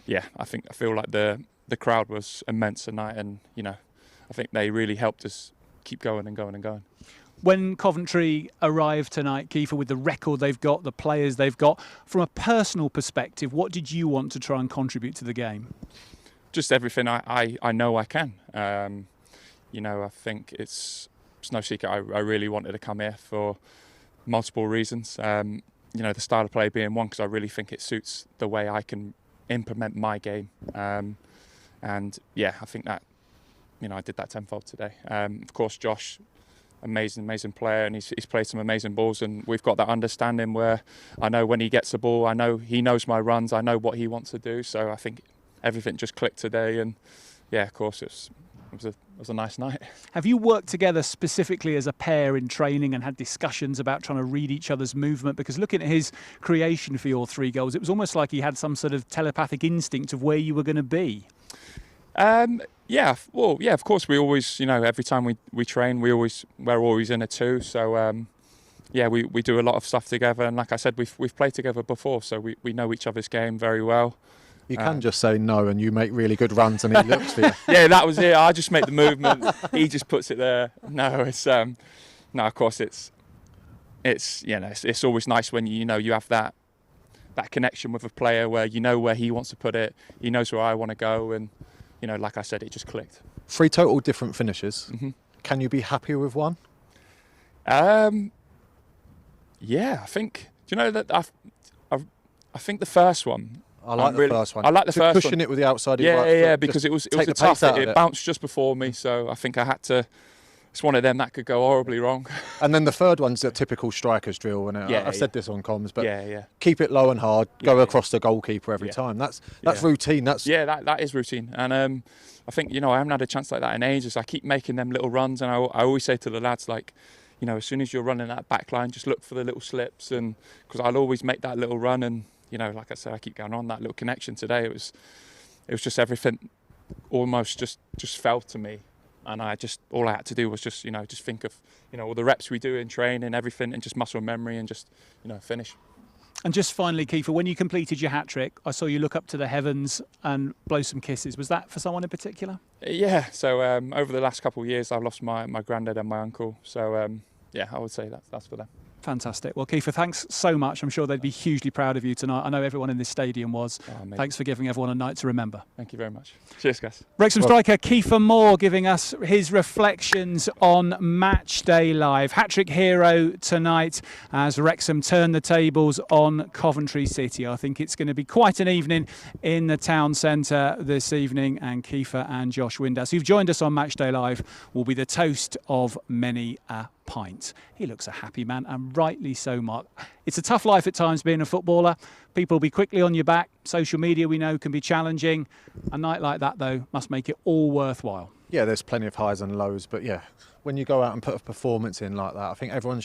yeah, I feel like the crowd was immense tonight, and I think they really helped us keep going and going and going. When Coventry arrived tonight, Kieffer, with the record they've got, the players they've got, from a personal perspective, what did you want to try and contribute to the game? Just everything I know I can. I think it's no secret I really wanted to come here for multiple reasons. The style of play being one, because I really think it suits the way I can implement my game. And yeah, I think that, I did that tenfold today. Of course, Josh, amazing player, and he's played some amazing balls, and we've got that understanding where I know when he gets the ball, I know he knows my runs, I know what he wants to do. So I think everything just clicked today, and yeah, of course it was a nice night. Have you worked together specifically as a pair in training and had discussions about trying to read each other's movement? Because looking at his creation for your 3 goals, it was almost like he had some sort of telepathic instinct of where you were going to be. Yeah, of course we always, every time we train, we're always in a 2. So yeah, we do a lot of stuff together, and like I said, we've played together before, so we know each other's game very well. You can just say no, and you make really good runs, and he looks for you. Yeah, that was it. I just make the movement. He just puts it there. No, it's no. Of course, it's always nice when you have that connection with a player where you know where he wants to put it, he knows where I want to go, and like I said, it just clicked. 3 total different finishes. Mm-hmm. Can you be happy with one? Yeah, I think. Do you know that I think the first one. I like the first one. I like the first one. Pushing it with the outside. Yeah, because it was a tough. It bounced just before me, so I think I had to. It's one of them that could go horribly wrong. And then the third one's a typical striker's drill, and I've said this on comms, but yeah. Keep it low and hard, go across the goalkeeper every time. That's routine. That is routine, and I think I haven't had a chance like that in ages. I keep making them little runs, and I always say to the lads, like, as soon as you're running that back line, just look for the little slips, and because I'll always make that little run, and like I said, I keep going on that little connection. Today it was just everything almost just fell to me. And all I had to do was just think of, all the reps we do in training, everything, and just muscle memory, and just, finish. And just finally, Kieffer, when you completed your hat-trick, I saw you look up to the heavens and blow some kisses. Was that for someone in particular? Yeah, so over the last couple of years, I've lost my granddad and my uncle. So, yeah, I would say that's for them. Fantastic. Well, Kieffer, thanks so much. I'm sure they'd be hugely proud of you tonight. I know everyone in this stadium was. Thanks for giving everyone a night to remember. Thank you very much. Cheers, guys. Wrexham striker Kieffer Moore giving us his reflections on Match Day Live. Hat-trick hero tonight as Wrexham turn the tables on Coventry City. I think it's going to be quite an evening in the town centre this evening, and Kieffer and Josh Windas, who've joined us on Match Day Live, will be the toast of many a pint. He looks a happy man, and rightly so, Mark. It's a tough life at times being a footballer. People will be quickly on your back. Social media, we know, can be challenging. A night like that, though, must make it all worthwhile. Yeah, there's plenty of highs and lows, but yeah, when you go out and put a performance in like that, I think everyone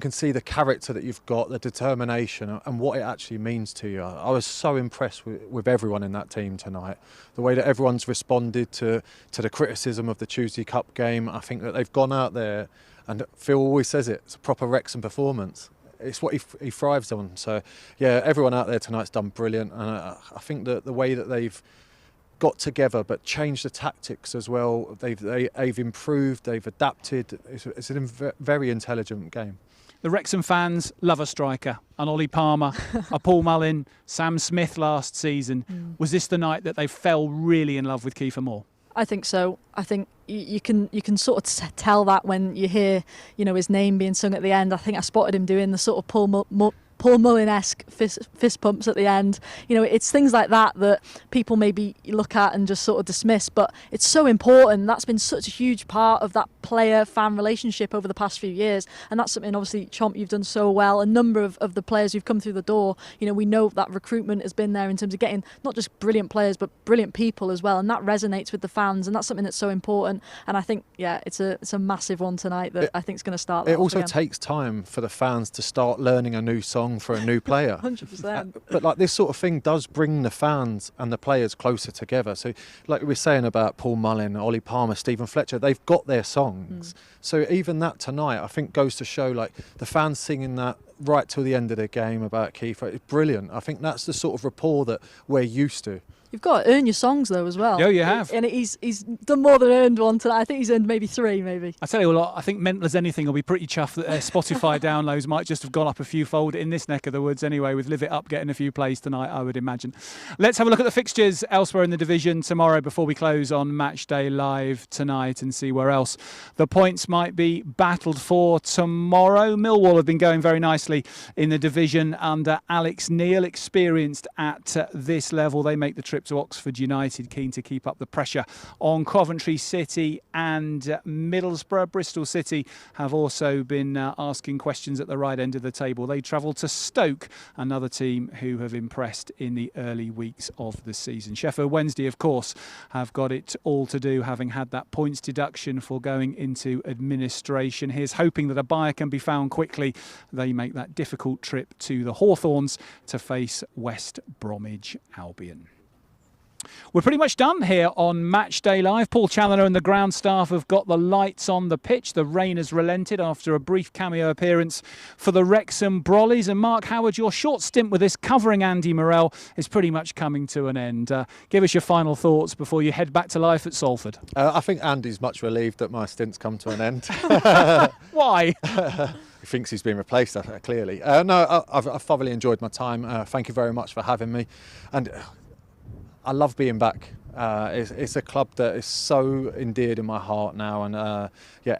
can see the character that you've got, the determination, and what it actually means to you. I was so impressed with everyone in that team tonight. The way that everyone's responded to the criticism of the Tuesday Cup game. I think that they've gone out there, and Phil always says it's a proper Wrexham performance. It's what he thrives on. So, yeah, everyone out there tonight's done brilliant, and I think that the way that they've got together but changed the tactics as well, they've improved, they've adapted. It's a very intelligent game. The Wrexham fans love a striker, an Ollie Palmer, a Paul Mullin, Sam Smith last season. Was this the night that they fell really in love with Kieffer Moore? I think so. I think you can sort of tell that when you hear, his name being sung at the end. I think I spotted him doing the sort of Paul Mullin-esque fist pumps at the end. It's things like that people maybe look at and just sort of dismiss, but it's so important. That's been such a huge part of that player-fan relationship over the past few years, and that's something, obviously, Chomp, you've done so well. A number of the players who've come through the door, we know that recruitment has been there in terms of getting not just brilliant players, but brilliant people as well, and that resonates with the fans, and that's something that's so important. And I think, it's a massive one tonight that I think is going to start. It also takes time for the fans to start learning a new song for a new player. 100%. But like this sort of thing does bring the fans and the players closer together. So like we were saying about Paul Mullin, Ollie Palmer, Stephen Fletcher, they've got their songs. So even that tonight, I think, goes to show like the fans singing that right till the end of the game about Kieffer. It's brilliant. I think that's the sort of rapport that we're used to. You've got to earn your songs, though, as well. Yeah, you have. And he's done more than earned one tonight. I think he's earned maybe 3, maybe. I tell you what, I think Mental as Anything will be pretty chuffed that their Spotify downloads might just have gone up a few fold in this neck of the woods anyway, with Live It Up getting a few plays tonight, I would imagine. Let's have a look at the fixtures elsewhere in the division tomorrow before we close on Match Day Live tonight and see where else the points might be battled for tomorrow. Millwall have been going very nicely in the division under Alex Neil, experienced at this level. They make the trip to Oxford United, keen to keep up the pressure on Coventry City and Middlesbrough. Bristol City have also been asking questions at the right end of the table. They travel to Stoke, another team who have impressed in the early weeks of the season. Sheffield Wednesday, of course, have got it all to do, having had that points deduction for going into administration. Here's hoping that a buyer can be found quickly. They make that difficult trip to the Hawthorns to face West Bromwich Albion. We're pretty much done here on Match Day Live. Paul Challoner and the ground staff have got the lights on the pitch. The rain has relented after a brief cameo appearance for the Wrexham Brollies. And Mark Howard, your short stint with us covering Andy Morrell is pretty much coming to an end. Give us your final thoughts before you head back to life at Salford. I think Andy's much relieved that my stint's come to an end. Why? He thinks he's been replaced, clearly. No, I've thoroughly enjoyed my time. Thank you very much for having me. And I love being back. It's a club that is so endeared in my heart now, and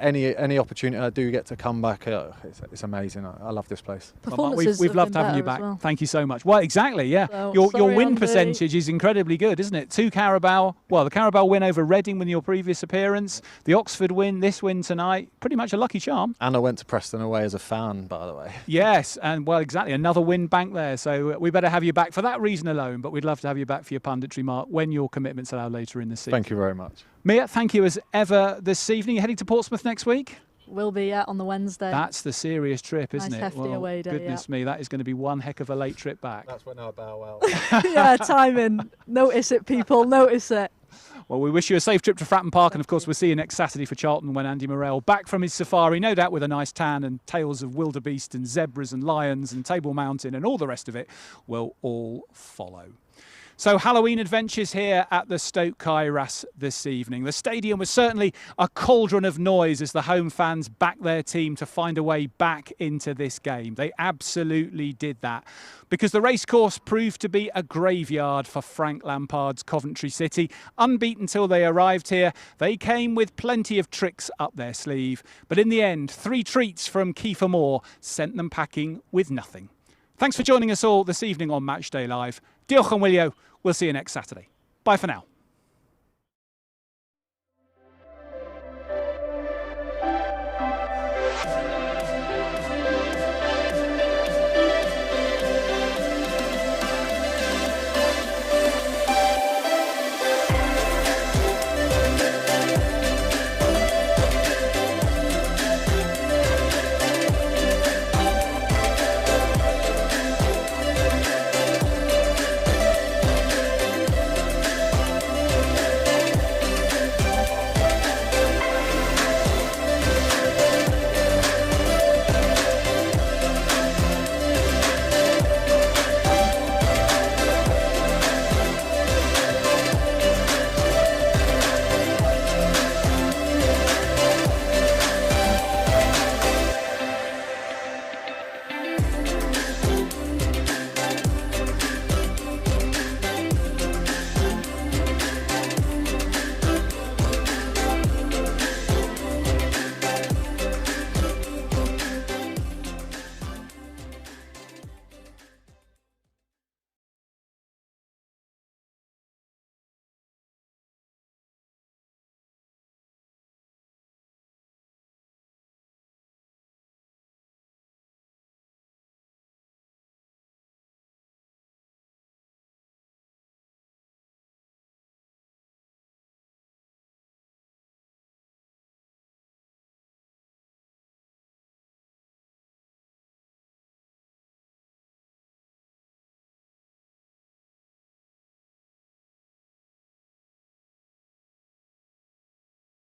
any opportunity I do get to come back, it's amazing. I love this place. We've loved having you back. Well. Thank you so much. Well, exactly, yeah. So, your win percentage is incredibly good, isn't it? 2 Carabao. Well, the Carabao win over Reading with your previous appearance, the Oxford win, this win tonight. Pretty much a lucky charm. And I went to Preston away as a fan, by the way. Yes, and well, exactly, another win bank there. So we better have you back for that reason alone. But we'd love to have you back for your punditry, Mark, when your commitments allow later in the season. Thank you very much. Mia, thank you as ever this evening. You're heading to Portsmouth next week? Will be, on the Wednesday. That's the serious trip, isn't nice it? Hefty away day, goodness me, that is going to be one heck of a late trip back. That's when I bow out. Yeah, timing. Notice it, people. Notice it. Well, we wish you a safe trip to Fratton Park, and of course we'll see you next Saturday for Charlton when Andy Morrell, back from his safari, no doubt with a nice tan and tales of wildebeest and zebras and lions and Table Mountain and all the rest of it, will all follow. So Halloween adventures here at the Stoke Kairas this evening. The stadium was certainly a cauldron of noise as the home fans backed their team to find a way back into this game. They absolutely did that, because the racecourse proved to be a graveyard for Frank Lampard's Coventry City. Unbeaten till they arrived here, they came with plenty of tricks up their sleeve. But in the end, 3 treats from Kieffer Moore sent them packing with nothing. Thanks for joining us all this evening on Matchday Live. Diolch yn wylio. We'll see you next Saturday. Bye for now.